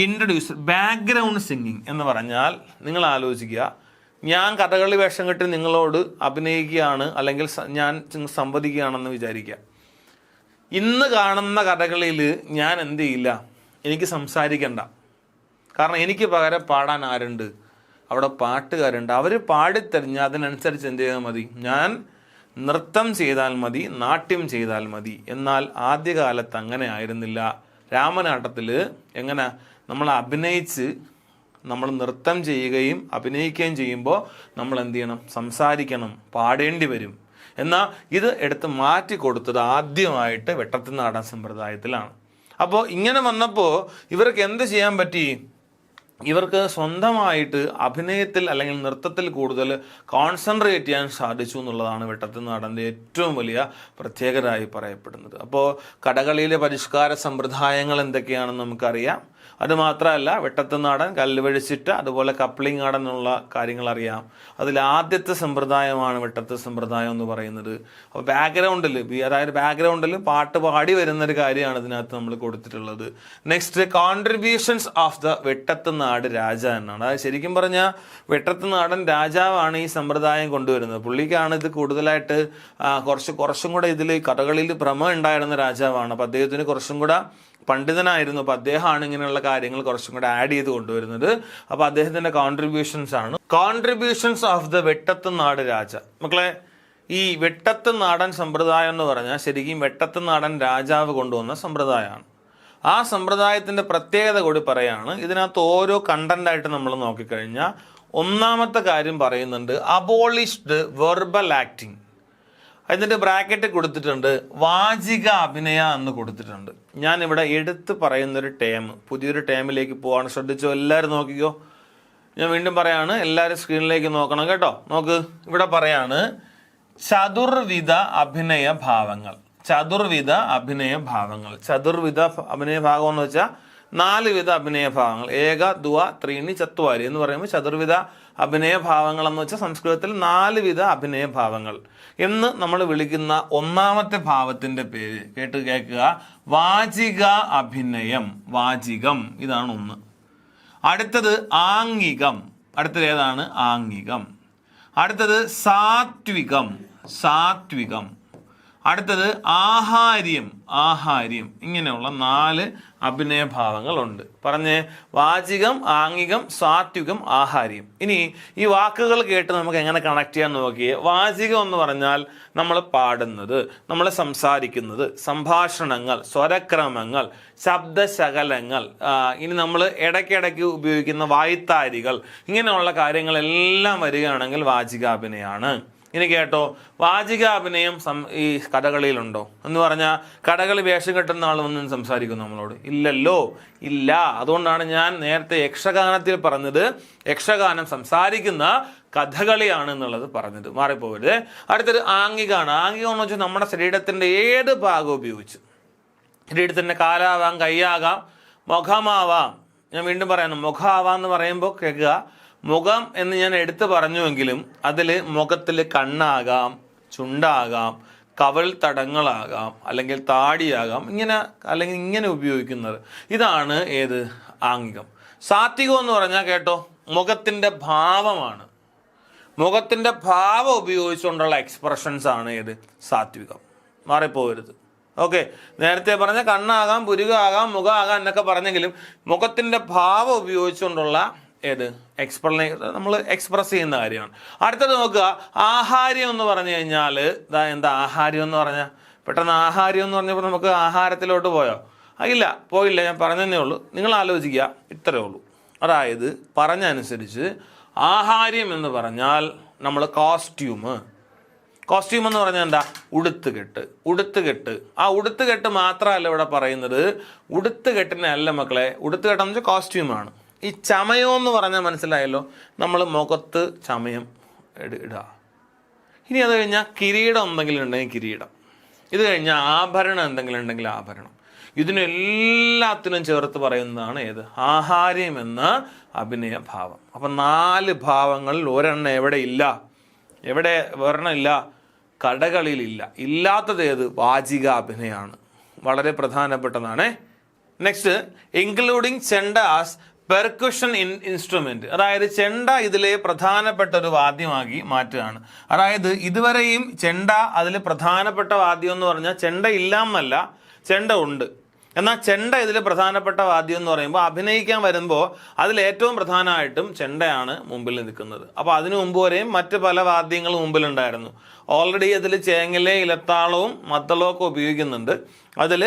ഇൻട്രൊഡ്യൂസ് ബാക്ക്ഗ്രൗണ്ട് സിംഗിങ് എന്ന് പറഞ്ഞാൽ നിങ്ങൾ ആലോചിക്കുക, ഞാൻ കഥകളി വേഷം കെട്ടി നിങ്ങളോട് അഭിനയിക്കുകയാണ് അല്ലെങ്കിൽ ഞാൻ സംവദിക്കുകയാണെന്ന് വിചാരിക്കുക. ഇന്ന് കാണുന്ന കഥകളിയിൽ ഞാൻ എന്ത് ചെയ്യില്ല, എനിക്ക് സംസാരിക്കണ്ട. കാരണം എനിക്ക് പകരം പാടാൻ ആരുണ്ട്? അവിടെ പാട്ടുകാരുണ്ട്. അവർ പാടിത്തരിഞ്ഞ് അതിനനുസരിച്ച് എന്ത് ചെയ്താൽ മതി, ഞാൻ നൃത്തം ചെയ്താൽ മതി, നാട്യം ചെയ്താൽ മതി. എന്നാൽ ആദ്യകാലത്ത് അങ്ങനെ ആയിരുന്നില്ല. രാമനാട്ടത്തിൽ എങ്ങനെ നമ്മൾ അഭിനയിച്ച് നമ്മൾ നൃത്തം ചെയ്യുകയും അഭിനയിക്കുകയും ചെയ്യുമ്പോൾ നമ്മൾ എന്ത് ചെയ്യണം, സംസാരിക്കണം, പാടേണ്ടി വരും. എന്നാൽ ഇത് എടുത്ത് മാറ്റി കൊടുത്തത് ആദ്യമായിട്ട് വെട്ടത്ത് നാടൻ സമ്പ്രദായത്തിലാണ്. അപ്പോൾ ഇങ്ങനെ വന്നപ്പോൾ ഇവർക്ക് എന്ത് ചെയ്യാൻ പറ്റി? ഇവർക്ക് സ്വന്തമായിട്ട് അഭിനയത്തിൽ അല്ലെങ്കിൽ നൃത്തത്തിൽ കൂടുതൽ കോൺസെൻട്രേറ്റ് ചെയ്യാൻ സാധിച്ചു എന്നുള്ളതാണ് വെട്ടത്ത് നാടൻ്റെ ഏറ്റവും വലിയ പ്രത്യേകതയായി പറയപ്പെടുന്നത്. അപ്പോൾ കഥകളിയിലെ പരിഷ്കാര സമ്പ്രദായങ്ങൾ എന്തൊക്കെയാണെന്ന് നമുക്കറിയാം. അതുമാത്രമല്ല, വെട്ടത്ത് നാടൻ, കല്ലുവഴിച്ചിട്ട്, അതുപോലെ കപ്ലിംഗ് ആടൻ എന്നുള്ള കാര്യങ്ങൾ അറിയാം. അതിൽ ആദ്യത്തെ സമ്പ്രദായമാണ് വെട്ടത്ത് സമ്പ്രദായം എന്ന് പറയുന്നത്. അപ്പോൾ ബാക്ക്ഗ്രൗണ്ടിൽ പാട്ട് പാടി വരുന്നൊരു കാര്യമാണ് ഇതിനകത്ത് നമ്മൾ കൊടുത്തിട്ടുള്ളത്. നെക്സ്റ്റ്, കോൺട്രിബ്യൂഷൻസ് ഓഫ് ദ വെട്ടത്ത് നാട് രാജ എന്നാണ്. അതായത് ശരിക്കും പറഞ്ഞാൽ വെട്ടത്ത് നാടൻ രാജാവാണ് ഈ സമ്പ്രദായം കൊണ്ടുവരുന്നത്. പുള്ളിക്കാണ് ഇത് കൂടുതലായിട്ട് കുറച്ചും കൂടെ ഇതിൽ കഥകളിയിൽ ഭ്രമം ഉണ്ടായിരുന്ന രാജാവാണ്. അപ്പോൾ അദ്ദേഹത്തിന് കുറച്ചും കൂടെ പണ്ഡിതനായിരുന്നു. അപ്പോൾ അദ്ദേഹമാണ് ഇങ്ങനെയുള്ള കാര്യങ്ങൾ കുറച്ചും കൂടെ ആഡ് ചെയ്ത് കൊണ്ടുവരുന്നത്. അപ്പോൾ അദ്ദേഹത്തിൻ്റെ കോൺട്രിബ്യൂഷൻസ് ഓഫ് ദ വെട്ടത്ത് നാട് രാജ. മക്കളെ, ഈ വെട്ടത്ത് നാടൻ സമ്പ്രദായം എന്ന് പറഞ്ഞാൽ ശരിക്കും വെട്ടത്ത് നാടൻ രാജാവ് കൊണ്ടുവന്ന സമ്പ്രദായമാണ്. ആ സമ്പ്രദായത്തിൻ്റെ പ്രത്യേകത കൂടി പറയാണ്. ഇതിനകത്ത് ഓരോ കണ്ടന്റായിട്ട് നമ്മൾ നോക്കിക്കഴിഞ്ഞാൽ ഒന്നാമത്തെ കാര്യം പറയുന്നുണ്ട്, അബോളിഷ്ഡ് വെർബൽ ആക്ടിങ്. അതിൻ്റെ ബ്രാക്കറ്റ് കൊടുത്തിട്ടുണ്ട് വാചിക അഭിനയ എന്ന് കൊടുത്തിട്ടുണ്ട്. ഞാനിവിടെ എടുത്ത് പറയുന്നൊരു ടേം, പുതിയൊരു ടേമിലേക്ക് പോവാണ്. ശ്രദ്ധിച്ചോ, എല്ലാവരും നോക്കിക്കോ. ഞാൻ വീണ്ടും പറയാണ്, എല്ലാവരും സ്ക്രീനിലേക്ക് നോക്കണം കേട്ടോ. നോക്ക്, ഇവിടെ പറയാണ് ചതുർവിധ അഭിനയ ഭാവങ്ങൾ. ചതുർവിധ അഭിനയ ഭാവം എന്ന് വെച്ചാൽ 4 വിധ അഭിനയ ഭാവങ്ങൾ. ഏക, ദ്വ, ത്രീണി, ചത്വാരി എന്ന് പറയുമ്പോൾ ചതുർവിധ അഭിനയ ഭാവങ്ങൾ എന്ന് വെച്ചാൽ സംസ്കൃതത്തിൽ 4 വിധ അഭിനയ ഭാവങ്ങൾ എന്ന് നമ്മൾ വിളിക്കുന്ന ഒന്നാമത്തെ ഭാവത്തിന്റെ പേര് കേൾക്കുക, വാചിക അഭിനയം. വാചികം, ഇതാണ് ഒന്ന്. അടുത്തത് ആംഗികം. അടുത്തത് ഏതാണ്? ആംഗികം. അടുത്തത് സാത്വികം. അടുത്തത് ആഹാര്യം. ഇങ്ങനെയുള്ള 4 അഭിനയഭാവങ്ങളുണ്ട്. പറഞ്ഞ് വാചികം, ആംഗികം, സാത്വികം, ആഹാര്യം. ഇനി ഈ വാക്കുകൾ കേട്ട് നമുക്ക് എങ്ങനെ കണക്ട് ചെയ്യാൻ നോക്കിയേ. വാചികം എന്ന് പറഞ്ഞാൽ നമ്മൾ പാടുന്നത്, നമ്മൾ സംസാരിക്കുന്നത്, സംഭാഷണങ്ങൾ, സ്വരക്രമങ്ങൾ, ശബ്ദശകലങ്ങൾ, ഇനി നമ്മൾ ഇടയ്ക്കിടയ്ക്ക് ഉപയോഗിക്കുന്ന വായ്ത്താരികൾ, ഇങ്ങനെയുള്ള കാര്യങ്ങളെല്ലാം വരികയാണെങ്കിൽ വാചികാഭിനയമാണ്. ഇനി കേട്ടോ, വാചികാഭിനയം ഈ കഥകളിയിലുണ്ടോ എന്ന് പറഞ്ഞാൽ കഥകളി വേഷം കെട്ടുന്ന ആൾ വന്ന് സംസാരിക്കും നമ്മളോട്? ഇല്ലല്ലോ, ഇല്ല. അതുകൊണ്ടാണ് ഞാൻ നേരത്തെ യക്ഷഗാനത്തിൽ പറഞ്ഞത് യക്ഷഗാനം സംസാരിക്കുന്ന കഥകളിയാണ് എന്നുള്ളത് പറഞ്ഞത്, മാറിപ്പോകരുത്. അടുത്തൊരു ആംഗികമാണ്. ആംഗികം എന്ന് വെച്ചാൽ നമ്മുടെ ശരീരത്തിൻ്റെ ഏത് ഭാഗം ഉപയോഗിച്ച്, ശരീരത്തിൻ്റെ കാലാവാം, കൈയാകാം, മുഖമാവാം. ഞാൻ വീണ്ടും പറയുന്നു, മുഖമാവാം എന്ന് പറയുമ്പോൾ കേൾക്കുക, മുഖം എന്ന് ഞാൻ എടുത്തു പറഞ്ഞുവെങ്കിലും അതിൽ മുഖത്തിൽ കണ്ണാകാം, ചുണ്ടാകാം, കവൾ തടങ്ങളാകാം, അല്ലെങ്കിൽ താടിയാകാം, അല്ലെങ്കിൽ ഇങ്ങനെ ഉപയോഗിക്കുന്നത്. ഇതാണ് ഏത്? ആംഗികം. സാത്വികം എന്ന് പറഞ്ഞാൽ കേട്ടോ, മുഖത്തിൻ്റെ ഭാവമാണ്. മുഖത്തിൻ്റെ ഭാവം ഉപയോഗിച്ചുകൊണ്ടുള്ള എക്സ്പ്രഷൻസ് ആണ് ഏത്? സാത്വികം. മാറിപ്പോകരുത്. ഓക്കെ, നേരത്തെ പറഞ്ഞ കണ്ണാകാം, പുരുകാകാം, മുഖമാകാം എന്നൊക്കെ പറഞ്ഞെങ്കിലും മുഖത്തിൻ്റെ ഭാവം ഉപയോഗിച്ചുകൊണ്ടുള്ള ഏത്? നമ്മൾ എക്സ്പ്രസ് ചെയ്യുന്ന കാര്യമാണ്. അടുത്തത് നോക്കുക, ആഹാര്യം എന്ന് പറഞ്ഞു കഴിഞ്ഞാൽ എന്താ ആഹാര്യം എന്ന് പറഞ്ഞാൽ? പെട്ടെന്ന് ആഹാര്യം എന്ന് പറഞ്ഞപ്പോൾ നമുക്ക് ആഹാരത്തിലോട്ട് പോയോ? ഇല്ല, പോയില്ല. ഞാൻ പറഞ്ഞതേ ഉള്ളൂ. നിങ്ങൾ ആലോചിക്കുക, ഇത്രയേ ഉള്ളൂ. അതായത് പറഞ്ഞനുസരിച്ച് ആഹാര്യം എന്ന് പറഞ്ഞാൽ നമ്മൾ കോസ്റ്റ്യൂം എന്ന് പറഞ്ഞാൽ എന്താ? ഉടുത്തുകെട്ട്. ആ ഉടുത്തുകെട്ട് മാത്രമല്ല ഇവിടെ പറയുന്നത്. ഉടുത്തുകെട്ടിനല്ല മക്കളെ, ഉടുത്തുകെട്ടെന്ന് വെച്ചാൽ കോസ്റ്റ്യൂമാണ്. ഈ ചമയം എന്ന് പറഞ്ഞാൽ മനസ്സിലായല്ലോ, നമ്മൾ മുഖത്ത് ചമയം ഇടുക. ഇനി അത് കഴിഞ്ഞാൽ കിരീടം എന്തെങ്കിലും ഉണ്ടെങ്കിൽ കിരീടം. ഇത് കഴിഞ്ഞാൽ ആഭരണം എന്തെങ്കിലും ഉണ്ടെങ്കിൽ ആഭരണം. ഇതിനെല്ലാത്തിനും ചേർത്ത് പറയുന്നതാണ് ഏത്? ആഹാര്യം എന്ന അഭിനയഭാവം. അപ്പം 4 ഭാവങ്ങളിൽ ഒരെണ്ണം എവിടെ ഇല്ല? ഒരെണ്ണം കഥകളിയിലില്ല. ഇല്ലാത്തത് ഏത്? വാചികാഭിനയമാണ്. വളരെ പ്രധാനപ്പെട്ടതാണ്. Next, including chendas percussion instrument. അതായത് ചെണ്ട ഇതിലെ പ്രധാനപ്പെട്ട ഒരു വാദ്യമാക്കി മാറ്റുകയാണ്. അതായത് ഇതുവരെയും ചെണ്ട അതിൽ പ്രധാനപ്പെട്ട വാദ്യം എന്ന് പറഞ്ഞാൽ ചെണ്ട ഇല്ല എന്നല്ല, ചെണ്ട ഉണ്ട്. എന്നാൽ ചെണ്ട ഇതിൽ പ്രധാനപ്പെട്ട വാദ്യം എന്ന് പറയുമ്പോൾ അഭിനയിക്കാൻ വരുമ്പോൾ അതിൽ ഏറ്റവും പ്രധാനമായിട്ടും ചെണ്ടയാണ് മുമ്പിൽ നിൽക്കുന്നത്. അപ്പോൾ അതിനു മുമ്പ് വരെയും മറ്റ് പല വാദ്യങ്ങളും മുമ്പിലുണ്ടായിരുന്നു. ഓൾറെഡി അതിൽ ചേങ്ങലെ, ഇലത്താളവും മദ്ദളവും ഒക്കെ ഉപയോഗിക്കുന്നുണ്ട്. അതിൽ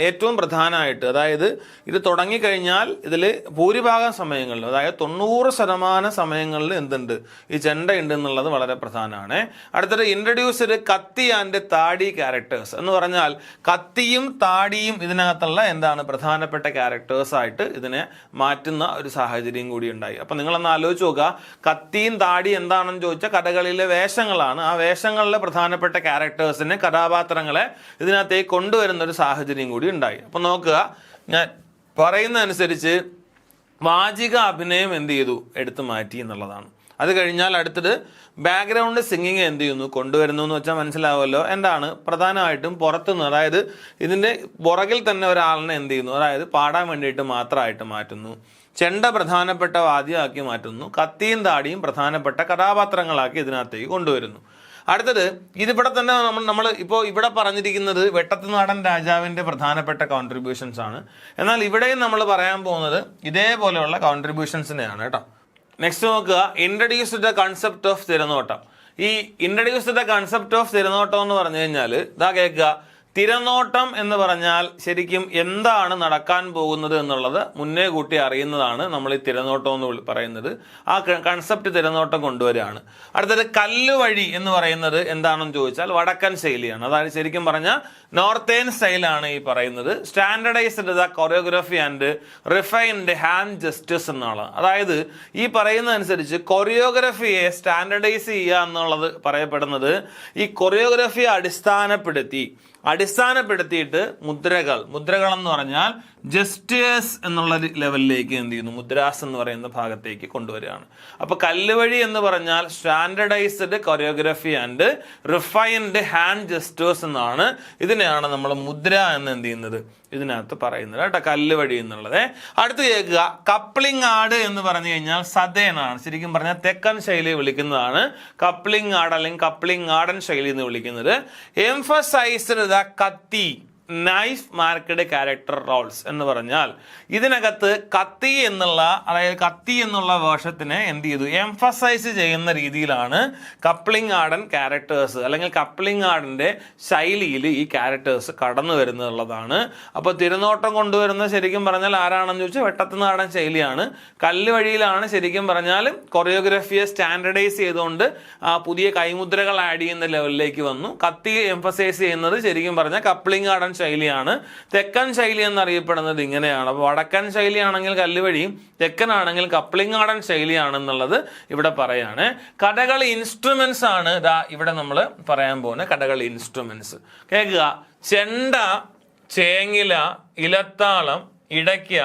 ഏറ്റവും പ്രധാനമായിട്ട്, അതായത് ഇത് തുടങ്ങിക്കഴിഞ്ഞാൽ ഇതിൽ ഭൂരിഭാഗം സമയങ്ങളിൽ, അതായത് 90% സമയങ്ങളിൽ എന്തുണ്ട്? ഈ ചെണ്ട ഉണ്ട് എന്നുള്ളത് വളരെ പ്രധാനമാണ്. അടുത്തത് ഇൻട്രൊഡ്യൂസ്ഡ് കത്തി ആൻഡ് താടി ക്യാരക്ടേഴ്സ് എന്ന് പറഞ്ഞാൽ കത്തിയും താടിയും ഇതിനകത്തുള്ള എന്താണ് പ്രധാനപ്പെട്ട ക്യാരക്ടേഴ്സായിട്ട് ഇതിനെ മാറ്റുന്ന ഒരു സാഹചര്യം കൂടി ഉണ്ടായി. അപ്പം നിങ്ങളൊന്ന് ആലോചിച്ച് നോക്കുക, കത്തിയും താടി എന്താണെന്ന് ചോദിച്ചാൽ കഥകളിലെ വേഷങ്ങളാണ്. ആ വേഷങ്ങളിലെ പ്രധാനപ്പെട്ട ക്യാരക്ടേഴ്സിനെ, കഥാപാത്രങ്ങളെ ഇതിനകത്തേക്ക് കൊണ്ടുവരുന്ന ഒരു സാഹചര്യം കൂടി ഉണ്ടായി. അപ്പം നോക്കുക, ഞാൻ പറയുന്നതനുസരിച്ച് വാചിക അഭിനയം എന്ത് ചെയ്തു? എടുത്തു മാറ്റി എന്നുള്ളതാണ്. അത് കഴിഞ്ഞാൽ അടുത്തത് ബാക്ക്ഗ്രൗണ്ട് സിംഗിങ് എന്ത് ചെയ്യുന്നു? കൊണ്ടുവരുന്നു എന്ന് വെച്ചാൽ മനസ്സിലാവുമല്ലോ. എന്താണ്? പ്രധാനമായിട്ടും പുറത്തുനിന്ന്, അതായത് ഇതിൻ്റെ പുറകിൽ തന്നെ ഒരാളിനെ എന്ത് ചെയ്യുന്നു? അതായത് പാടാൻ വേണ്ടിയിട്ട് മാത്രമായിട്ട് മാറ്റുന്നു. ചെണ്ട പ്രധാനപ്പെട്ട വാദ്യമാക്കി മാറ്റുന്നു. കത്തിയും താടിയും പ്രധാനപ്പെട്ട കഥാപാത്രങ്ങളാക്കി ഇതിനകത്തേക്ക് കൊണ്ടുവരുന്നു. അടുത്തത് ഇതിവിടെ തന്നെ നമ്മൾ ഇപ്പോൾ ഇവിടെ പറഞ്ഞിരിക്കുന്നത് വെട്ടത്തുനാടൻ രാജാവിൻ്റെ പ്രധാനപ്പെട്ട കോൺട്രിബ്യൂഷൻസ് ആണ്. എന്നാൽ ഇവിടെയും നമ്മൾ പറയാൻ പോകുന്നത് ഇതേപോലെയുള്ള കോൺട്രിബ്യൂഷൻസിനെയാണ് കേട്ടോ. നെക്സ്റ്റ് നോക്കുക, ഇൻട്രൊഡ്യൂസ് ദ കൺസെപ്റ്റ് ഓഫ് തിരനോട്ടം. ഈ ഇൻട്രൊഡ്യൂസ് ദ കൺസെപ്റ്റ് ഓഫ് തിരനോട്ടം എന്ന് പറഞ്ഞു കഴിഞ്ഞാൽ ഇതാ കേൾക്കുക, തിരനോട്ടം എന്ന് പറഞ്ഞാൽ ശരിക്കും എന്താണ് നടക്കാൻ പോകുന്നത് എന്നുള്ളത് മുന്നേ കൂട്ടി അറിയുന്നതാണ് നമ്മൾ ഈ തിരനോട്ടം എന്ന് പറയുന്നത്. ആ കൺസെപ്റ്റ് തിരനോട്ടം കൊണ്ടുവരികയാണ്. അടുത്തത് കല്ലുവഴി എന്ന് പറയുന്നത് എന്താണെന്ന് ചോദിച്ചാൽ വടക്കൻ ശൈലിയാണ്. അതായത് ശരിക്കും പറഞ്ഞാൽ നോർത്തേൺ സ്റ്റൈലാണ് ഈ പറയുന്നത്. Standardised the choreography and refined hand gestures എന്നാണ്. അതായത് ഈ പറയുന്നതനുസരിച്ച് കൊറിയോഗ്രാഫിയെ സ്റ്റാൻഡർഡൈസ് ചെയ്യുക എന്നുള്ളത് പറയപ്പെടുന്നത് ഈ കൊറിയോഗ്രാഫിയെ അടിസ്ഥാനപ്പെടുത്തിയിട്ട് മുദ്രകൾ എന്ന് പറഞ്ഞാൽ ജസ്റ്റേഴ്സ് എന്നുള്ള ലെവലിലേക്ക് എന്ത് ചെയ്യുന്നു, മുദ്രാസ് എന്ന് പറയുന്ന ഭാഗത്തേക്ക് കൊണ്ടുവരികയാണ്. അപ്പോൾ കല്ലുവഴി എന്ന് പറഞ്ഞാൽ standardised choreography and refined hand gestures എന്നാണ്. ഇതിനെയാണ് നമ്മൾ മുദ്ര എന്ന് എന്ത് ചെയ്യുന്നത്, ഇതിനകത്ത് പറയുന്നത് കേട്ടോ, കല്ലുവഴി എന്നുള്ളത്. അടുത്ത് കേൾക്കുക, കപ്ലിംഗ് ആർട്ട് എന്ന് പറഞ്ഞു കഴിഞ്ഞാൽ സദേനാണ്. ശരിക്കും പറഞ്ഞാൽ തെക്കൻ ശൈലി വിളിക്കുന്നതാണ് കപ്ലിംഗ് ആർട്ട് അല്ലെങ്കിൽ കപ്ലിംഗ് ആർഡൻ ശൈലി എന്ന് വിളിക്കുന്നത്. എംഫസൈസ്ഡ് ദ കത്തി നൈഫ് മാർക്കഡ് ക്യാരക്ടർ റോൾസ് എന്ന് പറഞ്ഞാൽ ഇതിനകത്ത് കത്തി എന്നുള്ള, അതായത് കത്തി എന്നുള്ള വേർഷത്തിനെ എന്ത് ചെയ്തു, എംഫസൈസ് ചെയ്യുന്ന രീതിയിലാണ് കപ്ലിംഗ് ആർഡൻ ക്യാരക്ടേഴ്സ് അല്ലെങ്കിൽ കപ്ലിംഗ് ആർഡിന്റെ ശൈലിയിൽ ഈ ക്യാരക്ടേഴ്സ് കടന്നു വരുന്നുള്ളതാണ്. അപ്പോൾ തിരുനോട്ടം കൊണ്ടുവരുന്ന ശരിക്കും പറഞ്ഞാൽ ആരാണെന്ന് ചോദിച്ചാൽ വെട്ടത്തുനാടൻ ശൈലിയാണ്. കല്ലുവഴിയിലാണ് ശരിക്കും പറഞ്ഞാൽ കൊറിയോഗ്രഫിയെ സ്റ്റാൻഡർഡൈസ് ചെയ്തുകൊണ്ട് പുതിയ കൈമുദ്രകൾ ആഡ് ചെയ്യുന്ന ലെവലിലേക്ക് വന്നു. കത്തി എംഫസൈസ് ചെയ്യുന്നത് ശരിക്കും പറഞ്ഞാൽ കപ്ലിംഗ് ആർഡൻ ശൈലിയാണ്. തെക്കൻ ശൈലി എന്നറിയപ്പെടുന്നത് ഇങ്ങനെയാണ്. അപ്പോൾ വടക്കൻ ശൈലിയാണെങ്കിൽ കല്ലുവഴിയും തെക്കനാണെങ്കിൽ കപ്ലിംഗ് ആർഡൻ ശൈലിയാണെന്നുള്ളത് ഇവിടെ പറയാണ്. കഥകളി ഇൻസ്ട്രുമെന്റ്സ് ആണ് ഇതാ ഇവിടെ നമ്മൾ പറയാൻ പോകുന്ന കഥകളി ഇൻസ്ട്രുമെന്റ്സ്. കേൾക്കുക, ചെണ്ട, ചേങ്ങില, ഇലത്താളം, ഇടയ്ക്ക,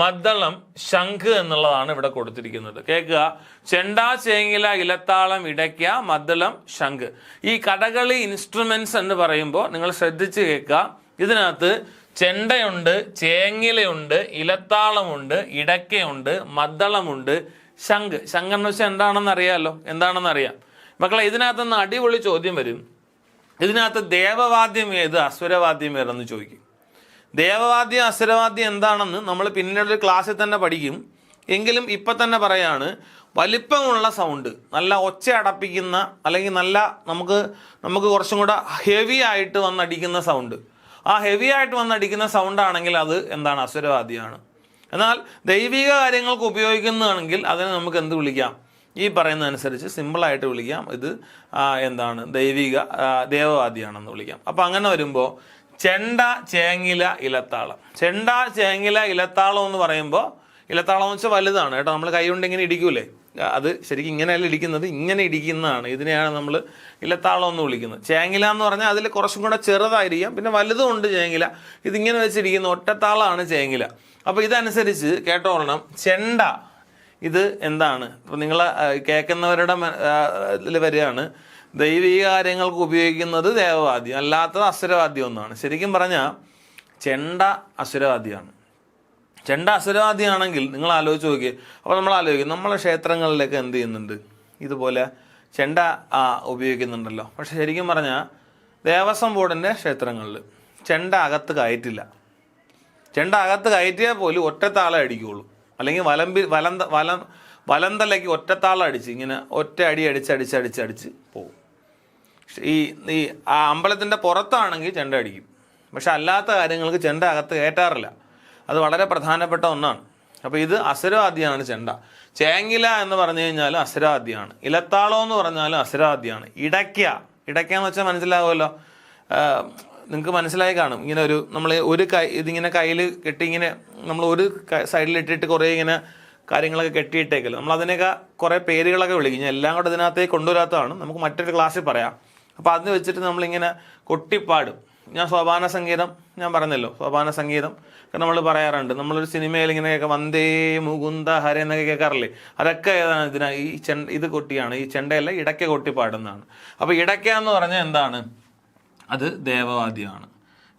മദ്ദളം, ശംഖ് എന്നുള്ളതാണ് ഇവിടെ കൊടുത്തിരിക്കുന്നത്. കേൾക്കുക, ചെണ്ട, ചേങ്ങില, ഇലത്താളം, ഇടയ്ക്ക, മദ്ദളം, ശംഖ്. ഈ കഥകളി ഇൻസ്ട്രുമെന്റ്സ് എന്ന് പറയുമ്പോൾ നിങ്ങൾ ശ്രദ്ധിച്ച് കേൾക്കുക. ഇതിനകത്ത് ചെണ്ടയുണ്ട്, ചേങ്ങിലയുണ്ട്, ഇലത്താളമുണ്ട്, ഇടയ്ക്കയുണ്ട്, മദ്ദളമുണ്ട്, ശംഖ്. ശംഖ് എന്ന് വെച്ചാൽ എന്താണെന്ന് അറിയാമല്ലോ, എന്താണെന്ന് അറിയാം മക്കളെ. ഇതിനകത്തുനിന്ന് അടിപൊളി ചോദ്യം വരും. ഇതിനകത്ത് ദേവവാദ്യം ഏത്, അസുരവാദ്യം ഏതെന്ന് ചോദിക്കും. ദേവവാദ്യം അസുരവാദ്യം എന്താണെന്ന് നമ്മൾ പിന്നീടൊരു ക്ലാസ്സിൽ തന്നെ പഠിക്കും. എങ്കിലും ഇപ്പം തന്നെ പറയാണ്, വലിപ്പമുള്ള സൗണ്ട്, നല്ല ഒച്ച അടപ്പിക്കുന്ന അല്ലെങ്കിൽ നല്ല നമുക്ക് കുറച്ചും കൂടെ ഹെവി ആയിട്ട് വന്നടിക്കുന്ന സൗണ്ട്, ആ ഹെവി ആയിട്ട് വന്നടിക്കുന്ന സൗണ്ട് ആണെങ്കിൽ അത് എന്താണ്, അസുരവാദ്യമാണ്. എന്നാൽ ദൈവിക കാര്യങ്ങൾക്ക് ഉപയോഗിക്കുന്നതാണെങ്കിൽ അതിനെ നമുക്ക് എന്ത് വിളിക്കാം, ഈ പറയുന്നതനുസരിച്ച് സിമ്പിളായിട്ട് വിളിക്കാം, ഇത് എന്താണ്, ദേവവാദ്യമാണെന്ന് വിളിക്കാം. അപ്പം അങ്ങനെ വരുമ്പോൾ ചെണ്ട, ചേങ്ങില, ഇലത്താളം. ചെണ്ട, ചേങ്ങില, ഇലത്താളം എന്ന് പറയുമ്പോൾ, ഇലത്താളം എന്ന് വെച്ചാൽ വലുതാണ് കേട്ടോ, നമ്മൾ കൈ കൊണ്ട് ഇങ്ങനെ ഇടിക്കൂലേ, അത് ശരിക്കും ഇങ്ങനെയല്ല ഇടിക്കുന്നത്, ഇങ്ങനെ ഇടിക്കുന്നതാണ്. ഇതിനെയാണ് നമ്മൾ ഇലത്താളം എന്ന് വിളിക്കുന്നത്. ചേങ്ങില എന്ന് പറഞ്ഞാൽ അതിൽ കുറച്ചും കൂടെ ചെറുതായിരിക്കാം, പിന്നെ വലുതുമുണ്ട് ചേങ്ങില. ഇതിങ്ങനെ വെച്ചിരിക്കുന്ന ഒറ്റത്താളമാണ് ചേങ്ങില. അപ്പോൾ ഇതനുസരിച്ച് കേട്ടോളണം, ചെണ്ട ഇത് എന്താണ്, അപ്പോൾ നിങ്ങൾ കേൾക്കുന്നവരുടെ ഇതിൽ വരികയാണ്, ദൈവിക കാര്യങ്ങൾക്ക് ഉപയോഗിക്കുന്നത് ദേവവാദ്യം, അല്ലാത്തത് അസുരവാദ്യം ഒന്നാണ്. ശരിക്കും പറഞ്ഞാൽ ചെണ്ട അസുരവാദ്യമാണ്. ചെണ്ട അസുരവാദ്യമാണെങ്കിൽ നിങ്ങൾ ആലോചിച്ച് നോക്കിയേ. അപ്പോൾ നമ്മൾ ആലോചിക്കും, നമ്മളെ ക്ഷേത്രങ്ങളിലൊക്കെ എന്ത് ചെയ്യുന്നുണ്ട്, ഇതുപോലെ ചെണ്ട ഉപയോഗിക്കുന്നുണ്ടല്ലോ. പക്ഷെ ശരിക്കും പറഞ്ഞാൽ ദേവസ്വം ബോർഡിൻ്റെ ക്ഷേത്രങ്ങളിൽ ചെണ്ട അകത്ത് കയറ്റില്ല. ചെണ്ട അകത്ത് കയറ്റിയാൽ പോലും ഒറ്റത്താളം അടിക്കുകയുള്ളൂ, അല്ലെങ്കിൽ വലന്തലയ്ക്ക് ഒറ്റത്താളം അടിച്ച് ഇങ്ങനെ ഒറ്റ അടി അടിച്ച് പോകും. ഈ അമ്പലത്തിൻ്റെ പുറത്താണെങ്കിൽ ചെണ്ട അടിക്കും, പക്ഷെ അല്ലാത്ത കാര്യങ്ങൾക്ക് ചെണ്ട അകത്ത് കയറ്റാറില്ല. അത് വളരെ പ്രധാനപ്പെട്ട ഒന്നാണ്. അപ്പോൾ ഇത് അസുരവാദ്യമാണ് ചെണ്ട. ചേങ്ങില എന്ന് പറഞ്ഞു കഴിഞ്ഞാൽ അസുരവാദ്യമാണ്. ഇലത്താളം എന്ന് പറഞ്ഞാലും അസുരവാദ്യമാണ്. ഇടയ്ക്ക എന്ന് വെച്ചാൽ മനസ്സിലാവുമല്ലോ, നിങ്ങൾക്ക് മനസ്സിലായി കാണും. ഇങ്ങനെ നമ്മൾ ഒരു ഇതിങ്ങനെ കയ്യിൽ കെട്ടി ഇങ്ങനെ നമ്മൾ ഒരു സൈഡിലിട്ടിട്ട് കുറേ ഇങ്ങനെ കാര്യങ്ങളൊക്കെ കെട്ടിയിട്ടേക്കല്ലോ, നമ്മൾ അതിനൊക്കെ കുറേ പേരുകളൊക്കെ വിളിക്കും. ഞാൻ എല്ലാം കൂടെ ഇതിനകത്തേക്ക് കൊണ്ടുവരാത്തതാണ്, നമുക്ക് മറ്റൊരു ക്ലാസ്സിൽ പറയാം. അപ്പോൾ അത് വെച്ചിട്ട് നമ്മളിങ്ങനെ കൊട്ടിപ്പാടും. ഞാൻ സോപാന സംഗീതം ഞാൻ പറഞ്ഞല്ലോ, സോപാന സംഗീതം നമ്മൾ പറയാറുണ്ട്. നമ്മളൊരു സിനിമയിൽ ഇങ്ങനെയൊക്കെ വന്ദേ മുകുന്ദ ഹര എന്നൊക്കെ കേൾക്കാറില്ലേ, അതൊക്കെ ഏതാണ്, ഇത് കൊട്ടിയാണ്. ഈ ചെണ്ടയല്ല, ഇടയ്ക്ക കൊട്ടി പാടുന്നതാണ്. അപ്പോൾ ഇടയ്ക്ക എന്ന് പറഞ്ഞാൽ എന്താണ്, അത് ദേവവാദ്യമാണ്.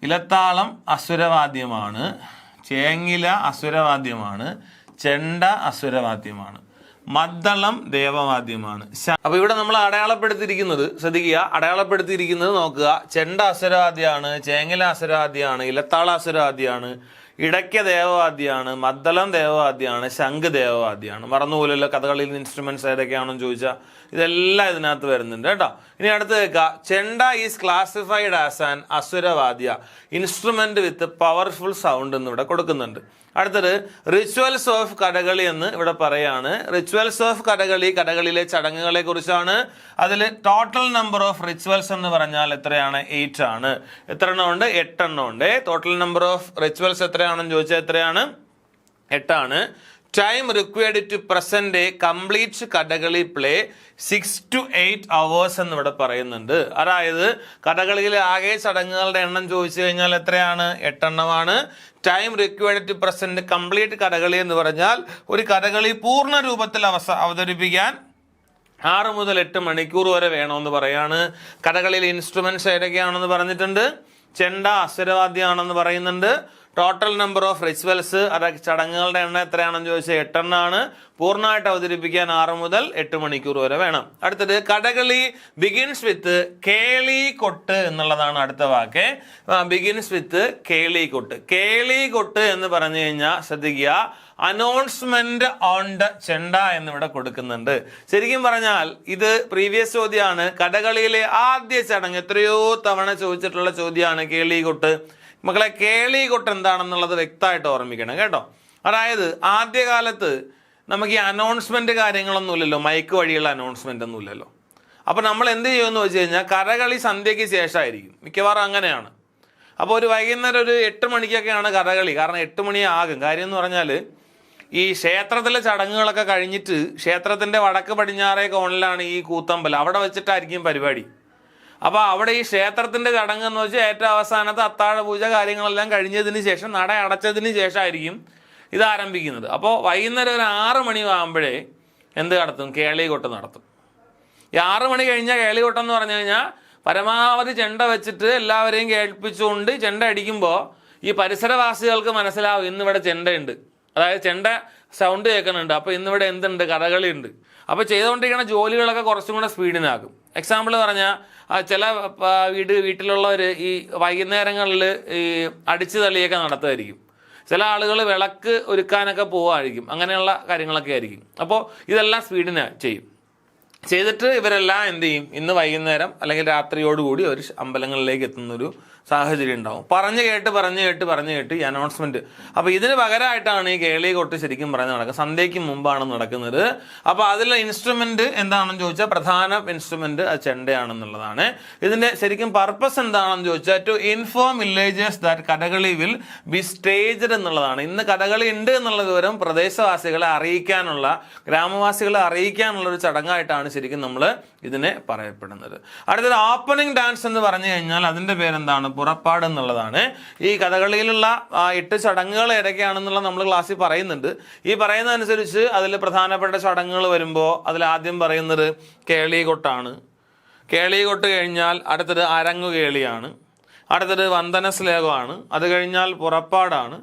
ഇലത്താളം അസുരവാദ്യമാണ്, ചേങ്ങില അസുരവാദ്യമാണ്, ചെണ്ട അസുരവാദ്യമാണ്, മദ്ദളം ദേവവാദ്യമാണ്. അപ്പൊ ഇവിടെ നമ്മൾ അടയാളപ്പെടുത്തിയിരിക്കുന്നത് ശ്രദ്ധിക്കുക, അടയാളപ്പെടുത്തിയിരിക്കുന്നത് നോക്കുക. ചെണ്ട അസുരവാദ്യമാണ്, ചേങ്ങില അസുരവാദ്യമാണ്, ഇലത്താള അസുരവാദ്യമാണ്, ഇടയ്ക്ക ദേവവാദ്യമാണ്, മദ്ദളം ദേവവാദ്യമാണ്, ശംഖ് ദേവവാദ്യമാണ്. മറന്നുപോലല്ലോ കഥകളിയിൽ ഇൻസ്ട്രുമെന്റ്സ് ഏതൊക്കെയാണെന്ന് ചോദിച്ചാൽ ഇതെല്ലാം ഇതിനകത്ത് വരുന്നുണ്ട് കേട്ടോ. ഇനി അടുത്ത് കേൾക്കുക, chenda is classified as an asuravadya instrument with powerful sound എന്ന് ഇവിടെ കൊടുക്കുന്നുണ്ട്. അടുത്തത് റിച്വൽസ് ഓഫ് കഥകളി എന്ന് ഇവിടെ പറയാണ്. റിച്വൽസ് ഓഫ് കഥകളി, കഥകളിയിലെ ചടങ്ങുകളെ കുറിച്ചാണ്. അതിൽ ടോട്ടൽ നമ്പർ ഓഫ് റിച്വൽസ് എന്ന് പറഞ്ഞാൽ എത്രയാണ്, 8 ആണ്. എത്ര എണ്ണം ഉണ്ട്, 8 എണ്ണം ഉണ്ട്. ടോട്ടൽ നമ്പർ ഓഫ് റിച്വൽസ് എത്രയാണെന്ന് ചോദിച്ചാൽ എത്രയാണ്, 8 ആണ്. Time required to present a complete Kathakali play 6 to 8 hours എന്ന് ഇവിടെ പറയുന്നുണ്ട്. അതായത് കഥകളിയിലെ ആകെ ചടങ്ങുകളുടെ എണ്ണം ചോദിച്ചു കഴിഞ്ഞാൽ എത്രയാണ്? 8 എണ്ണമാണ്. Time required to present complete Kathakali എന്ന് പറഞ്ഞാൽ ഒരു കഥകളി പൂർണ്ണ രൂപത്തിൽ അവതരിപ്പിക്കാൻ 6 മുതൽ 8 മണിക്കൂർ വരെ വേണമെന്ന് പറയാണ്. കഥകളിയിലെ ഇൻസ്ട്രുമെന്റ്സ് ഏതൊക്കെയാണെന്ന് പറഞ്ഞിട്ടുണ്ട്. ചെണ്ട അസുരവാദ്യമാണെന്ന് പറയുന്നുണ്ട്. ടോട്ടൽ നമ്പർ ഓഫ് റിച്വൽസ്, അതൊക്കെ ചടങ്ങുകളുടെ എണ്ണം എത്രയാണെന്ന് ചോദിച്ചാൽ 8 എണ്ണമാണ്. പൂർണ്ണമായിട്ട് അവതരിപ്പിക്കാൻ 6 മുതൽ 8 മണിക്കൂർ വരെ വേണം. അടുത്തത് കഥകളി ബിഗിൻസ് വിത്ത് കേളി കൊട്ട് എന്നുള്ളതാണ് അടുത്ത വാക്ക്. ബിഗിൻസ് വിത്ത് കേളി കൊട്ട്. കേളി കൊട്ട് എന്ന് പറഞ്ഞു കഴിഞ്ഞാൽ ശ്രദ്ധിക്കുക, അനൗൺസ്മെന്റ് ഓൺ ദ ചെണ്ട എന്നിവിടെ കൊടുക്കുന്നുണ്ട്. ശരിക്കും പറഞ്ഞാൽ ഇത് പ്രീവിയസ് ചോദ്യമാണ്. കഥകളിയിലെ ആദ്യ ചടങ്ങ് എത്രയോ തവണ ചോദിച്ചിട്ടുള്ള ചോദ്യമാണ് കേളി കൊട്ട്. മക്കളെ, കേളി കൊട്ട് എന്താണെന്നുള്ളത് വ്യക്തമായിട്ട് ഓർമ്മിക്കണം കേട്ടോ. അതായത് ആദ്യകാലത്ത് നമുക്ക് ഈ അനൗൺസ്മെന്റ് കാര്യങ്ങളൊന്നും ഇല്ലല്ലോ, മൈക്ക് വഴിയുള്ള അനൗൺസ്മെന്റ് ഒന്നും ഇല്ലല്ലോ. അപ്പൊ നമ്മൾ എന്ത് ചെയ്യുമെന്ന് വെച്ച് കഴിഞ്ഞാൽ കഥകളി സന്ധ്യയ്ക്ക് ശേഷമായിരിക്കും, മിക്കവാറും അങ്ങനെയാണ്. അപ്പോൾ ഒരു വൈകുന്നേരം ഒരു 8 മണിക്കൊക്കെയാണ് കഥകളി. കാരണം 8 മണിയാകും. കാര്യം എന്ന് പറഞ്ഞാൽ ഈ ക്ഷേത്രത്തിലെ ചടങ്ങുകളൊക്കെ കഴിഞ്ഞിട്ട് ക്ഷേത്രത്തിന്റെ വടക്ക് പടിഞ്ഞാറേ കോണിലാണ് ഈ കൂത്തമ്പലം, അവിടെ വെച്ചിട്ടായിരിക്കും പരിപാടി. അപ്പോൾ അവിടെ ഈ ക്ഷേത്രത്തിന്റെ ചടങ്ങ് എന്ന് വെച്ചാൽ ഏറ്റവും അവസാനത്തെ അത്താഴ പൂജ കാര്യങ്ങളെല്ലാം കഴിഞ്ഞതിന് ശേഷം, നട അടച്ചതിന് ശേഷമായിരിക്കും ഇത് ആരംഭിക്കുന്നത്. അപ്പോൾ വൈകുന്നേരം ഒരു 6 മണി ആകുമ്പോഴേ എന്ത് നടത്തും? കേളി കൊട്ട് നടത്തും. ഈ 6 മണി കഴിഞ്ഞാൽ കേളി കൊട്ടെന്ന് പറഞ്ഞു കഴിഞ്ഞാൽ പരമാവധി ചെണ്ട വെച്ചിട്ട് എല്ലാവരെയും കേൾപ്പിച്ചുകൊണ്ട് ചെണ്ട അടിക്കുമ്പോൾ ഈ പരിസരവാസികൾക്ക് മനസ്സിലാവും ഇന്നിവിടെ ചെണ്ടയുണ്ട്, അതായത് ചെണ്ട സൗണ്ട് കേൾക്കുന്നുണ്ട്, അപ്പോൾ ഇന്നിവിടെ എന്തുണ്ട്? കഥകളി ഉണ്ട്. അപ്പോൾ ചെയ്തുകൊണ്ടിരിക്കുന്ന ജോലികളൊക്കെ കുറച്ചും കൂടെ സ്പീഡിനാകും. എക്സാമ്പിൾ പറഞ്ഞാൽ ചില വീട്ടിലുള്ളവർ ഈ വൈകുന്നേരങ്ങളിൽ ഈ അടിച്ചു തള്ളിയൊക്കെ നടത്തുമായിരിക്കും. ചില ആളുകൾ വിളക്ക് ഒരുക്കാനൊക്കെ പോവുമായിരിക്കും. അങ്ങനെയുള്ള കാര്യങ്ങളൊക്കെ ആയിരിക്കും. അപ്പോൾ ഇതെല്ലാം സ്പീഡിന് ചെയ്തിട്ട് ഇവരെല്ലാം എന്ത് ചെയ്യും? ഇന്ന് വൈകുന്നേരം അല്ലെങ്കിൽ രാത്രിയോടുകൂടി ഒരു അമ്പലങ്ങളിലേക്ക് എത്തുന്നൊരു സാഹചര്യം ഉണ്ടാവും. പറഞ്ഞു കേട്ട് ഈ അനൗൺസ്മെന്റ്. അപ്പോൾ ഇതിന് പകരമായിട്ടാണ് ഈ കേളി കൊട്ട് ശരിക്കും പറഞ്ഞ് നടക്കുന്നത്. സന്ധ്യയ്ക്ക് മുമ്പാണ് നടക്കുന്നത്. അപ്പോൾ അതിലെ ഇൻസ്ട്രുമെന്റ് എന്താണെന്ന് ചോദിച്ചാൽ പ്രധാന ഇൻസ്ട്രുമെന്റ് അത് ചെണ്ടയാണെന്നുള്ളതാണ്. ഇതിന്റെ ശരിക്കും പർപ്പസ് എന്താണെന്ന് ചോദിച്ചാൽ to inform villagers that Kathakali will be staged എന്നുള്ളതാണ്. ഇന്ന് കഥകളി ഉണ്ട് എന്നുള്ള വിവരം പ്രദേശവാസികളെ അറിയിക്കാനുള്ള, ഗ്രാമവാസികളെ അറിയിക്കാനുള്ള ഒരു ചടങ്ങായിട്ടാണ് ശരിക്കും നമ്മൾ ഇതിനെ പറയപ്പെടുന്നത്. അടുത്തത് ഓപ്പണിംഗ് ഡാൻസ് എന്ന് പറഞ്ഞു കഴിഞ്ഞാൽ അതിന്റെ പേരെന്താണ്? പുറപ്പാട് എന്നുള്ളതാണ്. ഈ കഥകളിയിലുള്ള 8 ചടങ്ങുകൾ ഏതൊക്കെയാണെന്നുള്ള നമ്മൾ ക്ലാസ്സിൽ പറയുന്നുണ്ട്. ഈ പറയുന്നതനുസരിച്ച് അതിൽ പ്രധാനപ്പെട്ട ചടങ്ങുകൾ വരുമ്പോൾ അതിൽ ആദ്യം പറയുന്നത് കേളി കൊട്ടാണ്. കേളി കൊട്ട് കഴിഞ്ഞാൽ അടുത്തത് അരങ്ങുകേളിയാണ്. അടുത്തത് വന്ദനശ്ലോകമാണ്. അത് കഴിഞ്ഞാൽ പുറപ്പാടാണ്.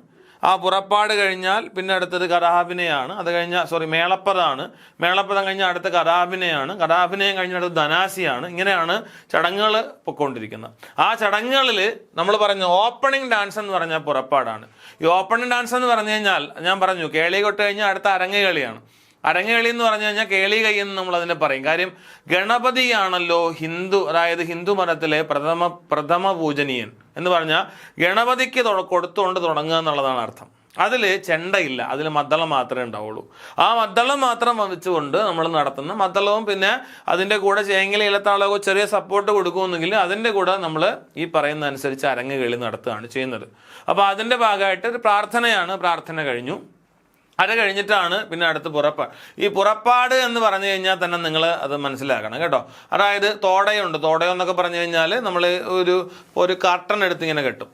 ആ പുറപ്പാട് കഴിഞ്ഞാൽ പിന്നെ അടുത്തത് കഥാഭിനയാണ്. അത് കഴിഞ്ഞാൽ മേളപ്പദമാണ്. മേളപ്പദം കഴിഞ്ഞാൽ അടുത്ത കഥാഭിനയാണ്. കഥാഭിനയം കഴിഞ്ഞാൽ അടുത്ത് ധനാസിയാണ്. ഇങ്ങനെയാണ് ചടങ്ങുകൾ പൊയ്ക്കൊണ്ടിരിക്കുന്നത്. ആ ചടങ്ങുകളിൽ നമ്മൾ പറഞ്ഞു ഓപ്പണിംഗ് ഡാൻസ് എന്ന് പറഞ്ഞാൽ പുറപ്പാടാണ്. ഈ ഓപ്പണിംഗ് ഡാൻസ് എന്ന് പറഞ്ഞു കഴിഞ്ഞാൽ ഞാൻ പറഞ്ഞു കേളി കൊട്ട് കഴിഞ്ഞാൽ അടുത്ത അരങ്ങുകളിയാണ്. അരങ്ങേളി എന്ന് പറഞ്ഞു കഴിഞ്ഞാൽ കേളി കൈ എന്ന് നമ്മൾ അതിനെ പറയും. കാര്യം ഗണപതിയാണല്ലോ അതായത് ഹിന്ദു മതത്തിലെ പ്രഥമ പൂജനീയൻ എന്ന് പറഞ്ഞാൽ ഗണപതിക്ക് കൊടുത്തുകൊണ്ട് തുടങ്ങുക എന്നുള്ളതാണ് അർത്ഥം. അതിൽ ചെണ്ടയില്ല, അതിൽ മദ്ദളം മാത്രമേ ഉണ്ടാവുള്ളൂ. ആ മദ്ദളം മാത്രം വെച്ചുകൊണ്ട് നമ്മൾ നടത്തുന്ന മദ്ദളവും പിന്നെ അതിൻ്റെ കൂടെ ചേങ്ങല ഇലത്താളമോ ചെറിയ സപ്പോർട്ട് കൊടുക്കുമെന്നെങ്കിൽ അതിൻ്റെ കൂടെ നമ്മൾ ഈ പറയുന്ന അനുസരിച്ച് അരങ്ങുകളി നടത്തുകയാണ് ചെയ്യുന്നത്. അപ്പോൾ അതിൻ്റെ ഭാഗമായിട്ട് ഒരു പ്രാർത്ഥനയാണ്. പ്രാർത്ഥന കഴിഞ്ഞു. അത് കഴിഞ്ഞിട്ടാണ് പിന്നെ അടുത്ത് പുറപ്പാട്. ഈ പുറപ്പാട് എന്ന് പറഞ്ഞു കഴിഞ്ഞാൽ തന്നെ നിങ്ങൾ അത് മനസ്സിലാക്കണം കേട്ടോ. അതായത് തോടയുണ്ട്. തോടയം എന്നൊക്കെ പറഞ്ഞു കഴിഞ്ഞാൽ നമ്മൾ ഒരു കർട്ടൻ എടുത്ത് ഇങ്ങനെ കെട്ടും.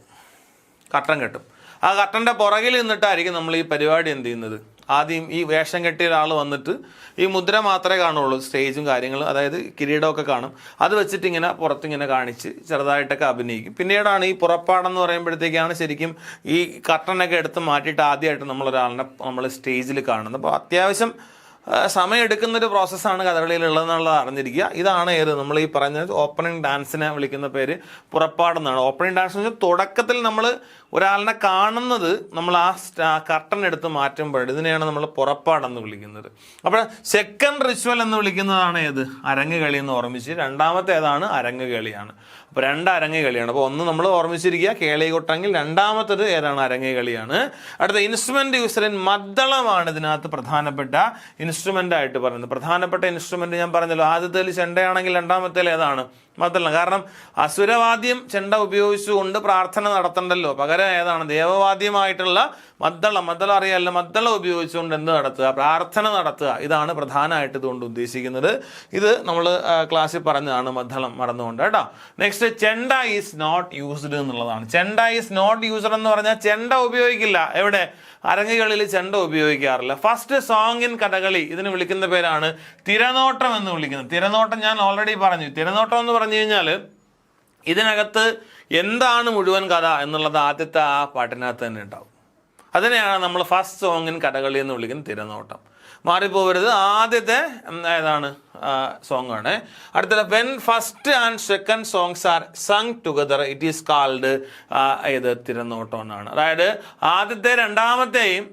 ആ കർട്ടൻ്റെ പുറകിൽ നിന്നിട്ടായിരിക്കും നമ്മൾ ഈ പരിപാടി എന്ത് ചെയ്യുന്നത്. ആദ്യം ഈ വേഷം കെട്ടിയ ഒരാൾ വന്നിട്ട് ഈ മുദ്ര മാത്രമേ കാണുള്ളൂ, സ്റ്റേജും കാര്യങ്ങളും, അതായത് കിരീടമൊക്കെ കാണും. അത് വെച്ചിട്ട് ഇങ്ങനെ പുറത്തിങ്ങനെ കാണിച്ച് ചെറുതായിട്ടൊക്കെ അഭിനയിക്കും. പിന്നീടാണ് ഈ പുറപ്പാടെന്ന് പറയുമ്പോഴത്തേക്കാണ് ശരിക്കും ഈ കർട്ടനൊക്കെ എടുത്ത് മാറ്റിയിട്ട് ആദ്യമായിട്ട് നമ്മൾ സ്റ്റേജിൽ കാണുന്നത്. അപ്പോൾ അത്യാവശ്യം സമയമെടുക്കുന്നൊരു പ്രോസസ്സാണ് കഥകളിയിലുള്ളതെന്നുള്ളത് അറിഞ്ഞിരിക്കുക. ഇതാണ് നമ്മൾ ഈ പറഞ്ഞ ഓപ്പണിംഗ് ഡാൻസിനെ വിളിക്കുന്ന പേര് പുറപ്പാടെന്നാണ്. ഓപ്പണിംഗ് ഡാൻസ് എന്ന് വെച്ചാൽ തുടക്കത്തിൽ നമ്മൾ ഒരാളിനെ കാണുന്നത് നമ്മൾ ആ കർട്ടൻ എടുത്ത് മാറ്റുമ്പോൾ ഇതിനെയാണ് നമ്മൾ പുറപ്പാടെന്ന് വിളിക്കുന്നത്. അപ്പോൾ സെക്കൻഡ് റിച്വൽ എന്ന് വിളിക്കുന്നതാണ് അരങ്ങുകളി എന്ന് ഓർമ്മിച്ച്. രണ്ടാമത്തെ അരങ്ങുകളിയാണ്. അപ്പോൾ 2 അരങ്ങുകളിയാണ്. അപ്പോൾ ഒന്ന് നമ്മൾ ഓർമ്മിച്ചിരിക്കുക കേളി കൊട്ടെങ്കിൽ, രണ്ടാമത്തത് അരങ്ങുകളിയാണ്. അടുത്ത ഇൻസ്ട്രുമെന്റ് യൂസറിൻ മദ്ദളമാണ് ഇതിനകത്ത് പ്രധാനപ്പെട്ട ഇൻസ്ട്രുമെന്റ് ആയിട്ട് പറയുന്നത്. പ്രധാനപ്പെട്ട ഇൻസ്ട്രുമെന്റ് ഞാൻ പറഞ്ഞല്ലോ, ആദ്യത്തേൽ ചെണ്ടയാണെങ്കിൽ രണ്ടാമത്തേൽ മദ്ദളം. കാരണം അസുരവാദ്യം ചെണ്ട ഉപയോഗിച്ചുകൊണ്ട് പ്രാർത്ഥന നടത്തണ്ടല്ലോ, പകരം പകരം ഏതാണ് ദേവവാദ്യമായിട്ടുള്ള മദ്ദളം അറിയാമല്ലോ, മദ്ദളം ഉപയോഗിച്ചുകൊണ്ട് എന്ത് നടത്തുക, പ്രാർത്ഥന നടത്തുക. ഇതാണ് പ്രധാനമായിട്ട് ഇതുകൊണ്ട് ഉദ്ദേശിക്കുന്നത്. ഇത് നമ്മൾ ക്ലാസ്സിൽ പറഞ്ഞതാണ്, മദ്ദളം മറന്നുകൊണ്ട് കേട്ടോ. നെക്സ്റ്റ്, ചെണ്ട ഈസ് നോട്ട് യൂസ്ഡ് എന്നുള്ളതാണ്. ചെണ്ട ഈസ് നോട്ട് യൂസ്ഡ് എന്ന് പറഞ്ഞാൽ ചെണ്ട ഉപയോഗിക്കില്ല. എവിടെ? അരങ്ങുകളിൽ ചെണ്ട ഉപയോഗിക്കാറില്ല. ഫസ്റ്റ് സോങ് ഇൻ കഥകളി, ഇതിന് വിളിക്കുന്ന പേരാണ് തിരനോട്ടം എന്ന് വിളിക്കുന്നത്. തിരനോട്ടം ഞാൻ ഓൾറെഡി പറഞ്ഞു. തിരനോട്ടം എന്ന് പറഞ്ഞു കഴിഞ്ഞാൽ ഇതിനകത്ത് എന്താണ് മുഴുവൻ കഥ എന്നുള്ളത് ആദ്യത്തെ ആ പാട്ടിനകത്ത് തന്നെ ഉണ്ടാവും. അതിനെയാണ് നമ്മൾ ഫസ്റ്റ് സോങ് ഇൻ കഥകളി എന്ന് വിളിക്കുന്നത് തിരനോട്ടം. മാറിപ്പോവരുത്, ആദ്യത്തെ ഏതാണ് സോങ് ആണ്. അടുത്തത് when first and second songs are sung together it is called ഇത് തിരനോട്ടം എന്നാണ്. അതായത് ആദ്യത്തെ രണ്ടാമത്തെയും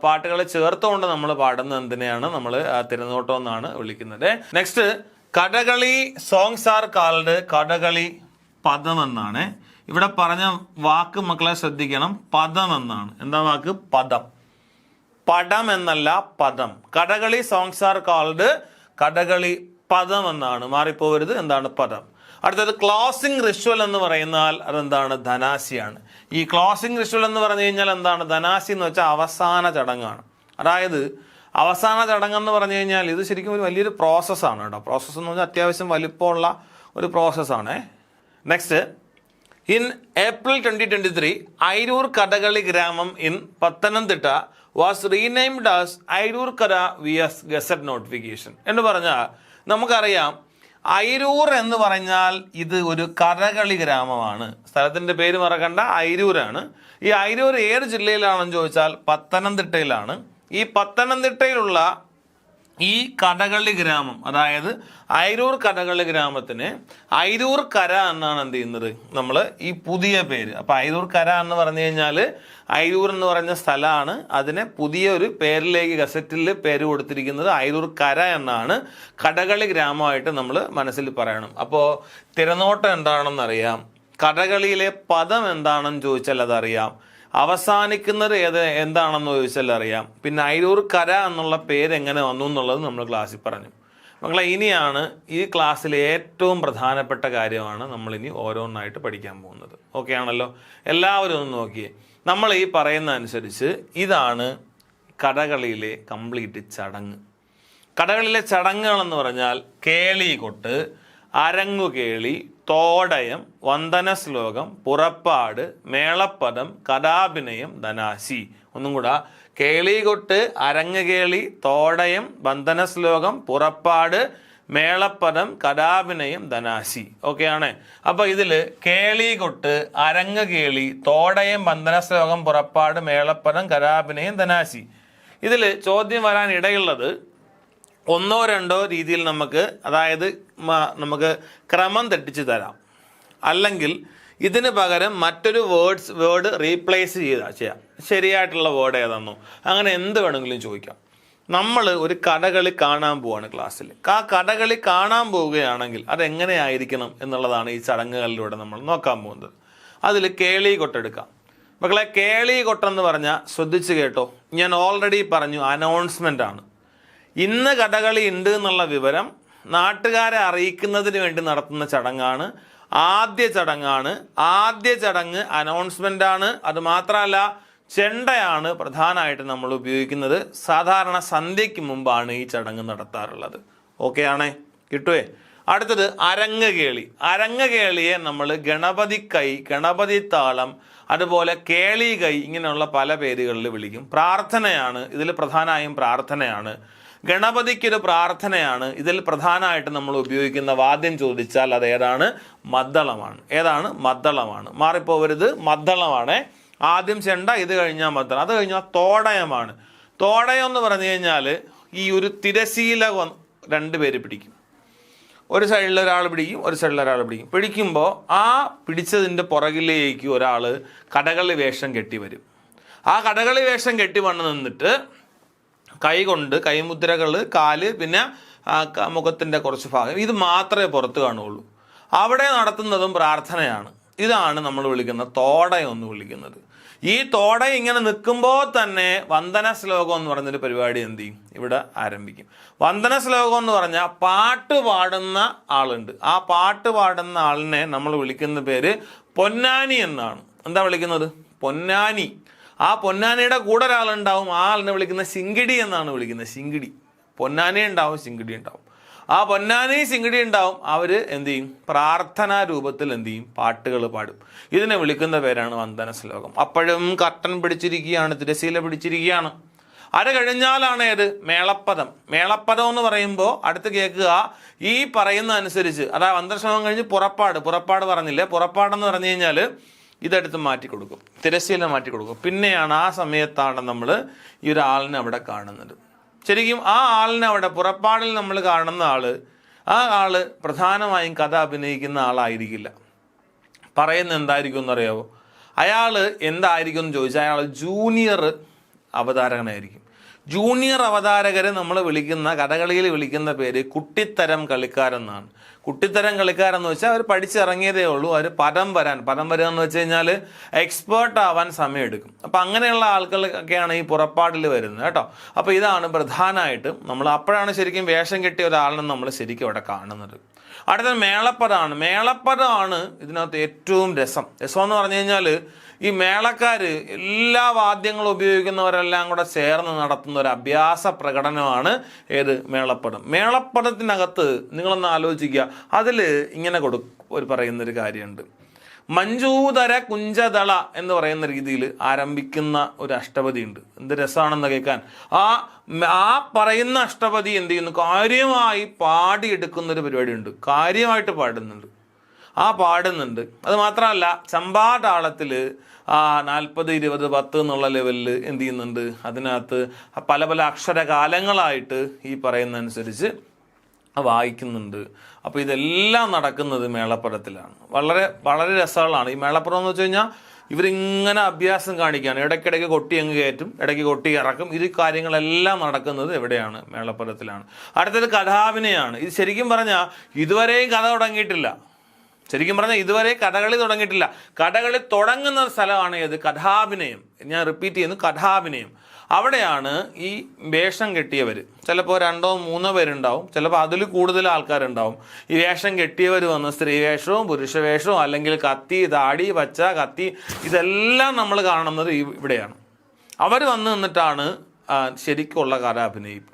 പാട്ടുകളെ ചേർത്തുകൊണ്ട് നമ്മൾ പാടുന്ന എന്തിനെയാണ് നമ്മൾ തിരനോട്ടം എന്നാണ് വിളിക്കുന്നത്. Next, Kathakali songs are called Kathakali പദം എന്നാണ്. ഇവിടെ പറഞ്ഞ വാക്ക് മക്കളെ ശ്രദ്ധിക്കണം, പദം എന്നാണ്. എന്താ വാക്ക്? പദം. പടം എന്നല്ല, പദം. Kathakali songs are called Kathakali പദം എന്നാണ്. മാറിപ്പോവരുത്, എന്താണ്? പദം. അടുത്തത് ക്ലോസിംഗ് റിച്വൽ എന്ന് പറയുന്നാൽ അതെന്താണ്? ധനാശിയാണ്. ഈ ക്ലോസിംഗ് റിച്വൽ എന്ന് പറഞ്ഞു കഴിഞ്ഞാൽ എന്താണ്? ധനാശി എന്ന് വെച്ചാൽ അവസാന ചടങ്ങാണ്. അതായത് അവസാന ചടങ്ങെന്ന് പറഞ്ഞു കഴിഞ്ഞാൽ ഇത് ശരിക്കും ഒരു വലിയൊരു പ്രോസസ്സാണ് കേട്ടോ. പ്രോസസ്സ് എന്ന് പറഞ്ഞാൽ അത്യാവശ്യം വലിപ്പമുള്ള ഒരു പ്രോസസ്സാണ്. Next, in April 2023 Airoor Kathakali gramam in Pathanamthitta was renamed as Airoor Kara VS gazette notification എന്ന് പറഞ്ഞാൽ നമുക്കറിയാം ഐരൂർ എന്ന് പറഞ്ഞാൽ ഇത് ഒരു കഥകളി ഗ്രാമമാണ്. സ്ഥലത്തിൻ്റെ പേര് മറക്കണ്ട, ഐരൂരാണ്. ഈ ഐരൂർ ഏത് ജില്ലയിലാണെന്ന് ചോദിച്ചാൽ പത്തനംതിട്ടയിലാണ്. ഈ പത്തനംതിട്ടയിലുള്ള ഈ കഥകളി ഗ്രാമം, അതായത് ഐരൂർ കഥകളി ഗ്രാമത്തിന് ഐരൂർ കര എന്നാണ് എന്ത് ചെയ്യുന്നത് നമ്മൾ ഈ പുതിയ പേര്. അപ്പം ഐരൂർ കര എന്ന് പറഞ്ഞു കഴിഞ്ഞാൽ ഐരൂർ എന്ന് പറഞ്ഞ സ്ഥലമാണ്. അതിനെ പുതിയ ഒരു പേരിലേക്ക് ഗസറ്റിൽ പേര് കൊടുത്തിരിക്കുന്നത് ഐരൂർ കര എന്നാണ്. കഥകളി ഗ്രാമമായിട്ട് നമ്മൾ മനസ്സിൽ പറയണം. അപ്പോൾ തിരനോട്ടം എന്താണെന്നറിയാം, കഥകളിയിലെ പദം എന്താണെന്ന് ചോദിച്ചാൽ അതറിയാം, അവസാനിക്കുന്നത് എന്താണെന്ന് ചോദിച്ചാൽ അറിയാം, പിന്നെ ഐരൂർ കര എന്നുള്ള പേര് എങ്ങനെ വന്നു എന്നുള്ളത് നമ്മൾ ക്ലാസ്സിൽ പറഞ്ഞു. മക്കളെ, ഇനിയാണ് ഈ ക്ലാസ്സിലെ ഏറ്റവും പ്രധാനപ്പെട്ട കാര്യമാണ് നമ്മളിനി ഓരോന്നായിട്ട് പഠിക്കാൻ പോകുന്നത്. ഓക്കെ ആണല്ലോ? എല്ലാവരും ഒന്ന് നോക്കിയേ. നമ്മൾ ഈ പറയുന്ന അനുസരിച്ച് ഇതാണ് കഥകളിയിലെ കംപ്ലീറ്റ് ചടങ്ങ്. കഥകളിയിലെ ചടങ്ങുകളെന്ന് പറഞ്ഞാൽ കേളികൊട്ട്, അരങ്ങുകേളി, തോടയം, വന്ദന ശ്ലോകം, പുറപ്പാട്, മേളപ്പദം, കഥാഭിനയം, ധനാശി. ഒന്നും കൂടെ: കേളികൊട്ട്, അരങ്ങുകേളി, തോടയം, വന്ദന ശ്ലോകം, പുറപ്പാട്, മേളപ്പദം, കഥാഭിനയം, ധനാശി. ഓക്കെ ആണ്. അപ്പൊ ഇതില് കേളികൊട്ട്, അരങ്ങുകേളി, തോടയം, വന്ദന ശ്ലോകം, പുറപ്പാട്, മേളപ്പദം, കഥാഭിനയം, ധനാശി. ഇതിൽ ചോദ്യം വരാൻ ഇടയുള്ളത് ഒന്നോ രണ്ടോ രീതിയിൽ നമുക്ക്, അതായത് നമുക്ക് ക്രമം തെറ്റിച്ച് തരാം, അല്ലെങ്കിൽ ഇതിന് പകരം മറ്റൊരു വേർഡ് റീപ്ലേസ് ചെയ്യാം. ശരിയായിട്ടുള്ള വേർഡ് ഏതാണെന്നോ അങ്ങനെ എന്ത് വേണമെങ്കിലും ചോദിക്കാം. നമ്മൾ ഒരു കഥകളി കാണാൻ പോവാണ് ക്ലാസ്സിൽ. ആ കഥകളി കാണാൻ പോവുകയാണെങ്കിൽ അതെങ്ങനെയായിരിക്കണം എന്നുള്ളതാണ് ഈ ചടങ്ങുകളിലൂടെ നമ്മൾ നോക്കാൻ പോകുന്നത്. അതിൽ കേളികൊട്ടെടുക്കാം. മക്കളെ, കേളികൊട്ടെന്ന് പറഞ്ഞാൽ ശ്രദ്ധിച്ച് കേട്ടോ, ഞാൻ ഓൾറെഡി പറഞ്ഞു അനൗൺസ്മെൻ്റ് ആണ്. ഇന്ന് കഥകളി ഉണ്ട് എന്നുള്ള വിവരം നാട്ടുകാരെ അറിയിക്കുന്നതിന് വേണ്ടി നടത്തുന്ന ചടങ്ങാണ്. ആദ്യ ചടങ്ങ് അനൗൺസ്മെൻ്റ് ആണ്. അത് മാത്രമല്ല, ചെണ്ടയാണ് പ്രധാനമായിട്ട് നമ്മൾ ഉപയോഗിക്കുന്നത്. സാധാരണ സന്ധ്യയ്ക്ക് മുമ്പാണ് ഈ ചടങ്ങ് നടത്താറുള്ളത്. ഓക്കെ ആണേ? കിട്ടുവേ? അടുത്തത് അരങ്ങുകേളി. അരങ്ങുകേളിയെ നമ്മൾ ഗണപതി കൈ, ഗണപതി താളം, അതുപോലെ കേളി കൈ, ഇങ്ങനെയുള്ള പല പേരുകളിൽ വിളിക്കും. പ്രാർത്ഥനയാണ് ഇതിൽ, പ്രധാനമായും പ്രാർത്ഥനയാണ്. ഗണപതിക്കൊരു പ്രാർത്ഥനയാണ്. ഇതിൽ പ്രധാനമായിട്ട് നമ്മൾ ഉപയോഗിക്കുന്ന വാദ്യം ചോദിച്ചാൽ അത് ഏതാണ്? മദ്ദളമാണ്. ഏതാണ്? മദ്ദളമാണ്. മാറിപ്പോവരുത്, മദ്ദളമാണ്. ആദ്യം ചെണ്ട, ഇത് കഴിഞ്ഞാൽ മദ്ദളം, അത് കഴിഞ്ഞാൽ തോടയമാണ്. തോടയം എന്ന് പറഞ്ഞു കഴിഞ്ഞാൽ ഈ ഒരു തിരശീല രണ്ട് പേര് പിടിക്കും. ഒരു സൈഡിൽ ഒരാൾ പിടിക്കും, ഒരു സൈഡിൽ ഒരാൾ പിടിക്കും. പിടിക്കുമ്പോൾ ആ പിടിച്ചതിൻ്റെ പുറകിലേക്ക് ഒരാൾ കഥകളി വേഷം കെട്ടി വരും. ആ കഥകളി വേഷം കെട്ടി വന്ന് നിന്നിട്ട് കൈ കൊണ്ട് കൈമുദ്രകൾ, കാല്, പിന്നെ മുഖത്തിൻ്റെ കുറച്ച് ഭാഗം, ഇത് മാത്രമേ പുറത്ത് കാണുകയുള്ളൂ. അവിടെ നടത്തുന്നതും പ്രാർത്ഥനയാണ്. ഇതാണ് നമ്മൾ വിളിക്കുന്ന തോടയം എന്ന് വിളിക്കുന്നത്. ഈ തോടയം ഇങ്ങനെ നിൽക്കുമ്പോൾ തന്നെ വന്ദന ശ്ലോകം എന്ന് പറഞ്ഞൊരു പരിപാടി എന്ത് ചെയ്യും? ഇവിടെ ആരംഭിക്കും. വന്ദന ശ്ലോകം എന്ന് പറഞ്ഞാൽ പാട്ട് പാടുന്ന ആളുണ്ട്. ആ പാട്ട് പാടുന്ന ആളിനെ നമ്മൾ വിളിക്കുന്ന പേര് പൊന്നാനി എന്നാണ്. എന്താ വിളിക്കുന്നത്? പൊന്നാനി. ആ പൊന്നാനിയുടെ കൂടെ ഒരാളുണ്ടാവും, ആ ആളിനെ വിളിക്കുന്ന ശിങ്കിടി എന്നാണ് വിളിക്കുന്നത്. ശിങ്കിടി. പൊന്നാനി ഉണ്ടാവും, ശിങ്കിടി ഉണ്ടാവും. ആ പൊന്നാനി ശിങ്കിടി ഉണ്ടാവും. അവർ എന്ത് ചെയ്യും? പ്രാർത്ഥനാ രൂപത്തിൽ എന്ത് ചെയ്യും? പാട്ടുകൾ പാടും. ഇതിനെ വിളിക്കുന്ന പേരാണ് വന്ദന ശ്ലോകം. അപ്പോഴും കർട്ടൻ പിടിച്ചിരിക്കുകയാണ്, തിരശീല പിടിച്ചിരിക്കുകയാണ്. അത് കഴിഞ്ഞാലാണ് ഏത്? മേളപ്പദം. മേളപ്പദം എന്ന് പറയുമ്പോൾ അടുത്ത് കേൾക്കുക, ഈ പറയുന്ന അനുസരിച്ച്, അതായത് വന്ദന ശ്ലോകം കഴിഞ്ഞ് പുറപ്പാട് പറഞ്ഞില്ലേ? പുറപ്പാടെന്ന് പറഞ്ഞു കഴിഞ്ഞാൽ ഇതെടുത്ത് മാറ്റി കൊടുക്കും, തിരശീല മാറ്റി കൊടുക്കും. പിന്നെയാണ് ആ സമയത്താണ് നമ്മൾ ഈ ഒരാളിനെ അവിടെ കാണുന്നത്. ശരിക്കും ആ ആളിനെ അവിടെ പുറപ്പാടിൽ നമ്മൾ കാണുന്ന ആ ആള് പ്രധാനമായും കഥ അഭിനയിക്കുന്ന ആളായിരിക്കില്ല. പറയുന്നത് എന്തായിരിക്കും എന്നറിയാവോ? അയാൾ എന്തായിരിക്കും എന്ന് ചോദിച്ചാൽ അയാൾ ജൂനിയർ അവതാരകനായിരിക്കും. ജൂനിയർ അവതാരകരെ നമ്മൾ വിളിക്കുന്ന, കഥകളിയിൽ വിളിക്കുന്ന പേര് കുട്ടിത്തരം കളിക്കാരെന്നാണ്. കുട്ടിത്തരം കളിക്കാരെന്ന് വെച്ചാൽ അവർ പഠിച്ചിറങ്ങിയതേ ഉള്ളൂ. അവർ പദം വരിക എന്ന് വെച്ച് കഴിഞ്ഞാൽ എക്സ്പേർട്ട് ആവാൻ സമയമെടുക്കും. അപ്പം അങ്ങനെയുള്ള ആൾക്കാരൊക്കെയാണ് ഈ പുറപ്പാടിൽ വരുന്നത് കേട്ടോ. അപ്പോൾ ഇതാണ് പ്രധാനമായിട്ട് നമ്മൾ അപ്പോഴാണ് ശരിക്കും വേഷം കെട്ടിയ ഒരാളിനെ നമ്മൾ ശരിക്കും അവിടെ കാണുന്നത്. അടുത്തത് മേളപ്പദമാണ്. മേളപ്പദമാണ് ഇതിനകത്ത് ഏറ്റവും രസം എന്ന് പറഞ്ഞു കഴിഞ്ഞാൽ ഈ മേളക്കാർ എല്ലാ വാദ്യങ്ങളും ഉപയോഗിക്കുന്നവരെല്ലാം കൂടെ ചേർന്ന് നടത്തുന്ന ഒരു അഭ്യാസ പ്രകടനമാണ് ഏത്? മേളപ്പദം. മേളപ്പദത്തിനകത്ത് നിങ്ങളൊന്ന് ആലോചിക്കുക, അതിൽ ഇങ്ങനെ ഒരു പറയുന്നൊരു കാര്യമുണ്ട്. മഞ്ജൂതര കുഞ്ചതള എന്ന് പറയുന്ന രീതിയിൽ ആരംഭിക്കുന്ന ഒരു അഷ്ടപതി ഉണ്ട്. എന്ത് രസമാണെന്ന് കേൾക്കാൻ. ആ പറയുന്ന അഷ്ടപതി എന്ത് ചെയ്യുന്നു? കാര്യമായി പാടിയെടുക്കുന്നൊരു പരിപാടിയുണ്ട്. കാര്യമായിട്ട് പാടുന്നുണ്ട്. അത് മാത്രമല്ല ചമ്പാ താളത്തിൽ 40, 20, 10 എന്നുള്ള ലെവലിൽ എന്ത് ചെയ്യുന്നുണ്ട്? അതിനകത്ത് പല അക്ഷരകാലങ്ങളായിട്ട് ഈ പറയുന്ന അനുസരിച്ച് വായിക്കുന്നുണ്ട്. അപ്പോൾ ഇതെല്ലാം നടക്കുന്നത് മേളപ്പദത്തിലാണ്. വളരെ വളരെ രസങ്ങളാണ് ഈ മേളപ്പദം എന്ന് വെച്ച് കഴിഞ്ഞാൽ. ഇവരിങ്ങനെ അഭ്യാസം കാണിക്കുകയാണ്. ഇടയ്ക്കിടയ്ക്ക് കൊട്ടി അങ്ങ് കയറ്റും, ഇടയ്ക്ക് കൊട്ടി ഇറക്കും. ഇത് കാര്യങ്ങളെല്ലാം നടക്കുന്നത് എവിടെയാണ്? മേളപ്പദത്തിലാണ്. അടുത്തത് കഥാഭിനയമാണ്. ഇത് ശരിക്കും പറഞ്ഞാൽ ഇതുവരെയും കഥ തുടങ്ങിയിട്ടില്ല. കഥകളി തുടങ്ങിയിട്ടില്ല. കഥകളി തുടങ്ങുന്ന സ്ഥലമാണ് ഏത്? കഥാഭിനയം. ഞാൻ റിപ്പീറ്റ് ചെയ്യുന്നു, കഥാഭിനയം. അവിടെയാണ് ഈ വേഷം കെട്ടിയവർ, ചിലപ്പോൾ 2 or 3 പേരുണ്ടാവും, ചിലപ്പോൾ അതിൽ കൂടുതൽ ആൾക്കാരുണ്ടാവും. ഈ വേഷം കെട്ടിയവർ വന്ന് സ്ത്രീ വേഷവും പുരുഷ വേഷവും അല്ലെങ്കിൽ കത്തി, താടി, പച്ച, കത്തി, ഇതെല്ലാം നമ്മൾ കാണുന്നത് ഇവിടെയാണ്. അവർ വന്ന് നിന്നിട്ടാണ് ശരിക്കുള്ള കഥ അഭിനയിപ്പ്.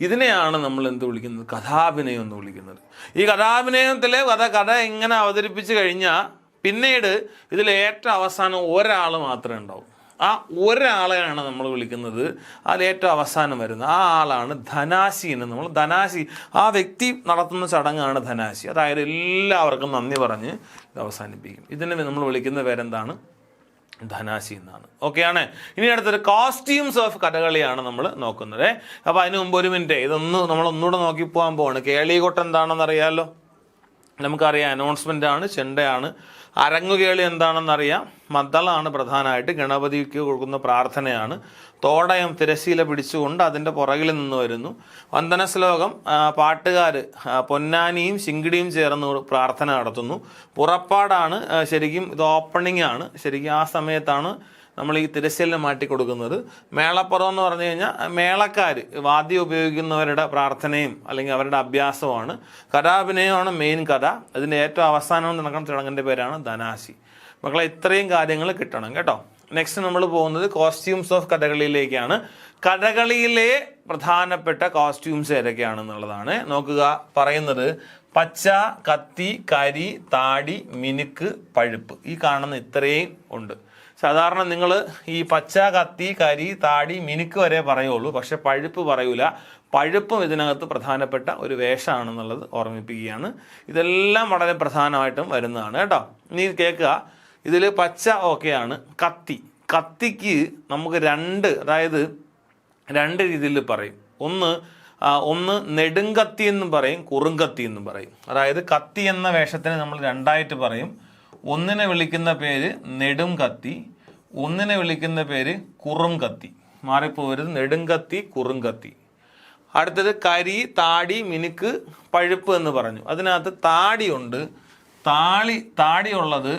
ഇതിനെയാണ് നമ്മൾ എന്ത് വിളിക്കുന്നത്? കഥാഭിനയം എന്ന് വിളിക്കുന്നത്. ഈ കഥാഭിനയത്തിലെ കഥ ഇങ്ങനെ അവതരിപ്പിച്ച് കഴിഞ്ഞാൽ പിന്നീട് ഇതിൽ ഏറ്റവും അവസാനം ഒരാൾ മാത്രമേ ഉണ്ടാവും. ആ ഒരാളെയാണ് നമ്മൾ വിളിക്കുന്നത്, അതിൽ ഏറ്റവും അവസാനം വരുന്ന ആ ആളാണ് ധനാശി എന്ന്. ധനാശി, ആ വ്യക്തി നടത്തുന്ന ചടങ്ങാണ് ധനാശി. അതായത് എല്ലാവർക്കും നന്ദി പറഞ്ഞ് ഇത് അവസാനിപ്പിക്കും. ഇതിനെ നമ്മൾ വിളിക്കുന്ന പേരെന്താണ്? ധനാശി എന്നാണ്. ഓക്കെയാണ്. ഇനി അടുത്തൊരു കോസ്റ്റ്യൂംസ് ഓഫ് കഥകളിയാണ് നമ്മൾ നോക്കുന്നത്. അപ്പോൾ അതിന് മുമ്പ് 1 മിനിറ്റ് നമ്മൾ ഒന്നുകൂടെ നോക്കി പോകാൻ പോവാണ്. കേളികൊട്ട് എന്താണെന്ന് അറിയാമല്ലോ, നമുക്കറിയാം. അനൗൺസ്മെൻ്റ് ആണ്, ചെണ്ടയാണ്. അരങ്ങുകേളി എന്താണെന്നറിയാം. മദ്ദളാണ് പ്രധാനമായിട്ട്. ഗണപതിക്ക് കൊടുക്കുന്ന പ്രാർത്ഥനയാണ്. തോടയം തിരശീല പിടിച്ചുകൊണ്ട് അതിൻ്റെ പുറകിൽ നിന്ന് വരുന്നു. വന്ദന ശ്ലോകം പാട്ടുകാർ പൊന്നാനിയും ശിങ്കിടിയും ചേർന്ന് പ്രാർത്ഥന നടത്തുന്നു. പുറപ്പാടാണ് ശരിക്കും, ഇത് ഓപ്പണിംഗ് ആണ്. ശരിക്കും ആ സമയത്താണ് നമ്മൾ ഈ തിരശീല മാറ്റി കൊടുക്കുന്നത്. മേളപ്പുറം എന്ന് പറഞ്ഞു കഴിഞ്ഞാൽ മേളക്കാർ, വാദ്യം ഉപയോഗിക്കുന്നവരുടെ പ്രാർത്ഥനയും അല്ലെങ്കിൽ അവരുടെ അഭ്യാസമാണ്. കഥാഭിനയമാണ് മെയിൻ കഥ. അതിൻ്റെ ഏറ്റവും അവസാനം നടക്കുന്ന ചടങ്ങിൻ്റെ പേരാണ് ധനാശി. മക്കളെ ഇത്രയും കാര്യങ്ങൾ കിട്ടണം കേട്ടോ. നെക്സ്റ്റ് നമ്മൾ പോകുന്നത് കോസ്റ്റ്യൂംസ് ഓഫ് കഥകളിയിലേക്കാണ്. കഥകളിയിലെ പ്രധാനപ്പെട്ട കോസ്റ്റ്യൂംസ് ഏതൊക്കെയാണെന്നുള്ളതാണ് നോക്കുക. പറയുന്നത് പച്ച, കത്തി, കരി, താടി, മിനുക്ക്, പഴുപ്പ്. ഈ കാണുന്ന ഇത്രയും ഉണ്ട്. സാധാരണ നിങ്ങൾ ഈ പച്ച, കത്തി, കരി, താടി, മിനുക്ക് വരെ പറയുള്ളൂ, പക്ഷെ പഴുപ്പ് പറയൂല. പഴുപ്പും ഇതിനകത്ത് പ്രധാനപ്പെട്ട ഒരു വേഷമാണെന്നുള്ളത് ഓർമ്മിപ്പിക്കുകയാണ്. ഇതെല്ലാം വളരെ പ്രധാനമായിട്ടും വരുന്നതാണ് കേട്ടോ. ഇനി കേൾക്കുക. ഇതിൽ പച്ച ഓക്കെയാണ്. കത്തിക്ക് നമുക്ക് 2 രീതിയിൽ പറയും. ഒന്ന് നെടുങ്കത്തി എന്നും പറയും, കുറുങ്കത്തി എന്നും പറയും. അതായത് കത്തി എന്ന വേഷത്തിന് നമ്മൾ 2ആയിട്ട് പറയും. ഒന്നിനെ വിളിക്കുന്ന പേര് നെടും കത്തി, ഒന്നിനെ വിളിക്കുന്ന പേര് കുറും കത്തി. മാറിപ്പോവരുത്, നെടുങ്കത്തി, കുറുങ്കത്തി. അടുത്തത് കരി, താടി, മിനുക്ക്, പഴുപ്പ് എന്ന് പറഞ്ഞു. അതിനകത്ത് താടിയുണ്ട്. താടിയുള്ളത്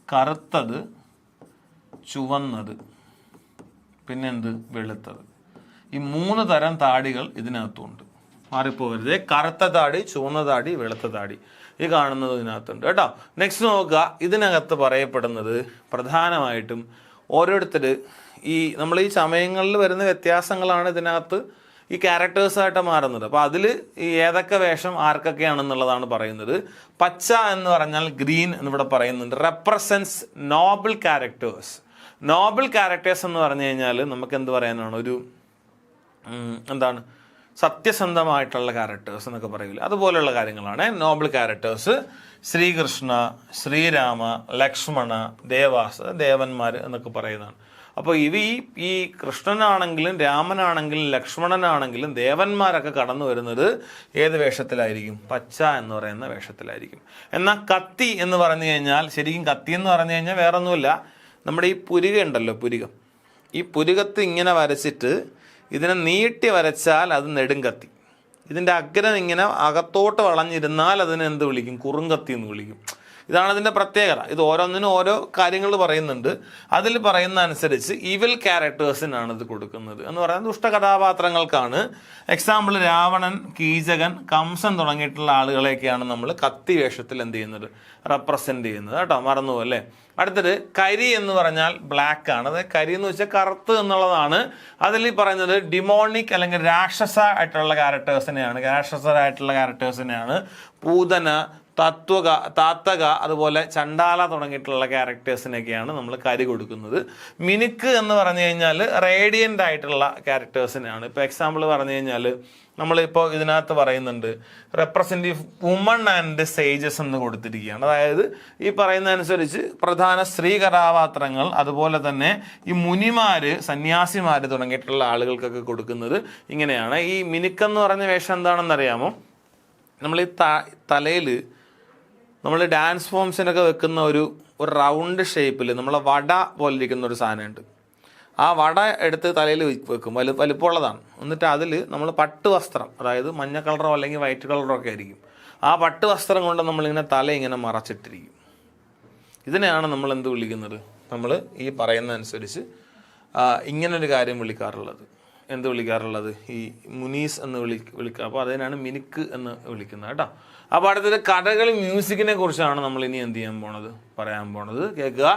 കറുത്തത്, ചുവന്നത്, പിന്നെന്ത്? വെളുത്തത്. ഈ 3 തരം താടികൾ ഇതിനകത്തുണ്ട്. മാറിപ്പോവരുത്. കറുത്ത താടി, ചുവന്ന താടി, വെളുത്ത താടി. ഈ കാണുന്നത് ഇതിനകത്തുണ്ട് കേട്ടോ. നെക്സ്റ്റ് നോക്കുക. ഇതിനകത്ത് പറയപ്പെടുന്നത് പ്രധാനമായിട്ടും ഓരോരുത്തർ നമ്മൾ ഈ സമയങ്ങളിൽ വരുന്ന വ്യത്യാസങ്ങളാണ് ഇതിനകത്ത് ഈ ക്യാരക്ടേഴ്സായിട്ട് മാറുന്നത്. അപ്പോൾ അതിൽ ഈ ഏതൊക്കെ വേഷം ആർക്കൊക്കെയാണെന്നുള്ളതാണ് പറയുന്നത്. പച്ച എന്ന് പറഞ്ഞാൽ ഗ്രീൻ എന്നിവിടെ പറയുന്നുണ്ട്, represents Noble characters. Noble characters എന്ന് പറഞ്ഞു കഴിഞ്ഞാൽ നമുക്ക് എന്ത് പറയാനാണ്, ഒരു എന്താണ്, സത്യസന്ധമായിട്ടുള്ള ക്യാരക്ടേഴ്സ് എന്നൊക്കെ പറയില്ല, അതുപോലെയുള്ള കാര്യങ്ങളാണ് നോബിൾ ക്യാരക്ടേഴ്സ്. ശ്രീകൃഷ്ണ, ശ്രീരാമ, ലക്ഷ്മണ, ദേവാസ്, ദേവന്മാർ എന്നൊക്കെ പറയുന്നതാണ്. അപ്പോൾ ഈ കൃഷ്ണനാണെങ്കിലും രാമനാണെങ്കിലും ലക്ഷ്മണനാണെങ്കിലും ദേവന്മാരൊക്കെ കടന്നു വരുന്നത് ഏത് വേഷത്തിലായിരിക്കും? പച്ച എന്ന് പറയുന്ന വേഷത്തിലായിരിക്കും. എന്നാൽ കത്തി എന്ന് പറഞ്ഞു കഴിഞ്ഞാൽ, ശരിക്കും കത്തി എന്ന് പറഞ്ഞു കഴിഞ്ഞാൽ വേറെ ഒന്നുമില്ല, നമ്മുടെ ഈ പുരിക ഉണ്ടല്ലോ, പുരികം, ഈ പുരികത്ത് ഇങ്ങനെ വരച്ചിട്ട് ഇതിനെ നീട്ടി വരച്ചാൽ അത് നെടുങ്കത്തി. ഇതിൻ്റെ അഗ്രം ഇങ്ങനെ അകത്തോട്ട് വളഞ്ഞിരുന്നാൽ അതിനെ എന്ത് വിളിക്കും? കുറുങ്കത്തി എന്ന് വിളിക്കും. ഇതാണ് ഇതിൻ്റെ പ്രത്യേകത. ഇത് ഓരോന്നിനും ഓരോ കാര്യങ്ങൾ പറയുന്നുണ്ട്. അതിൽ പറയുന്ന അനുസരിച്ച് ഈവിൽ ക്യാരക്ടേഴ്സിനാണ് ഇത് കൊടുക്കുന്നത് എന്ന് പറയുന്നത്, ദുഷ്ടകഥാപാത്രങ്ങൾക്കാണ്. എക്സാമ്പിൾ രാവണൻ, കീചകൻ, കംസൻ തുടങ്ങിയിട്ടുള്ള ആളുകളെയൊക്കെയാണ് നമ്മൾ കത്തി വേഷത്തിൽ എന്ത് ചെയ്യുന്നത്? റെപ്രസെൻ്റ് ചെയ്യുന്നത് കേട്ടോ, മറന്നു അല്ലേ. അടുത്തത് കരി എന്ന് പറഞ്ഞാൽ ബ്ലാക്ക് ആണ്. അത് കരി എന്ന് വെച്ചാൽ കറുത്ത് എന്നുള്ളതാണ്. അതിൽ പറയുന്നത് ഡിമോണിക് അല്ലെങ്കിൽ രാക്ഷസരായിട്ടുള്ള ക്യാരക്ടേഴ്സിനെയാണ് പൂതന, താത്തക, അതുപോലെ ചണ്ടാല തുടങ്ങിയിട്ടുള്ള ക്യാരക്ടേഴ്സിനൊക്കെയാണ് നമ്മൾ കരി കൊടുക്കുന്നത്. മിനുക്ക് എന്ന് പറഞ്ഞു കഴിഞ്ഞാൽ റേഡിയൻ്റ് ആയിട്ടുള്ള ക്യാരക്ടേഴ്സിനെയാണ്. ഇപ്പോൾ എക്സാമ്പിൾ പറഞ്ഞു കഴിഞ്ഞാൽ നമ്മളിപ്പോൾ ഇതിനകത്ത് പറയുന്നുണ്ട് റെപ്രസെൻറ്റേറ്റീവ് വുമൺ ആൻഡ് സേജസ് എന്ന് കൊടുത്തിരിക്കുകയാണ്. അതായത് ഈ പറയുന്ന അനുസരിച്ച് പ്രധാന സ്ത്രീ കഥാപാത്രങ്ങൾ, അതുപോലെ തന്നെ ഈ മുനിമാര്, സന്യാസിമാർ തുടങ്ങിയിട്ടുള്ള ആളുകൾക്കൊക്കെ കൊടുക്കുന്നത് ഇങ്ങനെയാണ്. ഈ മിനുക്കെന്ന് പറഞ്ഞ വേഷം എന്താണെന്നറിയാമോ? നമ്മൾ ഈ തലയിൽ നമ്മൾ ഡാൻസ് ഫോംസിനൊക്കെ വെക്കുന്ന ഒരു റൗണ്ട് ഷേപ്പിൽ നമ്മളെ വട പോലെ ഇരിക്കുന്ന ഒരു സാധനമുണ്ട്. ആ വട എടുത്ത് തലയിൽ വെക്കും, വലുപ്പമുള്ളതാണ്. എന്നിട്ട് അതിൽ നമ്മൾ പട്ട് വസ്ത്രം, അതായത് മഞ്ഞ കളറോ അല്ലെങ്കിൽ വൈറ്റ് കളറോ ഒക്കെ ആയിരിക്കും, ആ പട്ട് വസ്ത്രം കൊണ്ട് നമ്മളിങ്ങനെ തല ഇങ്ങനെ മറച്ചിട്ടിരിക്കും. ഇതിനെയാണ് നമ്മൾ എന്ത് വിളിക്കുന്നത്? നമ്മൾ ഈ പറയുന്ന അനുസരിച്ച് ഇങ്ങനൊരു കാര്യം വിളിക്കാറുള്ളത്. എന്ത് വിളിക്കാറുള്ളത്? ഈ മുനീസ് എന്ന് വിളിക്കുക. അപ്പോൾ അതിനാണ് മിനുക്ക് എന്ന് വിളിക്കുന്നത് കേട്ടോ. അപ്പോൾ അടുത്തത് കഥകളി മ്യൂസിക്കിനെ കുറിച്ചാണ് നമ്മൾ ഇനി എന്ത് ചെയ്യാൻ പോണത്, പറയാൻ പോണത്. കേൾക്കുക.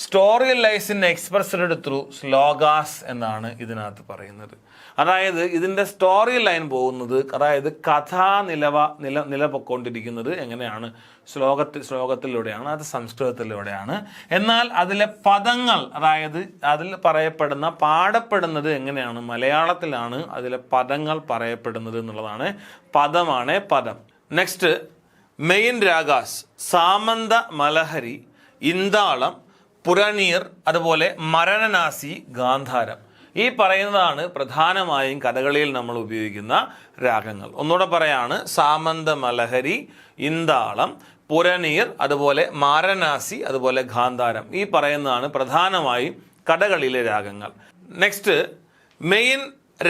Story lies in expressed through slogans എന്നാണ് ഇതിനകത്ത് പറയുന്നത്. അതായത് ഇതിൻ്റെ സ്റ്റോറി ലൈൻ പോകുന്നത്, അതായത് കഥാ നിലപൊക്കൊണ്ടിരിക്കുന്നത് എങ്ങനെയാണ്? ശ്ലോകത്തിലൂടെയാണ്, അത് സംസ്കൃതത്തിലൂടെയാണ്. എന്നാൽ അതിലെ പദങ്ങൾ, അതായത് അതിൽ പാടപ്പെടുന്നത് എങ്ങനെയാണ്? മലയാളത്തിലാണ് അതിലെ പദങ്ങൾ പറയപ്പെടുന്നത് എന്നുള്ളതാണ്. പദമാണ് പദം. നെക്സ്റ്റ്, മെയിൻ രാഗാസ് സാമന്ത, മലഹരി, ഇന്താളം, പുരനീർ, അതുപോലെ മരണനാസി, ഗാന്ധാരം. ഈ പറയുന്നതാണ് പ്രധാനമായും കഥകളിയിൽ നമ്മൾ ഉപയോഗിക്കുന്ന രാഗങ്ങൾ. ഒന്നുകൂടെ പറയാണ്: സാമന്ത, മലഹരി, ഇന്താളം, പുരനീർ, അതുപോലെ മാരനാസി, അതുപോലെ ഗാന്ധാരം. ഈ പറയുന്നതാണ് പ്രധാനമായും കഥകളിയിലെ രാഗങ്ങൾ. നെക്സ്റ്റ്, മെയിൻ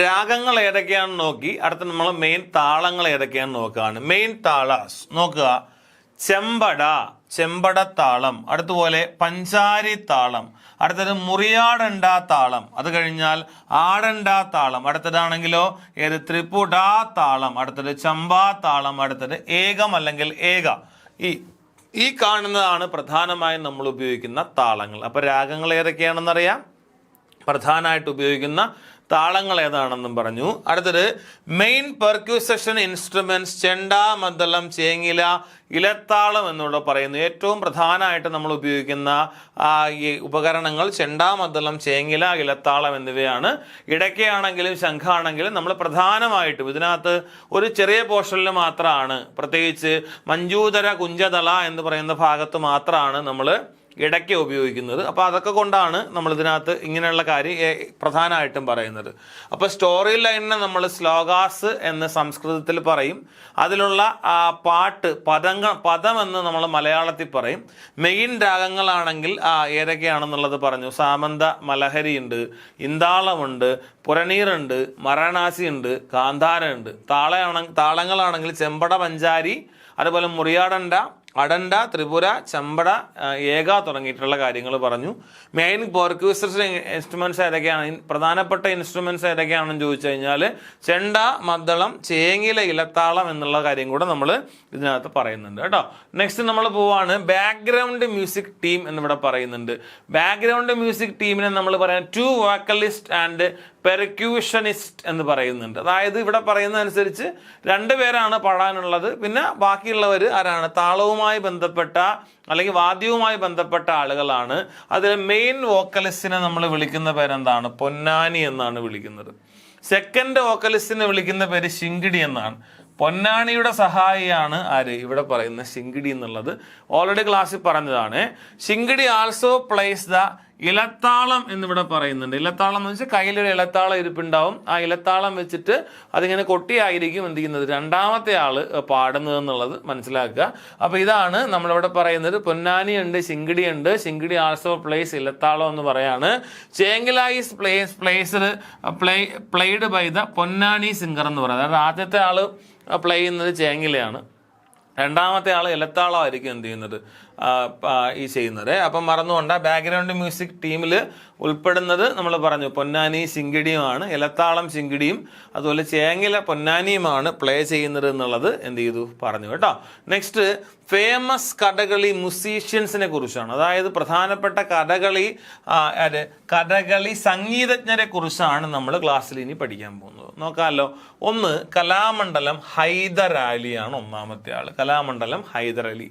രാഗങ്ങൾ ഏതൊക്കെയാണെന്ന് നോക്കി അടുത്ത നമ്മൾ മെയിൻ താളങ്ങൾ ഏതൊക്കെയാണെന്ന് നോക്കുകയാണ്. മെയിൻ താളാസ് നോക്കുക: ചെമ്പടത്താളം, അടുത്തുപോലെ പഞ്ചാരി താളം, അടുത്തത് മുറിയാടണ്ട താളം, അത് കഴിഞ്ഞാൽ ആടണ്ട താളം, അടുത്തതാണെങ്കിലോ ഏത് ത്രിപുടാ താളം, അടുത്തത് ചമ്പാ താളം, അടുത്തത് ഏകം അല്ലെങ്കിൽ ഏക. ഈ കാണുന്നതാണ് പ്രധാനമായും നമ്മൾ ഉപയോഗിക്കുന്ന താളങ്ങൾ. അപ്പൊ രാഗങ്ങൾ ഏതൊക്കെയാണെന്നറിയാം, പ്രധാനമായിട്ട് ഉപയോഗിക്കുന്ന താളങ്ങൾ ഏതാണെന്നും പറഞ്ഞു. അടുത്തത് മെയിൻ പെർക്യൂസഷൻ ഇൻസ്ട്രുമെന്റ്സ് ചെണ്ട, മദ്ദളം, ചേങ്ങില, ഇലത്താളം എന്നിവിടെ പറയുന്നു. ഏറ്റവും പ്രധാനമായിട്ട് നമ്മൾ ഉപയോഗിക്കുന്ന ഈ ഉപകരണങ്ങൾ ചെണ്ട, മദ്ദളം, ചേങ്ങില, ഇലത്താളം എന്നിവയാണ്. ഇടയ്ക്കാണെങ്കിലും ശംഖാണെങ്കിലും നമ്മൾ പ്രധാനമായിട്ടും ഇതിനകത്ത് ഒരു ചെറിയ പോർഷനിൽ മാത്രമാണ്, പ്രത്യേകിച്ച് മഞ്ജൂതര, കുഞ്ചതള എന്ന് പറയുന്ന ഭാഗത്ത് മാത്രമാണ് നമ്മൾ ഇടയ്ക്ക് ഉപയോഗിക്കുന്നത്. അപ്പോൾ അതൊക്കെ കൊണ്ടാണ് നമ്മൾ ഇതിനകത്ത് ഇങ്ങനെയുള്ള കാര്യം പ്രധാനമായിട്ടും പറയുന്നത്. അപ്പോൾ സ്റ്റോറി ലൈനിനെ നമ്മൾ സ്ലോഗാസ് എന്ന് സംസ്കൃതത്തിൽ പറയും. അതിലുള്ള പദം എന്ന് നമ്മൾ മലയാളത്തിൽ പറയും. മെയിൻ രാഗങ്ങളാണെങ്കിൽ ഏതൊക്കെയാണെന്നുള്ളത് പറഞ്ഞു. സാമന്ത, മലഹരി ഉണ്ട്, ഇന്താളമുണ്ട്, പുരനീറുണ്ട്, മരണാസി ഉണ്ട്, ഗാന്ധാരം ഉണ്ട്. താളങ്ങളാണെങ്കിൽ ചെമ്പട, പഞ്ചാരി, അതുപോലെ മുറിയാടണ്ട, അടണ്ട, ത്രിപുര, ചമ്പട, ഏക തുടങ്ങിയിട്ടുള്ള കാര്യങ്ങൾ പറഞ്ഞു. മെയിൻ പെർക്യൂസസ് ഇൻസ്ട്രുമെന്റ്സ് ഏതൊക്കെയാണ്, പ്രധാനപ്പെട്ട ഇൻസ്ട്രുമെന്റ്സ് ഏതൊക്കെയാണെന്ന് ചോദിച്ചു കഴിഞ്ഞാൽ ചെണ്ട, മദ്ദളം, ചേങ്ങില, ഇലത്താളം എന്നുള്ള കാര്യം കൂടെ നമ്മൾ ഇതിനകത്ത് പറയുന്നുണ്ട് കേട്ടോ. നെക്സ്റ്റ് നമ്മൾ പോവാണ് ബാക്ക്ഗ്രൗണ്ട് മ്യൂസിക് ടീം എന്നിവിടെ പറയുന്നുണ്ട്. ബാക്ക്ഗ്രൗണ്ട് മ്യൂസിക് ടീമിനെ നമ്മൾ പറയാൻ 2 വോക്കലിസ്റ്റ് ആൻഡ് പെർക്യൂഷനിസ്റ്റ് എന്ന് പറയുന്നുണ്ട്. അതായത് ഇവിടെ പറയുന്ന അനുസരിച്ച് 2 പേരാണ് പാടാനുള്ളത്. പിന്നെ ബാക്കിയുള്ളവർ ആരാണ്, താളവുമായി ബന്ധപ്പെട്ട അല്ലെങ്കിൽ വാദ്യവുമായി ബന്ധപ്പെട്ട ആളുകളാണ്. അതിൽ മെയിൻ വോക്കലിസ്റ്റിനെ നമ്മൾ വിളിക്കുന്ന പേരെന്താണ്, പൊന്നാനി എന്നാണ് വിളിക്കുന്നത്. സെക്കൻഡ് വോക്കലിസ്റ്റിനെ വിളിക്കുന്ന പേര് ശിങ്കിടി എന്നാണ്. പൊന്നാനിയുടെ സഹായിയാണ് ആര്, ഇവിടെ പറയുന്ന ശിങ്കിടി എന്നുള്ളത് ഓൾറെഡി ക്ലാസ്സിൽ പറഞ്ഞതാണ്. ശിങ്കിടി ആൾസോ പ്ലേസ് ദ ഇലത്താളം എന്നിവിടെ പറയുന്നുണ്ട്. ഇലത്താളം എന്ന് വെച്ചാൽ കയ്യിലൊരു ഇലത്താളം ഇരിപ്പുണ്ടാവും. ആ ഇലത്താളം വെച്ചിട്ട് അതിങ്ങനെ കൊട്ടിയായിരിക്കും എന്ത് ചെയ്യുന്നത്, രണ്ടാമത്തെ ആള് പാടുന്നത് എന്നുള്ളത് മനസ്സിലാക്കുക. അപ്പൊ ഇതാണ് നമ്മളിവിടെ പറയുന്നത്. പൊന്നാനി ഉണ്ട്, ശിങ്കിടി ഉണ്ട്. ശിങ്കിടി ആൾസോ പ്ലേസ് ഇലത്താളം എന്ന് പറയാണ്. Chengila is played by the Ponnani singer എന്ന് പറയുന്നത്. അതായത് ആദ്യത്തെ ആള് പ്ലേ ചെയ്യുന്നത് ചേങ്ങിലയാണ്, രണ്ടാമത്തെ ആൾ ഇലത്താളമായിരിക്കും എന്ത് ചെയ്യുന്നത്, ഈ ചെയ്യുന്നത്. അപ്പം മറന്നുകൊണ്ട് ബാക്ക്ഗ്രൗണ്ട് മ്യൂസിക് ടീമിൽ ഉൾപ്പെടുന്നത് നമ്മൾ പറഞ്ഞു പൊന്നാനി ശിങ്കിടിയുമാണ്. ഇലത്താളം ശിങ്കിടിയും അതുപോലെ ചേങ്ങില പൊന്നാനിയുമാണ് പ്ലേ ചെയ്യുന്നത് എന്നുള്ളത് എന്ത് ചെയ്തു, പറഞ്ഞു കേട്ടോ. നെക്സ്റ്റ് ഫേമസ് കഥകളി മ്യൂസീഷ്യൻസിനെ കുറിച്ചാണ്. അതായത് പ്രധാനപ്പെട്ട കഥകളി സംഗീതജ്ഞരെ കുറിച്ചാണ് നമ്മൾ ക്ലാസ്സിൽ ഇനി പഠിക്കാൻ പോകുന്നത്. നോക്കാമല്ലോ. ഒന്ന് കലാമണ്ഡലം ഹൈദരാലിയാണ് ഒന്നാമത്തെ ആള്, കലാമണ്ഡലം ഹൈദരലി.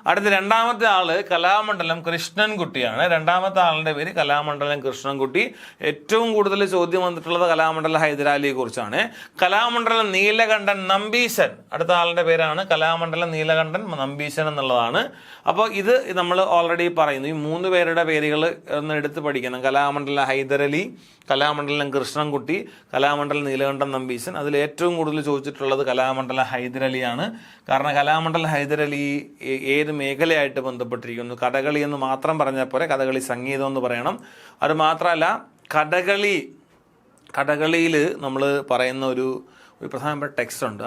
അടുത്ത രണ്ടാമത്തെ ആള് കലാമണ്ഡലം കൃഷ്ണൻകുട്ടിയാണ്. രണ്ടാമത്തെ ആളുടെ പേര് കലാമണ്ഡലം കൃഷ്ണൻകുട്ടി. ഏറ്റവും കൂടുതൽ ചോദ്യം വന്നിട്ടുള്ളത് കലാമണ്ഡലം ഹൈദരാലിയെ കുറിച്ചാണ്. കലാമണ്ഡലം നീലകണ്ഠൻ നമ്പീശൻ, അടുത്ത ആളുടെ പേരാണ് കലാമണ്ഡലം നീലകണ്ഠൻ നമ്പീശൻ എന്നുള്ളതാണ്. അപ്പോൾ ഇത് നമ്മൾ ഓൾറെഡി പറയുന്നു. ഈ 3 പേരുടെ പേരുകൾ ഒന്ന് എടുത്ത് പഠിക്കണം. കലാമണ്ഡലം ഹൈദരലി, കലാമണ്ഡലം കൃഷ്ണൻകുട്ടി, കലാമണ്ഡലം നീലകണ്ഠൻ നമ്പീശൻ. അതിൽ ഏറ്റവും കൂടുതൽ ചോദിച്ചിട്ടുള്ളത് കലാമണ്ഡലം ഹൈദരലിയാണ്. കാരണം കലാമണ്ഡലം ഹൈദരലി ഏത് മേഖലയായിട്ട് ബന്ധപ്പെട്ടിരിക്കുന്നു. കഥകളി എന്ന് മാത്രം പറഞ്ഞാൽ പോരെ, കഥകളി സംഗീതം എന്ന് പറയണം. അത് മാത്രമല്ല കഥകളിയിൽ നമ്മൾ പറയുന്ന ഒരു പ്രധാനപ്പെട്ട ടെക്സ്റ്റ് ഉണ്ട്.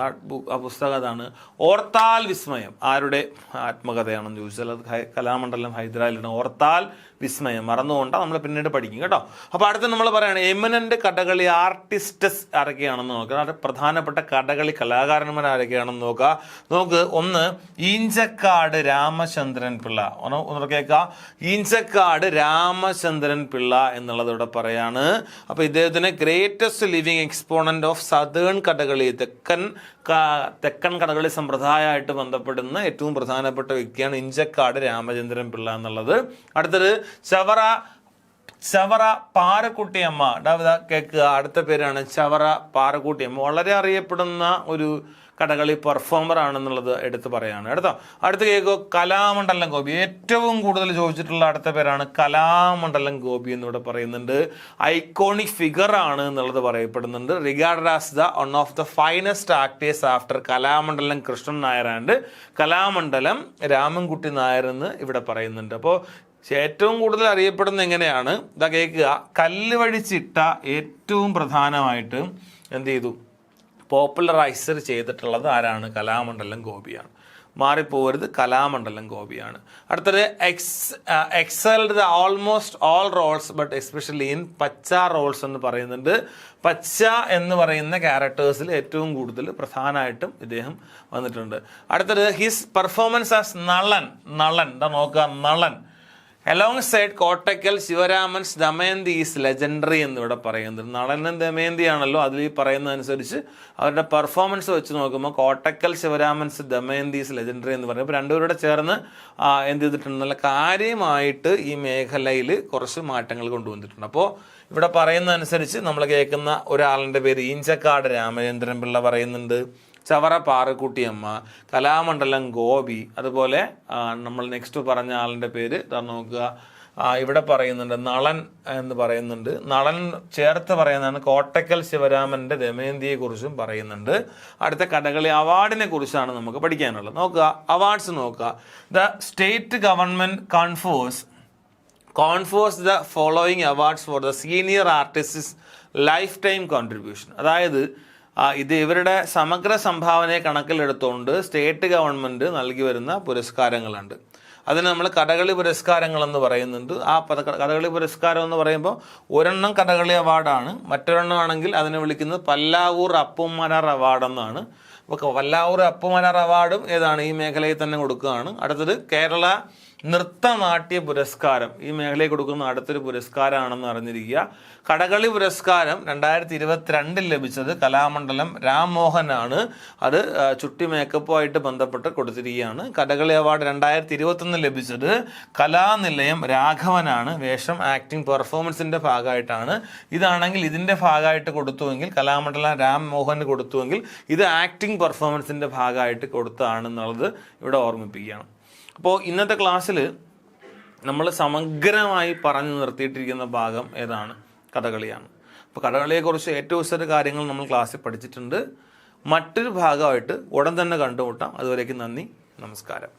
ആ പുസ്തകം അതാണ് ഓർത്താൽ വിസ്മയം. ആരുടെ ആത്മകഥയാണെന്ന് ചോദിച്ചാൽ അത് കലാമണ്ഡലം ഹൈദരാലിയുടെ ഓർത്താൽ വിസ്മയം. മറന്നുകൊണ്ടാണ് നമ്മൾ പിന്നീട് പഠിക്കും കേട്ടോ. അപ്പോൾ അടുത്ത് നമ്മൾ പറയുകയാണ് എമിനന്റ് കഥകളി ആർട്ടിസ്റ്റസ് ആരൊക്കെയാണെന്ന് നോക്കുക. പ്രധാനപ്പെട്ട കഥകളി കലാകാരന്മാർ ആരൊക്കെയാണെന്ന് നോക്ക്. ഒന്ന് ഈഞ്ചക്കാട് രാമചന്ദ്രൻ പിള്ള. ഒന്ന് കേൾക്കുക, ഈഞ്ചക്കാട് രാമചന്ദ്രൻ പിള്ള എന്നുള്ളത് ഇവിടെ പറയാണ്. അപ്പോൾ ഇദ്ദേഹത്തിന് greatest living exponent of southern Kathakali, തെക്കൻ കഥകളി സമ്പ്രദായമായിട്ട് ബന്ധപ്പെടുന്ന ഏറ്റവും പ്രധാനപ്പെട്ട വ്യക്തിയാണ് ഇഞ്ചക്കാട് രാമചന്ദ്രൻ പിള്ള എന്നുള്ളത്. അടുത്തത് ചവറ പാറക്കുട്ടിയമ്മ. കേൾക്കുക, അടുത്ത പേരാണ് ചവറ പാറക്കുട്ടിയമ്മ. വളരെ അറിയപ്പെടുന്ന ഒരു കഥകളി പെർഫോമർ ആണെന്നുള്ളത് എടുത്ത് പറയാണ്. അടുത്ത കേൾക്കോ, കലാമണ്ഡലം ഗോപി. ഏറ്റവും കൂടുതൽ ചോദിച്ചിട്ടുള്ള അടുത്ത പേരാണ് കലാമണ്ഡലം ഗോപി എന്നിവിടെ പറയുന്നുണ്ട്. ഐക്കോണിക് ഫിഗർ ആണ് എന്നുള്ളത് പറയപ്പെടുന്നുണ്ട്. Regarded as the one of the finest actors after Kalamandalam Krishnan Nair and Kalamandalam Ramankutty Nair എന്ന് ഇവിടെ പറയുന്നുണ്ട്. അപ്പോൾ ഏറ്റവും കൂടുതൽ അറിയപ്പെടുന്ന എങ്ങനെയാണ്, ഇതാ കേൾക്കുക, കല്ല് വഴിച്ചിട്ട ഏറ്റവും പ്രധാനമായിട്ട് എന്ത് ചെയ്തു, പോപ്പുലറൈസർ ചെയ്തിട്ടുള്ളത് ആരാണ്, കലാമണ്ഡലം ഗോപിയാണ്. മാറിപ്പോകരുത്, കലാമണ്ഡലം ഗോപിയാണ്. അടുത്തത് excelled the almost all roles but especially in pacha roles എന്ന് പറയുന്നുണ്ട്. പച്ച എന്ന് പറയുന്ന ക്യാരക്ടേഴ്സിൽ ഏറ്റവും കൂടുതൽ പ്രധാനമായിട്ടും ഇദ്ദേഹം വന്നിട്ടുണ്ട്. അടുത്തത് ഹിസ് പെർഫോമൻസ് ആസ് നളൻ. എന്താ നോക്കുക, Nalan alongside Kottakkal Sivaraman's Damayanti is legendary എന്നിവിടെ പറയുന്നത്. നളനും ദമയന്തി ആണല്ലോ, അതിൽ പറയുന്നതനുസരിച്ച് അവരുടെ പെർഫോമൻസ് വെച്ച് നോക്കുമ്പോൾ കോട്ടക്കൽ ശിവരാമൻസ് ദമയന്തി ഈസ് ലെജൻഡറി എന്ന് പറയും. അപ്പോൾ രണ്ടുപേരുടെ ചേർന്ന് എന്ത് ചെയ്തിട്ടുണ്ട്, നല്ല കാര്യമായിട്ട് ഈ മേഖലയിൽ കുറച്ച് മാറ്റങ്ങൾ കൊണ്ടുവന്നിട്ടുണ്ട്. അപ്പോൾ ഇവിടെ പറയുന്നതനുസരിച്ച് നമ്മൾ കേൾക്കുന്ന ഒരാളിൻ്റെ പേര് ഈഞ്ചക്കാട് രാമചന്ദ്രൻ പിള്ള പറയുന്നുണ്ട്, ചവറ പാറക്കുട്ടിയമ്മ, കലാമണ്ഡലം ഗോപി, അതുപോലെ നമ്മൾ നെക്സ്റ്റ് പറഞ്ഞ ആളിൻ്റെ പേര് നോക്കുക, ഇവിടെ പറയുന്നുണ്ട് നളൻ എന്ന് പറയുന്നുണ്ട്. നളൻ ചേർത്ത് പറയുന്നതാണ് കോട്ടക്കൽ ശിവരാമൻ്റെ ദമയന്തിയെ കുറിച്ചും പറയുന്നുണ്ട്. അടുത്ത കഥകളി അവാർഡിനെ കുറിച്ചാണ് നമുക്ക് പഠിക്കാനുള്ളത്. നോക്കുക, അവാർഡ്സ് നോക്കുക. The state government confers the following awards for the senior artist lifetime contribution. അതായത് ഇത് ഇവരുടെ സമഗ്ര സംഭാവനയെ കണക്കിലെടുത്തുകൊണ്ട് സ്റ്റേറ്റ് ഗവൺമെൻറ് നൽകി വരുന്ന പുരസ്കാരങ്ങളുണ്ട്. അതിന് നമ്മൾ കഥകളി പുരസ്കാരങ്ങളെന്ന് പറയുന്നുണ്ട്. ആ കഥകളി പുരസ്കാരം എന്ന് പറയുമ്പോൾ ഒരെണ്ണം കഥകളി അവാർഡാണ്, മറ്റൊരെണ്ണം ആണെങ്കിൽ അതിനെ വിളിക്കുന്നത് പല്ലാവൂർ അപ്പുമനാർ അവാർഡ് എന്നാണ്. അപ്പോൾ പല്ലാവൂർ അപ്പുമനാർ അവാർഡും ഏതാണ്, ഈ മേഖലയിൽ തന്നെ കൊടുക്കുകയാണ്. അടുത്തത് കേരള നൃത്തനാട്യ പുരസ്കാരം ഈ മേഖലയിൽ കൊടുക്കുന്ന അടുത്തൊരു പുരസ്കാരമാണെന്ന് അറിഞ്ഞിരിക്കുക. കഥകളി പുരസ്കാരം 2022 ലഭിച്ചത് കലാമണ്ഡലം രാംമോഹനാണ്. അത് ചുട്ടി മേക്കപ്പുമായിട്ട് ബന്ധപ്പെട്ട് കൊടുത്തിരിക്കുകയാണ്. കഥകളി അവാർഡ് 2021 ലഭിച്ചത് കലാനിലയം രാഘവനാണ്. വേഷം ആക്ടിങ് പെർഫോമൻസിൻ്റെ ഭാഗമായിട്ടാണ്. ഇതാണെങ്കിൽ ഇതിൻ്റെ ഭാഗമായിട്ട് കൊടുത്തുവെങ്കിൽ കലാമണ്ഡലം രാംമോഹന് കൊടുത്തുവെങ്കിൽ ഇത് ആക്ടിങ് പെർഫോമൻസിൻ്റെ ഭാഗമായിട്ട് കൊടുത്തതാണെന്നുള്ളത് ഇവിടെ ഓർമ്മിപ്പിക്കുകയാണ്. അപ്പോൾ ഇന്നത്തെ ക്ലാസ്സിൽ നമ്മൾ സമഗ്രമായി പറഞ്ഞു നിർത്തിയിട്ടിരിക്കുന്ന ഭാഗം ഏതാണ്, കഥകളിയാണ്. അപ്പോൾ കഥകളിയെക്കുറിച്ച് ഏറ്റവും ഉച്ചത കാര്യങ്ങൾ നമ്മൾ ക്ലാസ്സിൽ പഠിച്ചിട്ടുണ്ട്. മറ്റൊരു ഭാഗമായിട്ട് ഉടൻ തന്നെ കണ്ടുമുട്ടാം. അതുവരേക്കും നന്ദി, നമസ്കാരം.